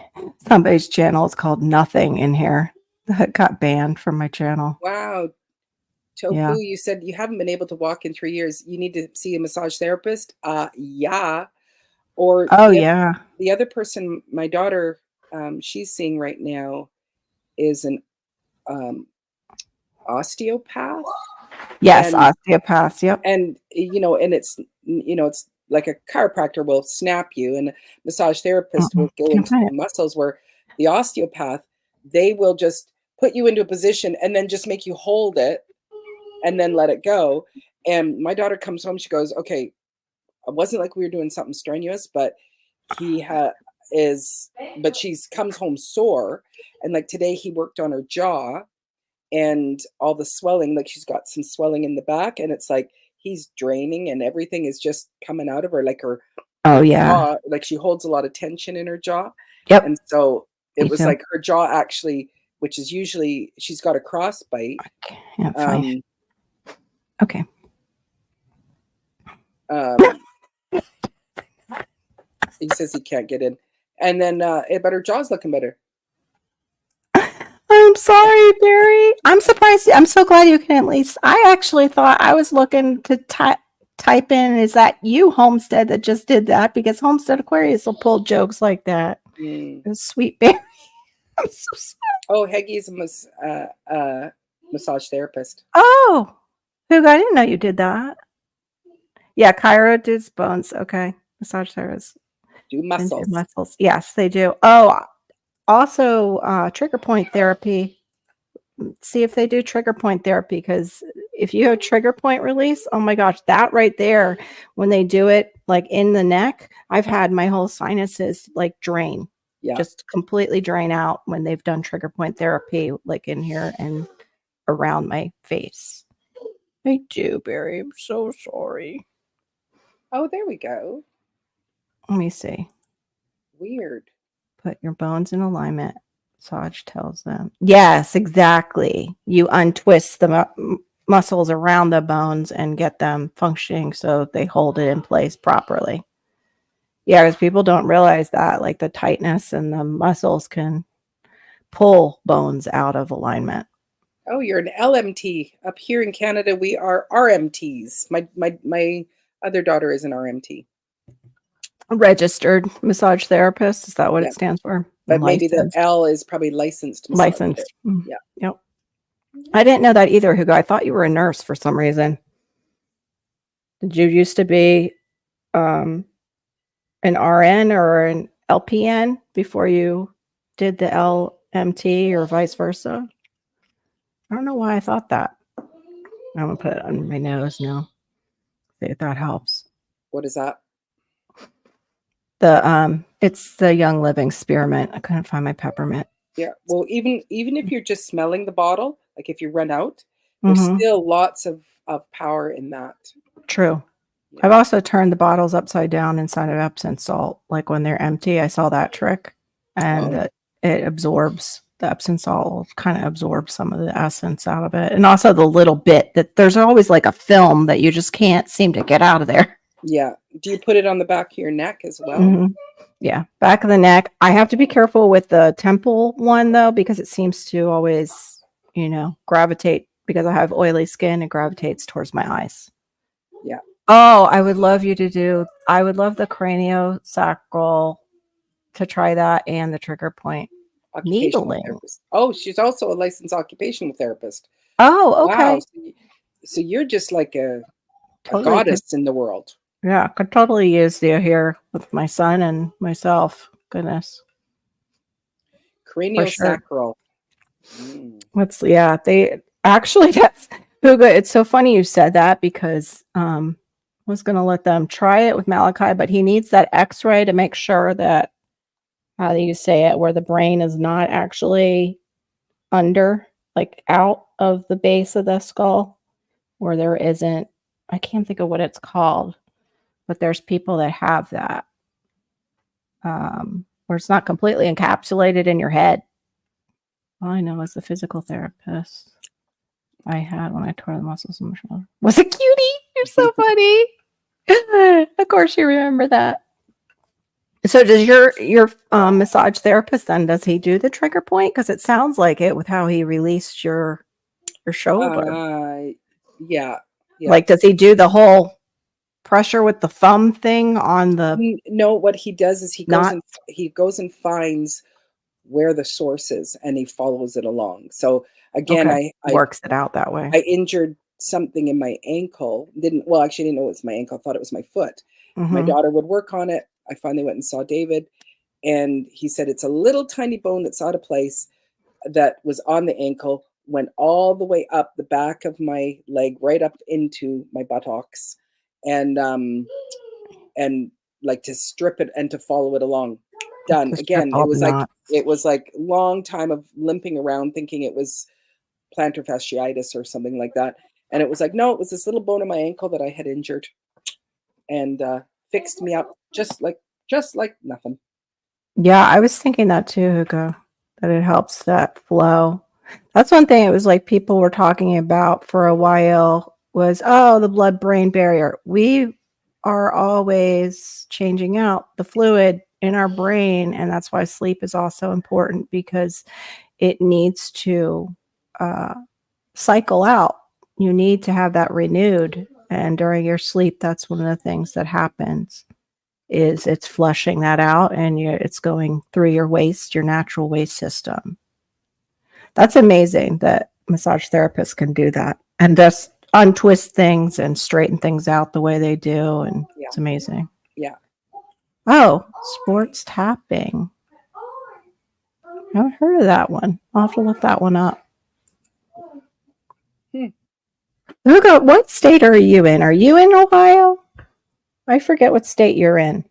Somebody's channel is called Nothing in here. That got banned from my channel.
Wow. Tofu, you said you haven't been able to walk in 3 years. You need to see a massage therapist. Yeah. Or the other person, my daughter, she's seeing right now is an osteopath.
Yes, osteopath. Yep.
And and it's it's like a chiropractor will snap you, and a massage therapist will go into the muscles. Where the osteopath, they will just put you into a position and then just make you hold it and then let it go. And my daughter comes home, she goes, "Okay, it wasn't like we were doing something strenuous, but but she comes home sore, and like today he worked on her jaw." And all the swelling, like she's got some swelling in the back, and it's like he's draining and everything is just coming out of her, like her jaw, like she holds a lot of tension in her jaw.
Yep.
And so it was like her jaw actually, which is usually she's got a crossbite.
Okay.
He says he can't get in. And then but her jaw's looking better.
I'm sorry, Barry. I'm surprised. I'm so glad you can at least. I actually thought I was looking to type in, is that you, Homestead, that just did that? Because Homestead Aquarius will pull jokes like that. Sweet Barry. I'm so sorry.
Oh, Heggy's a massage therapist.
Oh, Hugo, I didn't know you did that. Yeah, Kyra does bones. Okay. Massage therapists
Do muscles.
muscles. Yes, they do. Oh, also trigger point therapy. See if they do trigger point therapy, because if you have trigger point release, oh my gosh, that right there, when they do it like in the neck, I've had my whole sinuses like drain.
Yeah.
Just completely drain out when they've done trigger point therapy, like in here and around my face. I do, Barry. I'm so sorry.
Oh, there we go.
Let me see.
Weird.
Put your bones in alignment. Massage tells them. Yes, exactly. You untwist the muscles around the bones and get them functioning so they hold it in place properly. Yeah, because people don't realize that, like the tightness and the muscles can pull bones out of alignment.
Oh, you're an LMT. Up here in Canada, we are RMTs. My other daughter is an RMT.
Registered massage therapist. Is that what
Yeah.
it stands for?
But maybe the
Licensed.
L is probably licensed. massage
Licensed.
therapist. Yeah.
Yep. I didn't know that either, Hugo. I thought you were a nurse for some reason. Did you used to be an RN or an LPN before you did the LMT or vice versa? I don't know why I thought that. I'm going to put it on my nose now. See if that helps.
What is that?
It's the Young Living spearmint. I couldn't find my peppermint.
Yeah. Well, even if you're just smelling the bottle, like if you run out, there's still lots of power in that.
True.
Yeah.
I've also turned the bottles upside down inside of Epsom salt. Like when they're empty, I saw that trick, and it absorbs. The Epsom salt will kind of absorb some of the essence out of it. And also the little bit that there's always like a film that you just can't seem to get out of there.
Yeah. Do you put it on the back of your neck as well?
Mm-hmm. Yeah, back of the neck. I have to be careful with the temple one though, because it seems to always, gravitate, because I have oily skin, it gravitates towards my eyes.
Yeah.
Oh, I would love the craniosacral to try that, and the trigger point needling.
Therapist. Oh, she's also a licensed occupational therapist.
Oh, okay.
Wow. So you're just like a goddess in the world.
Yeah, could totally use you here with my son and myself. Goodness.
Craniosacral.
Sure. They actually, that's Hugo. It's so funny you said that, because I was going to let them try it with Malachi, but he needs that x-ray to make sure that, how do you say it, where the brain is not actually under, like out of the base of the skull, where there isn't, I can't think of what it's called, but there's people that have that, where it's not completely encapsulated in your head. All I know is the physical therapist I had when I tore the muscles in my shoulder was a cutie. You're so funny. Of course you remember that. So does your massage therapist then, does he do the trigger point? Because it sounds like it with how he released your shoulder.
Yeah.
Like, does he do the whole pressure with the thumb thing on the?
No, what he does is he goes and finds where the source is, and he follows it along. So again, I
works it out that way.
I injured something in my ankle. Didn't know it was my ankle. I thought it was my foot. My daughter would work on it. I finally went and saw David, and he said it's a little tiny bone that's out of place that was on the ankle, went all the way up the back of my leg, right up into my buttocks, and like to strip it and to follow it along. Done. Again, it was like long time of limping around thinking it was plantar fasciitis or something like that. And it was like, no, it was this little bone in my ankle that I had injured, and fixed me up just like nothing.
Yeah, I was thinking that too, Hugo, that it helps that flow. That's one thing it was like people were talking about for a while was, the blood-brain barrier. We are always changing out the fluid in our brain, and that's why sleep is also important, because it needs to cycle out. You need to have that renewed. And during your sleep, that's one of the things that happens is it's flushing that out and it's going through your waste, your natural waste system. That's amazing that massage therapists can do that and just untwist things and straighten things out the way they do. And
Yeah.
it's amazing.
Yeah.
Oh, sports tapping. I haven't heard of that one. I'll have to look that one up. What state are you in? Are you in Ohio? I forget what state you're in.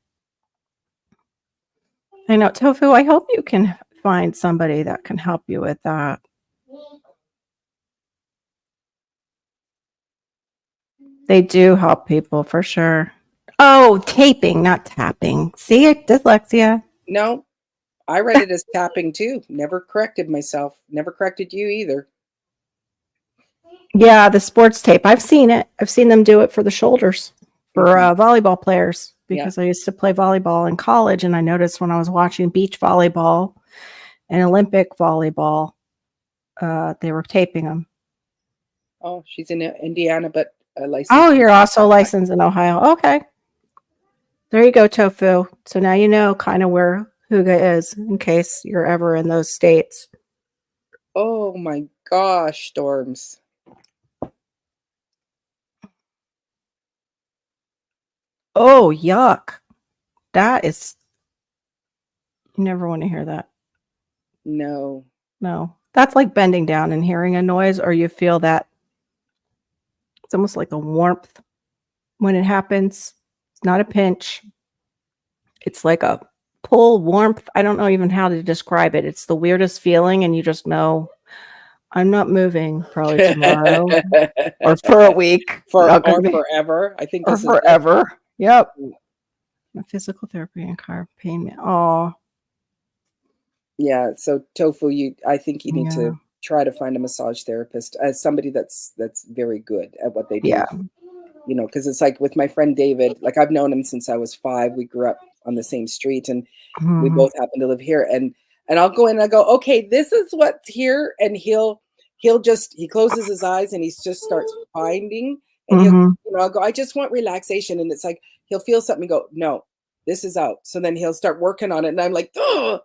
I know, Tofu, I hope you can find somebody that can help you with that. They do help people for sure. Oh, taping, not tapping. See, dyslexia.
No, I read it as tapping too. Never corrected myself. Never corrected you either.
Yeah, the sports tape. I've seen it. I've seen them do it for the shoulders for volleyball players because I used to play volleyball in college, and I noticed when I was watching beach volleyball and Olympic volleyball, they were taping them.
Oh, she's in Indiana, but licensed.
Oh, you're also licensed in Ohio. Okay. There you go, Tofu. So now you know kind of where Huga is in case you're ever in those states.
Oh my gosh, Storms.
Oh, yuck. That is, you never want to hear that.
No.
No. That's like bending down and hearing a noise, or you feel that it's almost like a warmth when it happens. It's not a pinch. It's like a pull warmth. I don't know even how to describe it. It's the weirdest feeling, and you just know I'm not moving probably tomorrow or for a week.
Or forever. I think this is
forever. Yep. Physical therapy and car pain. Oh.
Yeah. So Tofu, I think you need to try to find a massage therapist as somebody that's very good at what they do.
Yeah.
You know, because it's like with my friend David, like I've known him since I was 5. We grew up on the same street and we both happen to live here. And I'll go in and I go, okay, this is what's here. And he closes his eyes and he just starts finding. And I'll go, I just want relaxation. And it's like, he'll feel something and go, no, this is out. So then he'll start working on it. And I'm like, the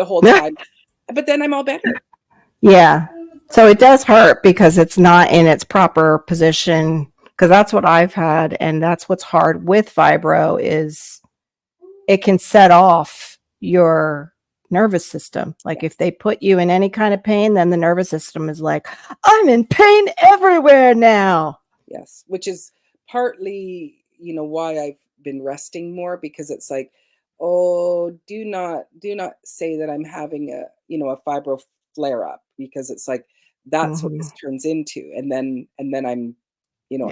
whole time. But then I'm all better. Yeah.
So it does hurt because it's not in its proper position. Because that's what I've had. And that's what's hard with fibro is it can set off your nervous system. Like if they put you in any kind of pain, then the nervous system is like, I'm in pain everywhere now.
Yes. Which is partly, why I've been resting more, because it's like, oh, do not say that I'm having a fibro flare up, because it's like, that's what this turns into. And then I'm,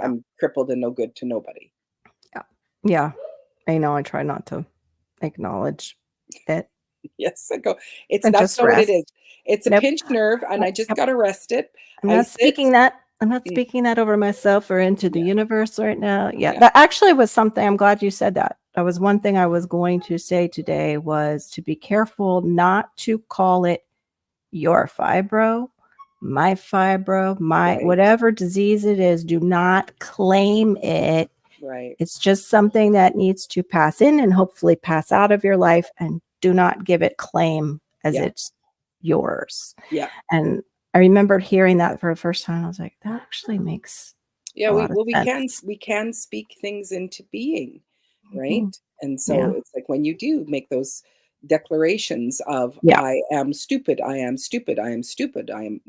I'm crippled and no good to nobody.
Yeah. Yeah. I know. I try not to acknowledge it.
Yes, I go. That's not what it is. It's a pinched nerve, and I just got to rest it.
I'm not speaking that over myself or into the universe right now. Yeah, that actually was something. I'm glad you said that. That was one thing I was going to say today was to be careful not to call it your fibro, my whatever disease it is. Do not claim it.
Right.
It's just something that needs to pass in and hopefully pass out of your life, and do not give it claim as it's yours.
Yeah.
And I remembered hearing that for the first time. I was like, that actually makes
we can speak things into being, right? And so it's like when you do make those declarations of I am stupid, I am stupid, I am stupid, I am,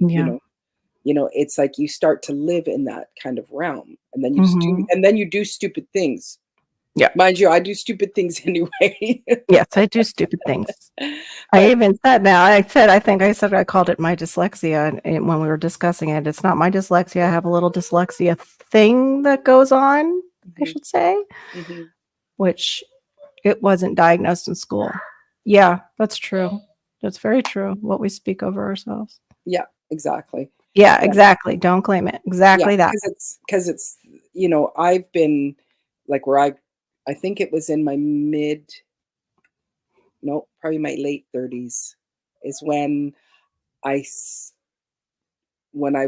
it's like you start to live in that kind of realm, and then you do stupid things. Yeah. Mind you, I do stupid things anyway.
Yes, I do stupid things. I even said now, I called it my dyslexia and when we were discussing it. It's not my dyslexia. I have a little dyslexia thing that goes on, I should say, which it wasn't diagnosed in school. Yeah, that's true. That's very true. What we speak over ourselves.
Yeah, exactly.
Yeah, exactly. Don't claim it. Exactly that.
Because it's, I've been like where I think it was in my probably my late 30s. is when I s- when I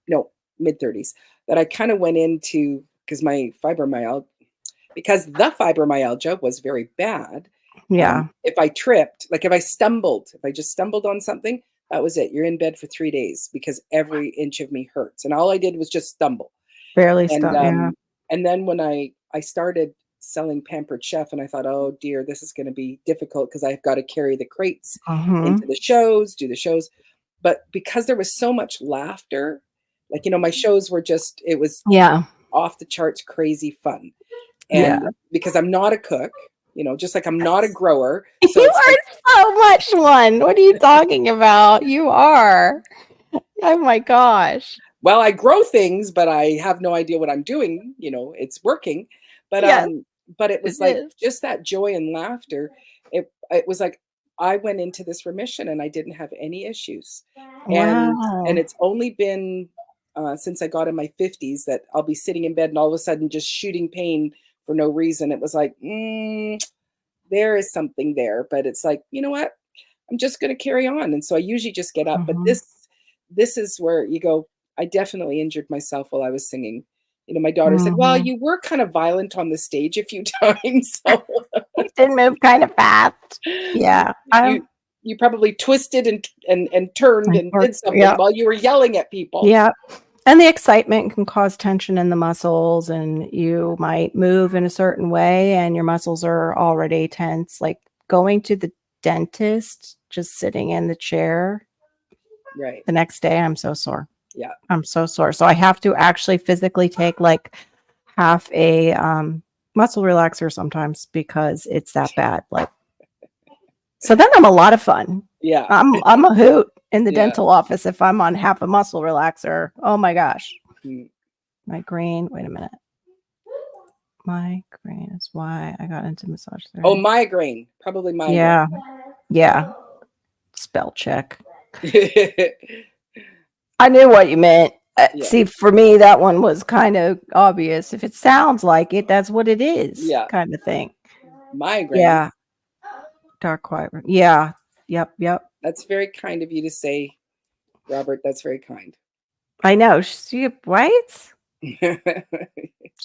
no, mid-30s, that I kind of went into, because the fibromyalgia was very bad.
Yeah.
If I tripped, like if I just stumbled on something, that was it. You're in bed for 3 days because every inch of me hurts. And all I did was just stumble.
Barely
And
stop. Yeah.
and then when I started selling Pampered Chef, and I thought, oh dear, this is going to be difficult because I've got to carry the crates
Mm-hmm.
into the shows, do the shows. But because there was so much laughter, like, my shows were it was
Yeah.
off the charts crazy fun.
Yeah.
And because I'm not a cook, just like I'm not a grower. So
You
it's like,
are so much one. What are you talking about? You are. Oh my gosh.
well, I grow things, but I have no idea what I'm doing. It's working. But
Yes,
but it was
it
like
is.
just that joy and laughter. It was like I went into this remission and I didn't have any issues. And
Wow.
it's only been since I got in my 50s that I'll be sitting in bed and all of a sudden just shooting pain for no reason. It was like, there is something there, but it's like, you know what? I'm just going to carry on. And so I usually just get up. But
Mhm.
this is where you go, I definitely injured myself while I was singing. My daughter said, well,
Mhm.
you were kind of violent on the stage a few times. So
It did move kind of fast. Yeah.
you probably twisted and turned and did something
Yeah.
while you were yelling at people.
Yeah. And the excitement can cause tension in the muscles, and you might move in a certain way and your muscles are already tense. Like going to the dentist, just sitting in the chair
Right.
the next day, I'm so sore.
Yeah.
I'm so sore. So I have to actually physically take like half a muscle relaxer sometimes because it's that bad. Like, so then I'm a lot of fun.
Yeah.
I'm a hoot in the
Yeah.
dental office if I'm on half a muscle relaxer. Oh my gosh.
Mm.
Migraine. Wait a minute. Migraine is why I got into massage therapy.
Oh, migraine. Probably migraine.
Yeah. Yeah. Spell check. I knew what you meant.
Yeah.
See, for me, that one was kind of obvious. If it sounds like it, that's what it is.
Yeah.
Kind of thing.
Migraine.
Yeah. Dark white. Yeah. Yep.
That's very kind of you to say, Robert. That's very kind.
I know. She, right? She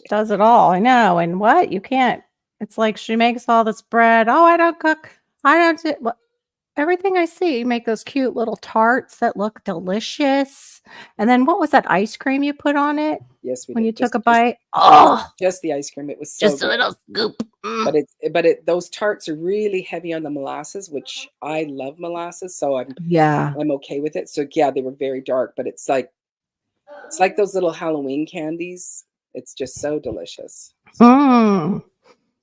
does it all. I know. And what? You can't. It's like she makes all this bread. Oh, I don't cook. I don't do. Well, everything I see, you make those cute little tarts that look delicious. And then what was that ice cream you put on it
Yes, we
when
did.
you took a bite? Oh,
Just the ice cream. It was so
just a
good.
little scoop.
But those tarts are really heavy on the molasses, which I love molasses, so
Yeah.
I'm okay with it. So yeah, they were very dark, but it's like those little Halloween candies. It's just so delicious. So,
Mm.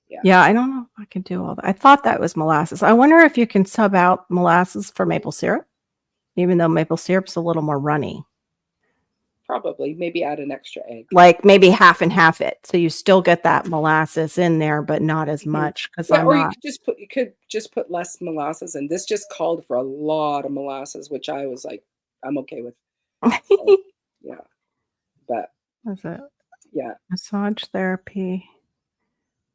yeah.
Yeah, I don't know if I can do all that. I thought that was molasses. I wonder if you can sub out molasses for maple syrup, even though maple syrup's a little more runny.
Probably. Maybe add an extra egg.
Like maybe half and half it. So you still get that molasses in there, but not as much because
Yeah,
I'm
or
not.
you could just put less molasses, and this just called for a lot of molasses, which I was like, I'm okay with. So, yeah. But
That's it.
yeah.
Massage therapy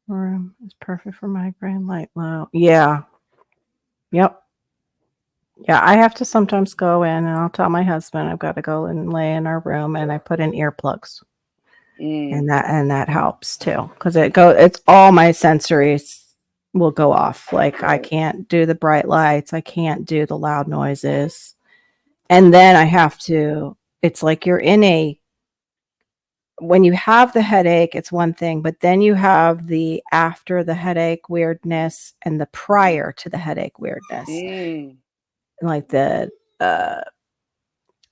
room is perfect for migraine, light, low. Yeah. Yep. Yeah, I have to sometimes go in and I'll tell my husband I've got to go and lay in our room and I put in earplugs.
Mm.
And that helps too. Because it's all my sensories will go off. Like I can't do the bright lights, I can't do the loud noises. And then I have to, it's like you're in when you have the headache, it's one thing, but then you have the after the headache weirdness and the prior to the headache weirdness.
Mm.
Like I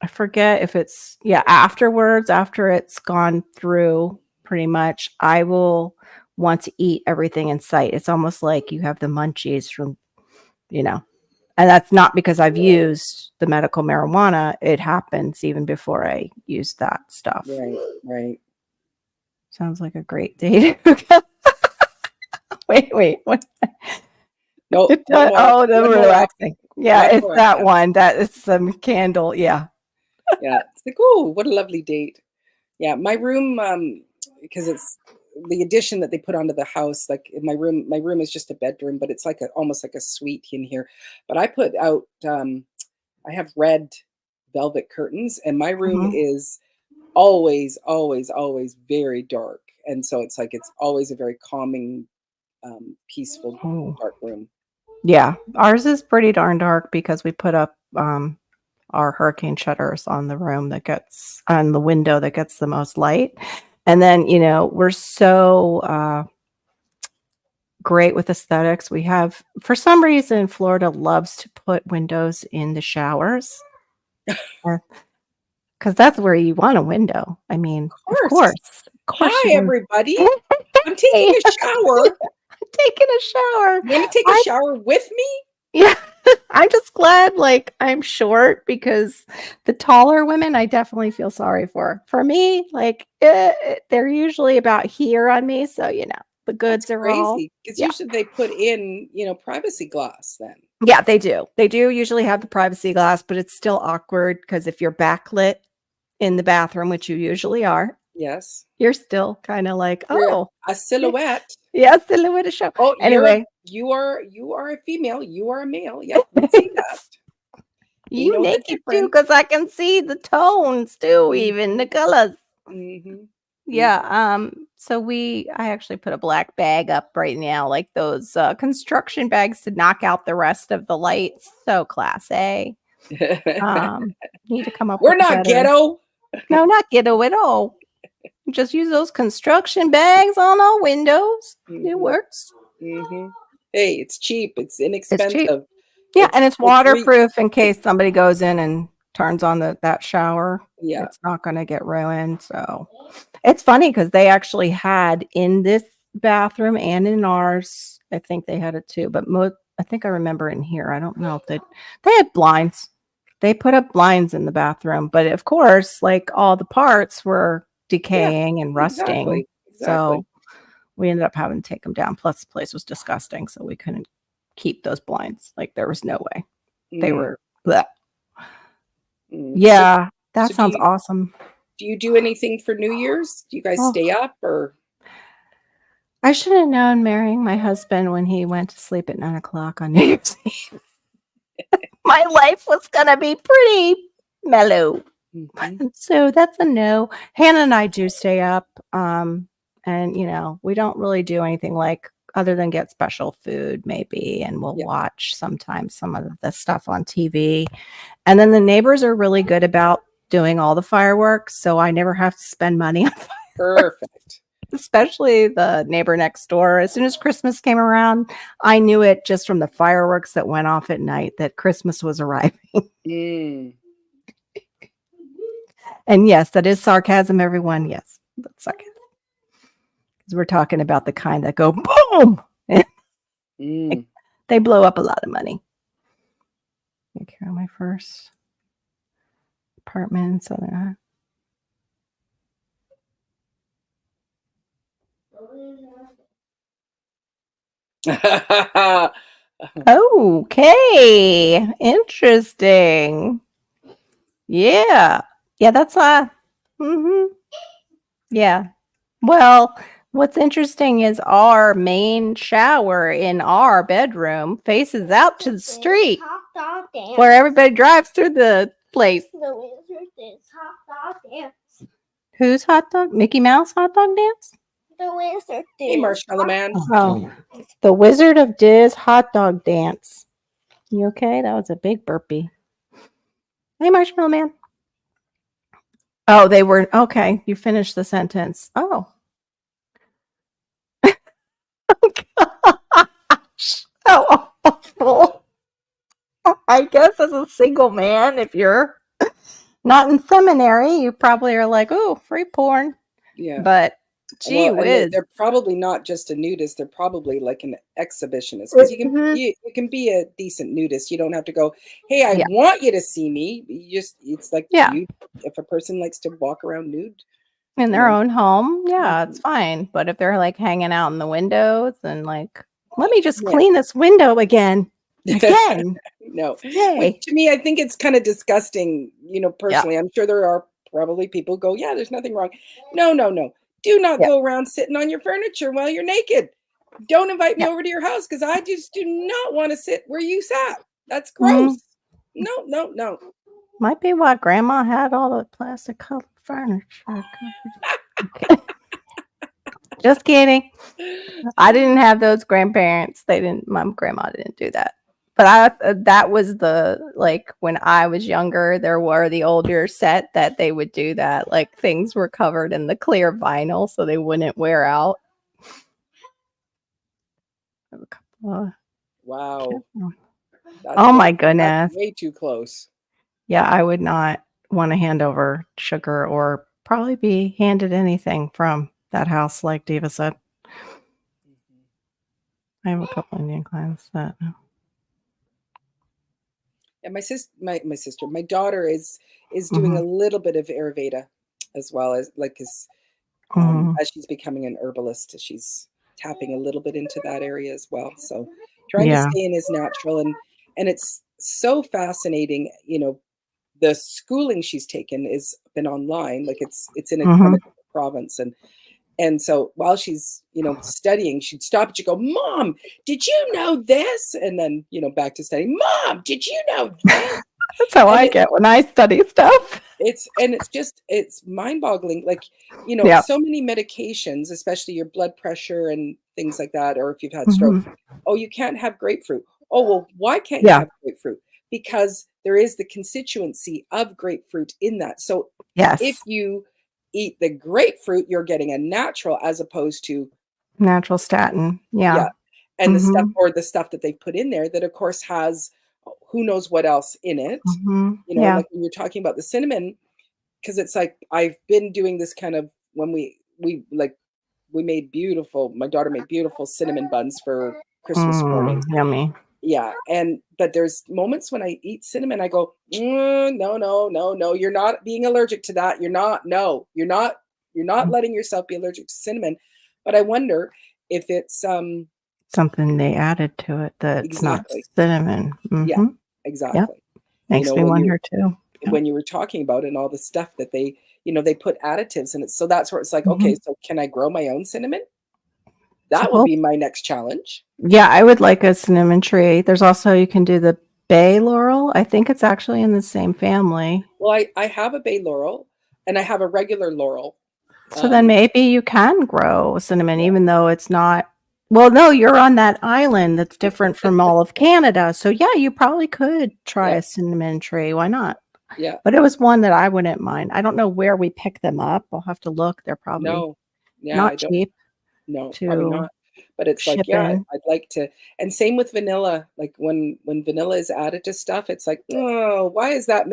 forget if it's afterwards, after it's gone through pretty much, I will want to eat everything in sight. It's almost like you have the munchies from, and that's not because I've used the medical marijuana. It happens even before I use that stuff.
Right.
Sounds like a great date. Wait. What?
No,
The relaxing. Yeah, it's that one. That it's some candle. Yeah.
Yeah. It's like, oh, what a lovely date. Yeah. My room, because the addition that they put onto the house, like in my room is just a bedroom, but it's like almost like a suite in here. But I put out, I have red velvet curtains, and my room
Mhm.
is always, always, always very dark. And so it's like it's always a very calming, peaceful,
Oh.
dark room.
Yeah, ours is pretty darn dark because we put up our hurricane shutters on the room that gets on the window that gets the most light. And then, we're so great with aesthetics. We have, for some reason, Florida loves to put windows in the showers because that's where you want a window. I mean,
Of
of course
Hi,
you want.
everybody. I'm taking
Hey,
a shower.
taking a shower.
You want to take a
I
shower with me?
Yeah, I'm just glad, like, I'm short because the taller women, I definitely feel sorry for. For me, like, they're usually about here on me, so, the
That's
goods are all
crazy. Because
yeah.
usually they put in, privacy glass then.
Yeah, they do. They do usually have the privacy glass, but it's still awkward because if you're backlit in the bathroom, which you usually are,
Yes.
you're still kinda like,
You're
"Oh,
a silhouette.
yeah, silhouette of show."
Oh,
Anyway,
you are a female. You are a male. Yep, we see that. We
you
know the
naked too,
difference.
because I can see the tones too,
Mm,
even the colors.
mhm,
Yeah,
mhm.
so I actually put a black bag up right now, like those, construction bags to knock out the rest of the lights. So class A. Um, Need to come up
We're
with a
not
better.
ghetto.
No, not ghetto at all. Just use those construction bags on all windows. It
Mhm,
works.
mhm. Hey, it's cheap. It's
It's cheap.
inexpensive.
Yeah, and it's
It's re
waterproof in
it's
case somebody goes in and turns on that shower.
yeah.
It's not gonna get ruined, so it's funny because they actually had in this bathroom and in ours, I think they had it too, but I think I remember in here. I don't know if they had blinds. They put up blinds in the bathroom, but of course, like all the parts were
Yeah,
decaying and rusting.
exactly, exactly.
So we ended up having to take them down. Plus, the place was disgusting, so we couldn't keep those blinds. Like there was no way. They
Mm,
were bleh.
mm. So
Yeah, that
so
sounds awesome.
do you do anything for New Year's? Do you guys
Oh,
stay up or
I should have known marrying my husband when he went to sleep at 9 o'clock on New Year's Eve. My life was gonna be pretty mellow.
Mhm.
So that's a no. Hannah and I do stay up. And we don't really do anything like other than get special food, maybe, and we'll
Yeah,
watch sometimes some of the stuff on TV. And then the neighbors are really good about doing all the fireworks, so I never have to spend money on fireworks,
perfect.
especially the neighbor next door. As soon as Christmas came around, I knew it just from the fireworks that went off at night that Christmas was arriving.
Mm.
And yes, that is sarcasm, everyone. Yes, that's sarcasm. Because we're talking about the kind that go boom.
Mm.
They blow up a lot of money. Take care of my first apartment. So okay, interesting. Yeah, yeah, that's yeah. Well, what's interesting is our main shower in our bedroom faces out to the street
Hot dog dance.
where everybody drives through the place.
The wizard is hot dog dance.
Whose hot dog? Mickey Mouse hot dog dance?
The wizard
Hey,
is
Marshmallow Man.
Oh, the Wizard of Diz hot dog dance. You okay? That was a big burpee. Hey, Marshmallow Man. Oh, they were okay. You finished the sentence. Oh, gosh. How awful. I guess as a single man, if you're not in seminary, you probably are like, oh, free porn.
Yeah.
But gee
Well, and
whiz.
they're probably not just a nudist, they're probably like an exhibitionist because
Mhm.
you can be a decent nudist. You don't have to go, "Hey, I
Yeah.
want you to see me." It's like
Yeah.
if a person likes to walk around nude,
In
you
their
know.
own home, yeah, it's
Mhm.
fine. But if they're like hanging out in the windows and like, let me just
Yeah.
clean this window again. Again.
No. Which
Yay.
to me, I think it's kind of disgusting,
Yeah.
personally. I'm sure there are probably people who go, "Yeah, there's nothing wrong." No, no, no. Do not
Yeah.
go around sitting on your furniture while you're naked. Don't invite me
Yeah.
over to your house because I just do not want to sit where you sat. That's
Mm,
gross. No, no, no.
might be why grandma had all the plastic covered furniture. Okay. Just kidding. I didn't have those grandparents. They didn't. My grandma didn't do that. But that was like when I was younger, there were the older set that they would do that. Like things were covered in the clear vinyl so they wouldn't wear out. I have a couple of
Wow.
Oh my
That's
goodness.
way too close.
Yeah, I would not want to hand over sugar or probably be handed anything from that house, like Diva said.
Mhm.
I have a couple Indian clients that.
And my daughter is doing a
Mhm,
little bit of Ayurveda as well
mhm.
as she's becoming an herbalist. She's tapping a little bit into that area as well. So trying to
Yeah.
stay in as natural and it's so fascinating, the schooling she's taken is been online, like it's in a from a
Mhm.
different province and so while she's, studying, she'd stop and she'd go, "Mom, did you know this?" And then, back to studying. "Mom, did you know this?"
That's how
And
I get when I study stuff.
it's mind-boggling. Like,
Yeah.
so many medications, especially your blood pressure and things like that, or if you've had stroke.
Mhm.
Oh, you can't have grapefruit. Oh, well, why can't you
Yeah.
have grapefruit? Because there is the constituency of grapefruit in that. So if
Yes.
you eat the grapefruit, you're getting a natural as opposed to,
Natural statin.
yeah,
Yeah.
and
Mhm.
the stuff that they put in there that of course has who knows what else in it.
Mhm. Yeah.
Like when you're talking about the cinnamon, because it's like I've been doing this kind of when we made beautiful my daughter made beautiful cinnamon buns for Christmas mornings.
Yummy.
Yeah, but there's moments when I eat cinnamon, I go, no, no, no, no, you're not being allergic to that. You're not, no, you're not letting yourself be allergic to cinnamon. But I wonder if it's
Something they added to it that's not
exactly,
cinnamon.
yeah,
Mhm. Yep.
exactly.
Makes me wonder too. Yep.
When you were talking about and all the stuff that they put additives in it. So that's where it's like, okay,
Mhm.
so can I grow my own cinnamon?
So
That would be my next challenge.
yeah, I would like a cinnamon tree. There's also you can do the bay laurel. I think it's actually in the same family.
Well, I have a bay laurel and I have a regular laurel.
So then
Um,
maybe you can grow cinnamon
yeah,
even though it's not well, no, you're on that island that's different from all of Canada. So yeah, you probably could try
yeah,
a cinnamon tree. Why not?
yeah.
But it was one that I wouldn't mind. I don't know where we pick them up. I'll have to look. They're probably
No, yeah, I
not
don't.
cheap
No, probably
to
not. But it's like,
ship
yeah,
in.
I'd like to. And same with vanilla. Like when vanilla is added to stuff, it's like, oh, why is that,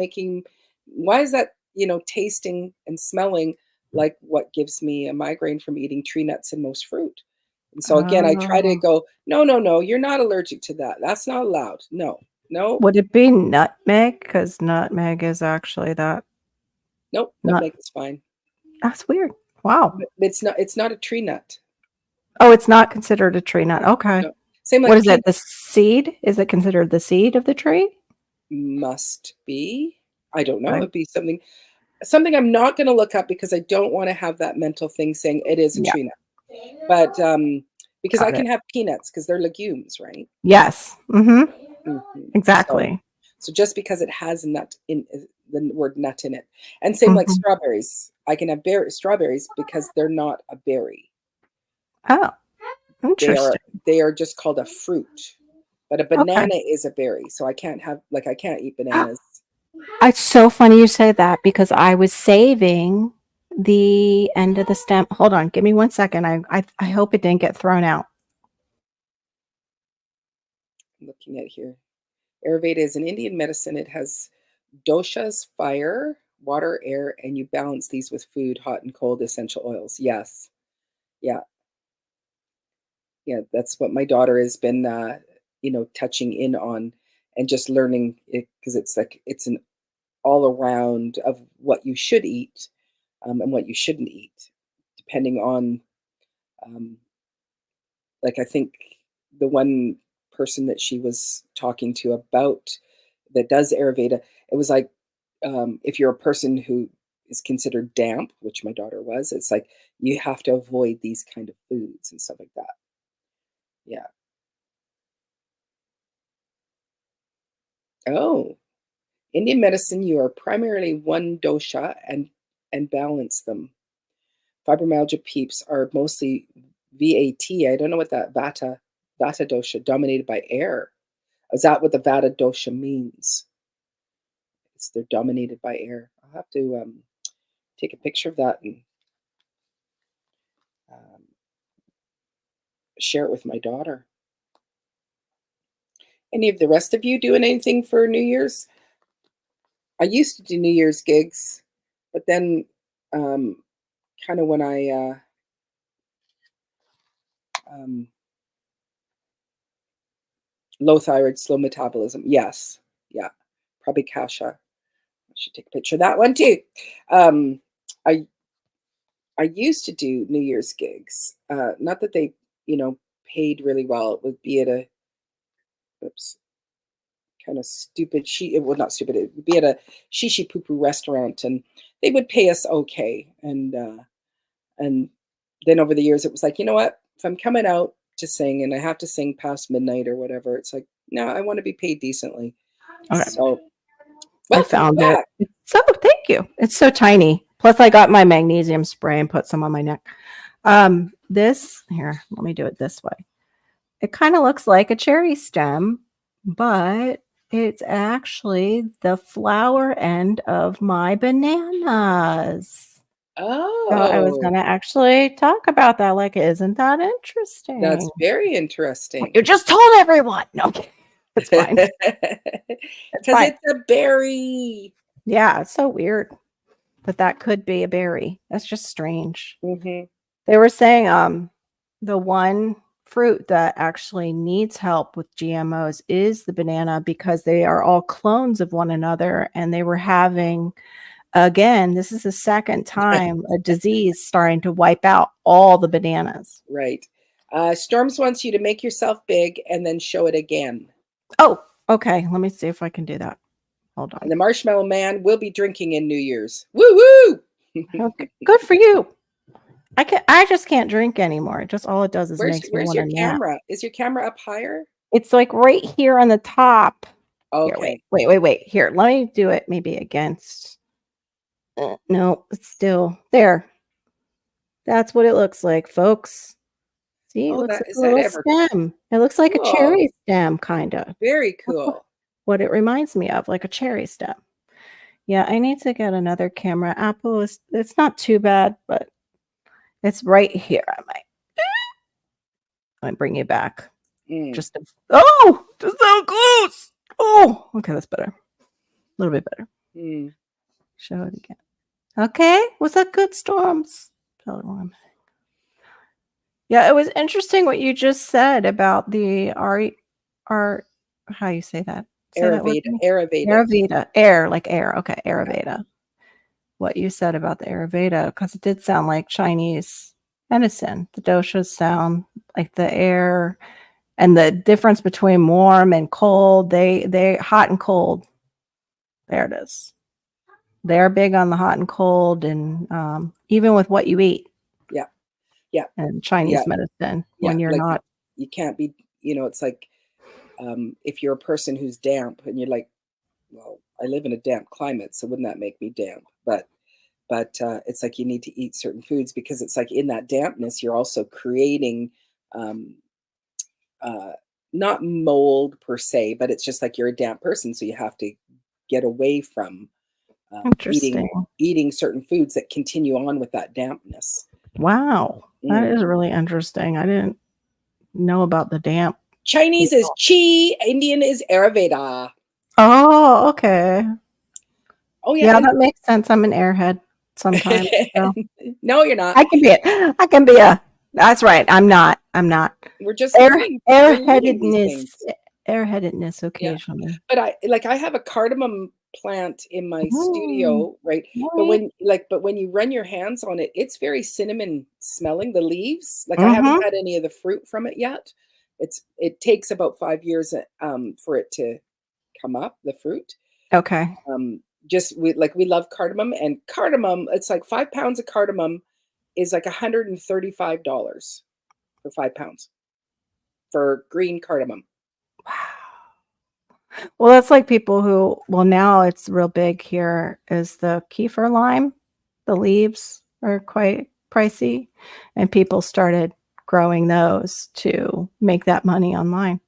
tasting and smelling like what gives me a migraine from eating tree nuts and most fruit? And so again, I try to
Oh.
go, no, no, no, you're not allergic to that. That's not allowed. No, no,
Would it be nutmeg? Because nutmeg is actually that
nope,
nut.
nutmeg is fine.
That's weird. Wow.
But it's not a tree nut.
Oh, it's not considered a tree nut. Okay.
No. Same
What
like
is it? The
peanuts
seed? Is it considered the seed of the tree?
must be. I don't know.
Okay.
It'd be something I'm not going to look up because I don't want to have that mental thing saying it is a
Yeah,
tree nut. But because I
got
can
it.
have peanuts because they're legumes, right?
Yes. Mhm.
Mhm. So
Exactly.
so just because it has nut in the word nut in it, and same like
Mhm.
strawberries, I can have strawberries because they're not a berry.
Oh,
They are
interesting.
they are just called a fruit. But a
Okay.
banana is a berry, so I can't eat bananas.
It's so funny you say that because I was saving the end of the stem. Hold on, give me 1 second. I hope it didn't get thrown out.
I'm looking at here. Ayurveda is an Indian medicine. It has doshas, fire, water, air, and you balance these with food, hot and cold, essential oils. Yes. Yeah. Yeah. That's what my daughter has been, touching in on and just learning it because it's like it's an all around of what you should eat and what you shouldn't eat, depending on, um, like, I think the one person that she was talking to about that does Ayurveda, it was like, if you're a person who is considered damp, which my daughter was. It's like you have to avoid these kind of foods and stuff like that. Yeah. Oh, Indian medicine, you are primarily one dosha and balance them. Fibromyalgia peeps are mostly VAT. I don't know what that vata dosha, dominated by air. Is that what the vata dosha means? It's they're dominated by air. I'll have to take a picture of that and um, share it with my daughter. Any of the rest of you doing anything for New Year's? I used to do New Year's gigs, but then kind of when I low thyroid, slow metabolism. Yes. Yeah. Probably Kasha. I should take a picture of that one too. I used to do New Year's gigs. Not that they, paid really well. It would be at a kind of stupid well, not stupid. It would be at a shishi poo poo restaurant, and they would pay us okay. And then over the years, it was like, you know what? If I'm coming out to sing and I have to sing past midnight or whatever, it's like, no, I want to be paid decently.
Okay.
So,
I found it. So thank you. It's so tiny. Plus, I got my magnesium spray and put some on my neck. This here, let me do it this way. It kind of looks like a cherry stem, but it's actually the flower end of my bananas.
Oh,
So I was going to actually talk about that. Like, isn't that interesting?
That's very interesting.
You just told everyone. No, okay. It's fine.
Because it's a berry.
Yeah, it's so weird. But that could be a berry. That's just strange.
Mm-hmm.
They were saying the one fruit that actually needs help with GMOs is the banana because they are all clones of one another, and they were having, again, this is the second time a disease starting to wipe out all the bananas.
Right. Storms wants you to make yourself big and then show it again.
Oh, okay. Let me see if I can do that. Hold on.
And the Marshmallow Man will be drinking in New Year's. Woo woo!
Okay, good for you. I just can't drink anymore. Just all it does is
Where's
makes me want
your
to nap.
camera? Is your camera up higher?
It's like right here on the top.
Okay.
Here, wait. Here, let me do it maybe against. No, it's still there. That's what it looks like, folks. See, it looks like a little stem. It looks like a cherry stem, kind of.
Very cool.
What it reminds me of, like a cherry stem. Yeah, I need to get another camera. Apple it's not too bad, but it's right here. I might bring you back. Just so close. Oh, okay, that's better. A little bit better. Show it again. Okay, was that good, Storms? Yeah, it was interesting what you just said about the how you say that? Ayurveda. Air, like air. Okay, Ayurveda. Yeah. What you said about the Ayurveda, because it did sound like Chinese medicine. The doshas sound like the air, and the difference between warm and cold. They hot and cold. There it is. They're big on the hot and cold, and even with what you eat.
Yeah.
And Chinese medicine, when you're not.
You can't be, it's like if you're a person who's damp and you're like, well, I live in a damp climate, so wouldn't that make me damp? But it's like you need to eat certain foods because it's like in that dampness, you're also creating not mold per se, but it's just like you're a damp person. So you have to get away from eating certain foods that continue on with that dampness.
Wow. That is really interesting. I didn't know about the damp.
Chinese is Qi, Indian is Ayurveda.
Oh, okay.
Oh, yeah.
Yeah, that makes sense. I'm an airhead sometimes. So.
No, you're not.
I can be a. That's right. I'm not.
We're just
airheadedness occasionally.
Yeah. But I have a cardamom plant in my studio, right? Right. But when you run your hands on it, it's very cinnamon smelling, the leaves. Like I haven't had any of the fruit from it yet. It takes about 5 years for it to come up, the fruit.
Okay.
we love cardamom, and cardamom, it's like 5 pounds of cardamom is like $135 for 5 pounds for green cardamom.
Well, that's like people who, well, now it's real big here is the kefir lime. The leaves are quite pricey, and people started growing those to make that money online.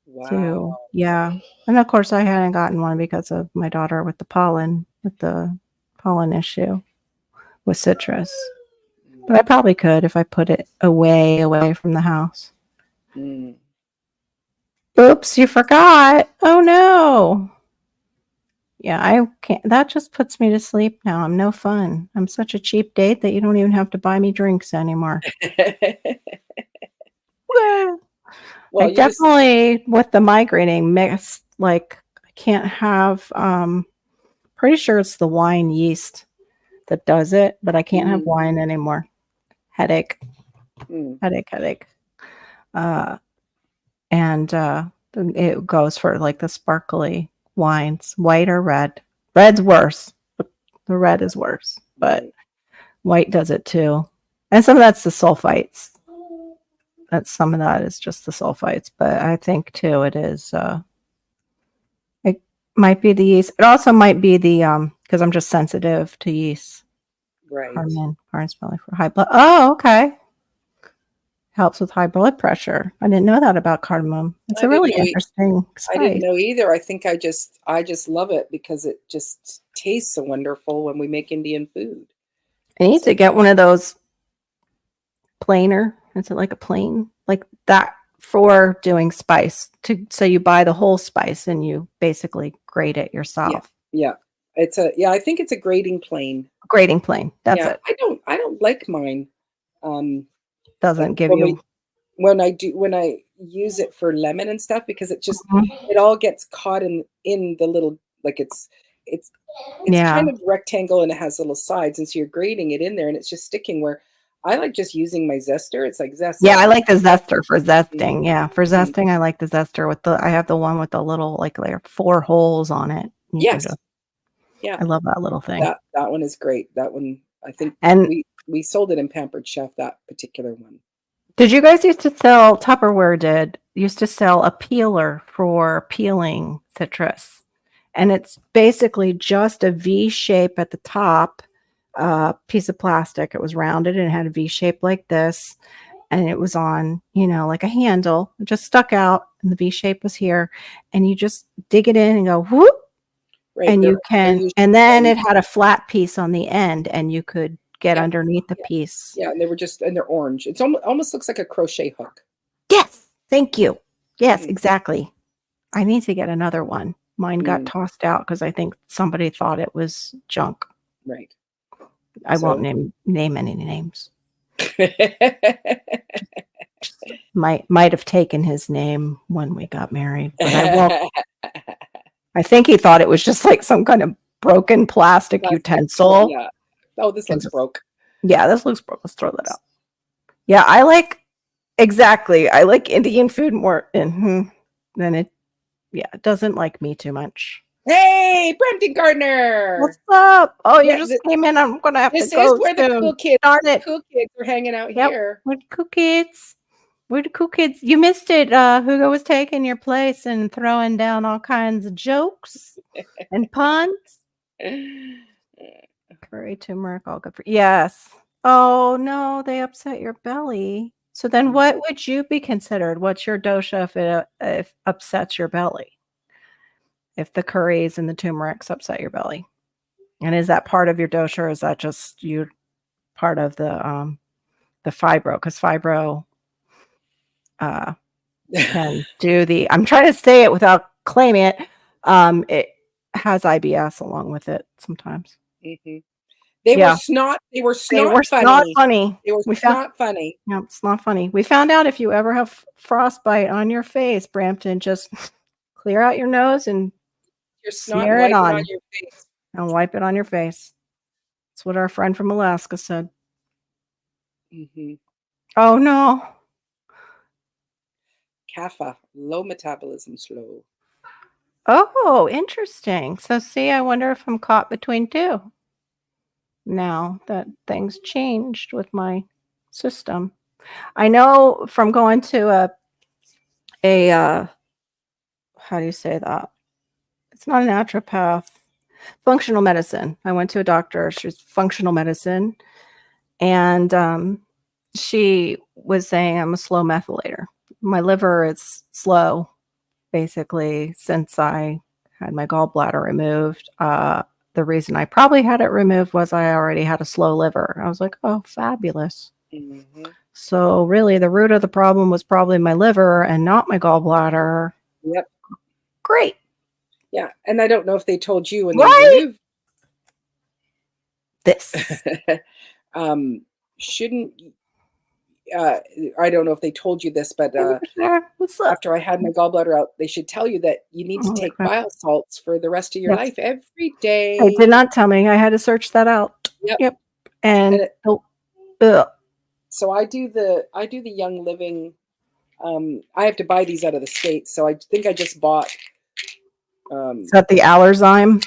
Wow.
Yeah. And of course, I hadn't gotten one because of my daughter with the pollen issue with citrus. But I probably could if I put it away from the house.
Mm.
Oops, you forgot. Oh no. Yeah, I can't. That just puts me to sleep now. I'm no fun. I'm such a cheap date that you don't even have to buy me drinks anymore. Well, I
Well, you just
definitely, with the migrating, mix like I can't have. Pretty sure it's the wine yeast that does it, but I can't have wine anymore. Headache, headache. And it goes for like the sparkly wines, white or red. Red's worse. The red is worse, but white does it too. And some of that's the sulfites. Some of that is just the sulfites, but I think too it is it might be the yeast. It also might be the because I'm just sensitive to yeast.
right.
Carmen belly for high blood. Oh, okay. Helps with high blood pressure. I didn't know that about cardamom. It's a really interesting spice.
I didn't know either. I think I just love it because it just tastes so wonderful when we make Indian food.
I need to get one of those planer. Is it like a plane like that for doing spice? So you buy the whole spice and you basically grate it yourself.
Yeah. It's I think it's a grating plane.
Grating plane. That's it.
I don't like mine.
Doesn't
like
give you
when I use it for lemon and stuff, because it just it all gets caught in the little, like it's kind of rectangle and it has little sides, and so you're grating it in there and it's just sticking, where I like just using my zester. It's like zest.
Yeah, I like the zester for zesting. Yeah, for zesting, I like the zester with I have the one with the little, like there are 4 holes on it.
Yes.
I love that little thing.
That one is great. That one, I think,
and
we sold it in Pampered Chef, that particular one.
Did you guys used to sell, Tupperware used to sell a peeler for peeling citrus? And it's basically just a V shape at the top, piece of plastic. It was rounded and it had a V shape like this. And it was on, like a handle. It just stuck out and the V shape was here. And you just dig it in and go, whoop. Right, and you can, and then it had a flat piece on the end and you could get underneath the piece.
Yeah, and they're orange. It's almost looks like a crochet hook.
Yes, thank you. Yes, exactly. I need to get another one. Mine got tossed out because I think somebody thought it was junk.
Right.
I won't name any names. might have taken his name when we got married, but I won't. I think he thought it was just like some kind of broken plastic utensil.
Yeah. Oh, this looks broke.
Yeah, this looks broke. Let's throw that out. Yeah, I like Indian food more than it. Yeah, it doesn't like me too much.
Hey, Brampton Gardner.
What's up? Oh, you just came in. I'm gonna have to go.
This is where the cool kids.
Darn it.
Cool kids are hanging out here.
We're the cool kids. We're the cool kids. You missed it. Hugo was taking your place and throwing down all kinds of jokes and puns. Curry, turmeric, all good for. Yes. Oh no, they upset your belly. So then, what would you be considered? What's your dosha if it upsets your belly? If the curries and the turmerics upset your belly, and is that part of your dosha, or is that just you part of the fibro? Because fibro can do the. I'm trying to say it without claiming it. It has IBS along with it sometimes.
Mm-hmm. They were snot funny. They were snot funny.
No, it's not funny. We found out if you ever have frostbite on your face, Brampton, just clear out your nose and smear it on your face. And wipe it on your face. That's what our friend from Alaska said.
Mm-hmm.
Oh no.
Kapha, low metabolism, slow.
Oh, interesting. So see, I wonder if I'm caught between two now that things changed with my system. I know from going to a how do you say that? It's not a naturopath. Functional medicine. I went to a doctor. She's functional medicine, and she was saying I'm a slow methylator. My liver is slow, basically, since I had my gallbladder removed. The reason I probably had it removed was I already had a slow liver. I was like, oh, fabulous.
Mhm.
So really, the root of the problem was probably my liver and not my gallbladder.
Yep.
Great,
Yeah. And I don't know if they told you when they
right?
removed
This.
um, shouldn't uh, I don't know if they told you this, but
What's up?
after I had my gallbladder out, they should tell you that you need to
Oh,
take
okay.
bile salts for the rest of your
Yes.
life every
They
day.
did not tell me. I had to search that out.
Yep.
Yep.
And
And ugh.
so I do the Young Living. I have to buy these out of the States, so I think I just bought
Is that the Allerzyme?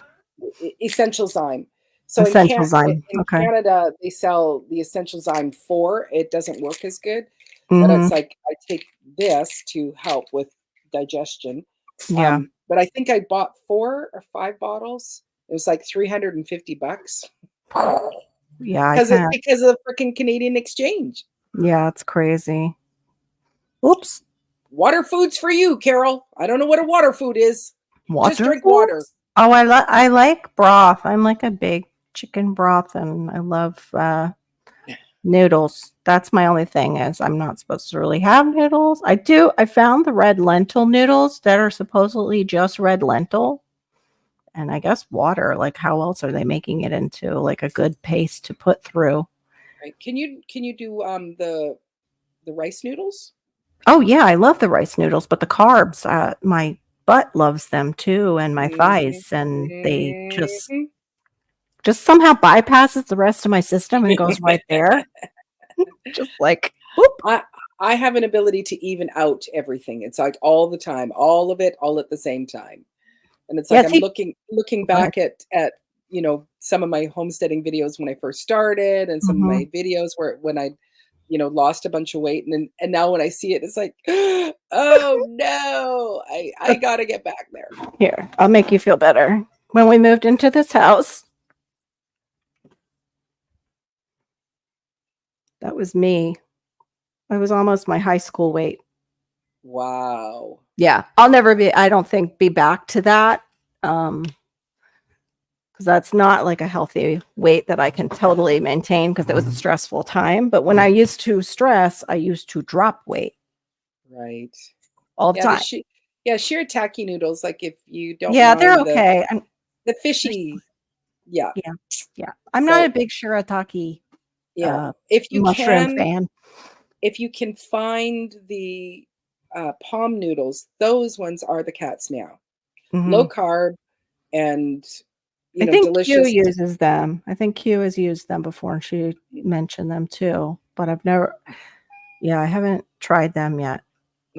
Essential Zyme. So
Essential Zyme.
in
Okay.
Canada, they sell the Essential Zyme 4. It doesn't work as good, but
Mm-hmm.
it's like I take this to help with digestion.
Yeah.
But I think I bought 4 or 5 bottles. It was like $350
Yeah, I can't.
because of the freaking Canadian exchange.
Yeah, it's crazy. Oops.
Water food's for you, Carol. I don't know what a water food is. Just drink water.
Foods? Oh, I like broth. I'm like a big chicken broth, and I love noodles. That's my only thing is I'm not supposed to really have noodles. I found the red lentil noodles that are supposedly just red lentil. And I guess water, like how else are they making it into like a good paste to put through?
Right? Can you do the rice noodles?
Oh yeah, I love the rice noodles, but the carbs, my butt loves them too, and my
Mhm,
thighs, and they
mhm.
just somehow bypasses the rest of my system and goes right there. Just like whoop.
I I have an ability to even out everything. It's like all the time, all of it, all at the same time. And it's
Yeah,
like I'm
see,
looking
go ahead.
back at some of my homesteading videos when I first started, and some of
Mhm.
my videos where when I lost a bunch of weight, and now when I see it, it's like, oh no, I gotta get back there.
Here, I'll make you feel better. When we moved into this house, that was me. I was almost my high school weight.
Wow.
Yeah, I'll never be. I don't think be back to that. Because that's not like a healthy weight that I can totally maintain because it was a stressful time. But when I used to stress, I used to drop weight
Right.
all the
Yeah,
time.
shirataki noodles, like, if you don't
Yeah, they're
mind
okay.
the
They're,
fishy. Yeah.
yeah, yeah. I'm not a
So,
big shirataki
yeah, if you
mushroom
can
fan.
find the, palm noodles, those ones are the cat's meow. Low
Hmm.
carb and,
I think Q
delicious.
uses them. I think Q has used them before, and she mentioned them too. But I've never. Yeah, I haven't tried them yet.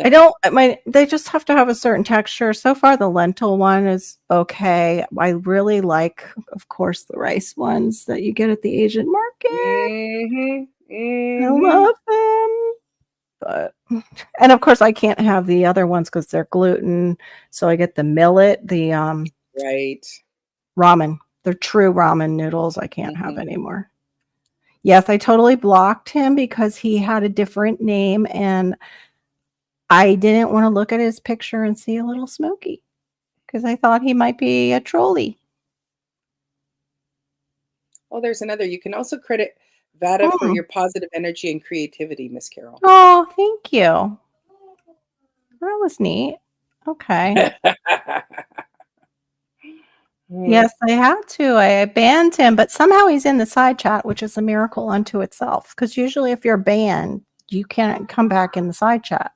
I
No.
don't they just have to have a certain texture. So far the lentil one is okay. I really like, of course, the rice ones that you get at the Asian market.
Mhm,
I
mhm.
love them. But and of course I can't have the other ones because they're gluten. So I get the millet, the
Right.
ramen. They're true ramen noodles I can't have
Mhm.
anymore. Yes, I totally blocked him because he had a different name and I didn't want to look at his picture and see a little smoky. Because I thought he might be a trolley.
Oh, there's another. You can also credit Vata for
Mm.
your positive energy and creativity, Miss Carol.
Oh, thank you. That was neat. Okay.
Mm,
Yes, I had to. I banned him, but somehow he's in the side chat, which is a miracle unto itself. Because usually, if you're banned, you can't come back in the side chat.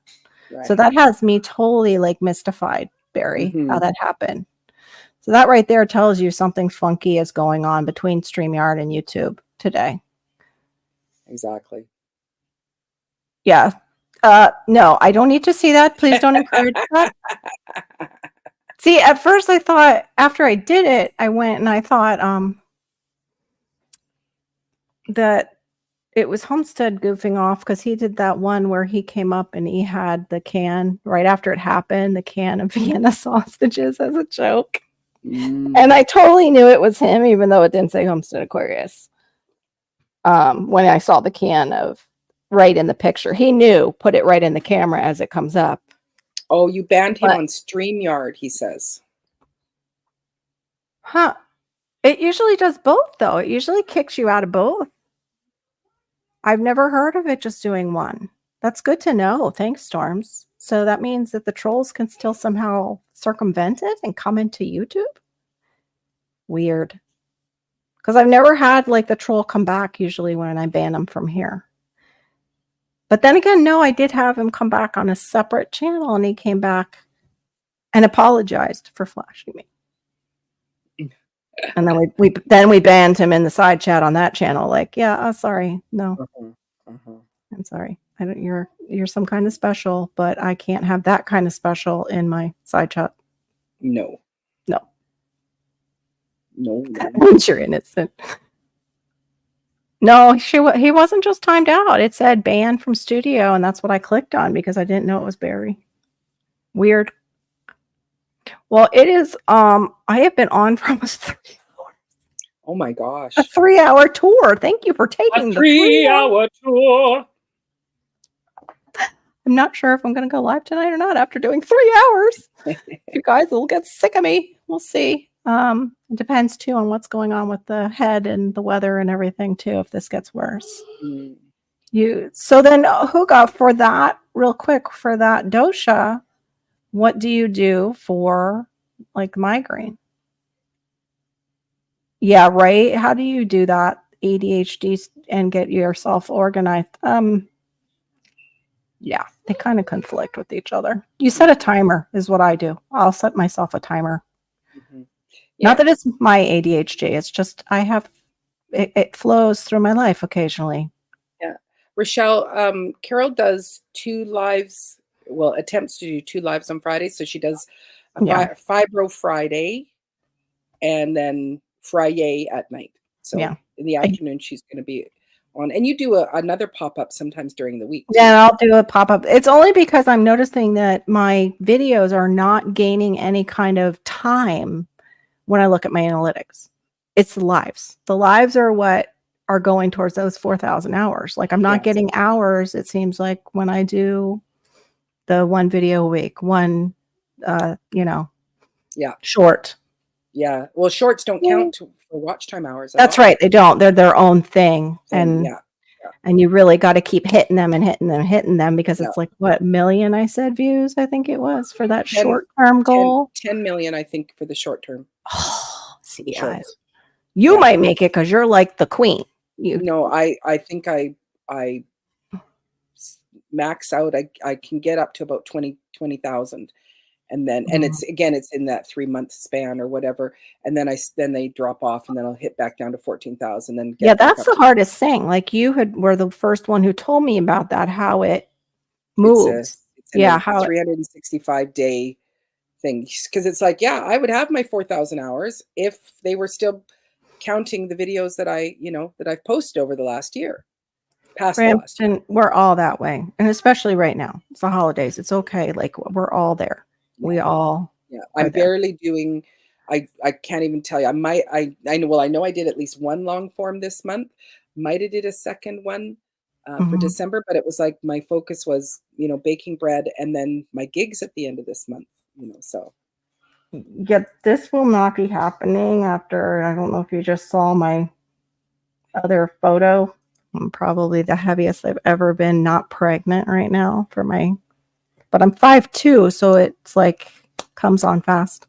So
right.
that has me totally like mystified, Barry, how
Mhm.
that happened. So that right there tells you something funky is going on between StreamYard and YouTube today.
Exactly.
Yeah. No, I don't need to see that. Please don't encourage that. See, at first I thought after I did it, I went and I thought that it was Homestead goofing off because he did that one where he came up and he had the can right after it happened, the can of Vienna sausages as a joke. And I totally knew it was him, even though it didn't say Homestead Aquarius. When I saw the can of right in the picture, he knew, put it right in the camera as it comes up.
Oh, you banned him
But-
on StreamYard, he says.
Huh. It usually does both, though. It usually kicks you out of both. I've never heard of it just doing one. That's good to know. Thanks, Storms. So that means that the trolls can still somehow circumvent it and come into YouTube? Weird. Because I've never had like the troll come back usually when I ban them from here. But then again, no, I did have him come back on a separate channel and he came back and apologized for flashing me. And then we banned him in the side chat on that channel. Like, yeah, sorry, no, I'm sorry. I don't. You're some kind of special, but I can't have that kind of special in my side chat.
No.
No.
No.
That means you're innocent. No, he wasn't just timed out. It said banned from studio, and that's what I clicked on because I didn't know it was Barry. Weird. Well, it is. I have been on for almost 3 hours.
Oh my gosh.
A 3-hour tour. Thank you for taking the
3-hour tour.
I'm not sure if I'm going to go live tonight or not after doing 3 hours. You guys will get sick of me. We'll see. It depends too on what's going on with the head and the weather and everything too. If this gets worse, so then Huga, for that real quick for that dosha, what do you do for like migraine? Yeah, right. How do you do that ADHD and get yourself organized? Yeah, they kind of conflict with each other. You set a timer is what I do. I'll set myself a timer. Yeah. Not that it's my ADHD. It's just I have it flows through my life occasionally.
Yeah. Rochelle, Carol does 2 lives, well, attempts to do 2 lives on Friday. So she does a Fibro Friday and then Fri-Yay at night. So in the afternoon, she's going to be on. And you do another pop-up sometimes during the week.
Yeah, I'll do a pop-up. It's only because I'm noticing that my videos are not gaining any kind of time when I look at my analytics. It's the lives. The lives are what are going towards those 4,000 hours. Like I'm not getting hours, it seems like, when I do the 1 video a week, one, short.
Yeah. Well, shorts don't count for watch time hours.
That's right. They don't. They're their own thing. And you really got to keep hitting them and hitting them and hitting them because it's like, what, million I said views, I think it was, for that short-term goal?
10 million, I think, for the short term.
Oh, see, guys. You might make it because you're like the queen.
No, I think I max out. I can get up to about 20,000. And then, and it's in that 3-month span or whatever. And then they drop off and then I'll hit back down to 14,000. Then
that's the hardest thing. Like you were the first one who told me about that, how it moves.
It's how 365-day thing. Because it's like, I would have my 4,000 hours if they were still counting the videos that that I've posted over the last year.
We're all that way. And especially right now. It's the holidays. It's okay. Like we're all there. We all
I'm barely doing. I can't even tell you. I know I did at least 1 long form this month. Might have did a second one for December, but it was like my focus was baking bread and then my gigs at the end of this month. So
this will not be happening after. I don't know if you just saw my other photo. I'm probably the heaviest I've ever been not pregnant right now but I'm 5'2", so it's like comes on fast.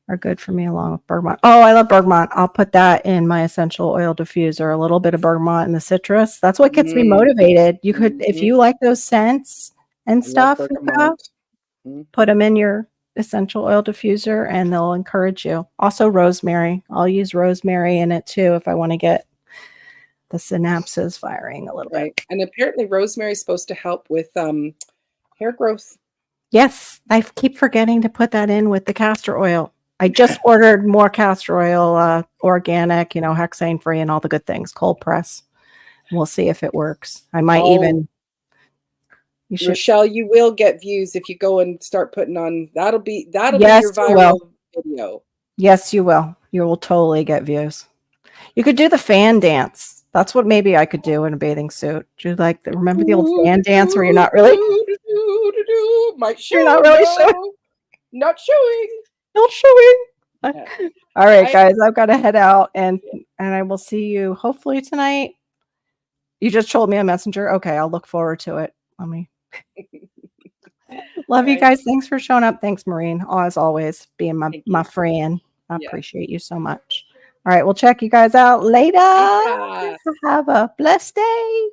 Are good for me along with bergamot. Oh, I love bergamot. I'll put that in my essential oil diffuser. A little bit of bergamot and the citrus. That's what gets me motivated. You could, if you like those scents and stuff, put them in your essential oil diffuser and they'll encourage you. Also rosemary. I'll use rosemary in it too if I want to get the synapses firing a little bit.
And apparently rosemary is supposed to help with hair growth.
Yes, I keep forgetting to put that in with the castor oil. I just ordered more castor oil, organic, hexane free and all the good things, cold press. We'll see if it works. I might
Oh,
you should,
Rochelle, you will get views if you go and start putting on. That'll be
yes,
your
you will.
viral video.
Yes, you will. You will totally get views. You could do the fan dance. That's what maybe I could do in a bathing suit. Do you remember the old fan dance where you're not really,
Might
you're
show,
not really showing,
no, not showing.
not showing.
Yeah.
All right,
I
guys, I've got to head out and I will see you hopefully tonight. You just told me a messenger. Okay, I'll look forward to it. Let me love
All
you
right.
guys. Thanks for showing up. Thanks, Maureen. As always, being
Thank
my
you.
friend. I
Yeah.
appreciate you so much. All right, we'll check you guys out later.
Yeah.
Have a blessed day.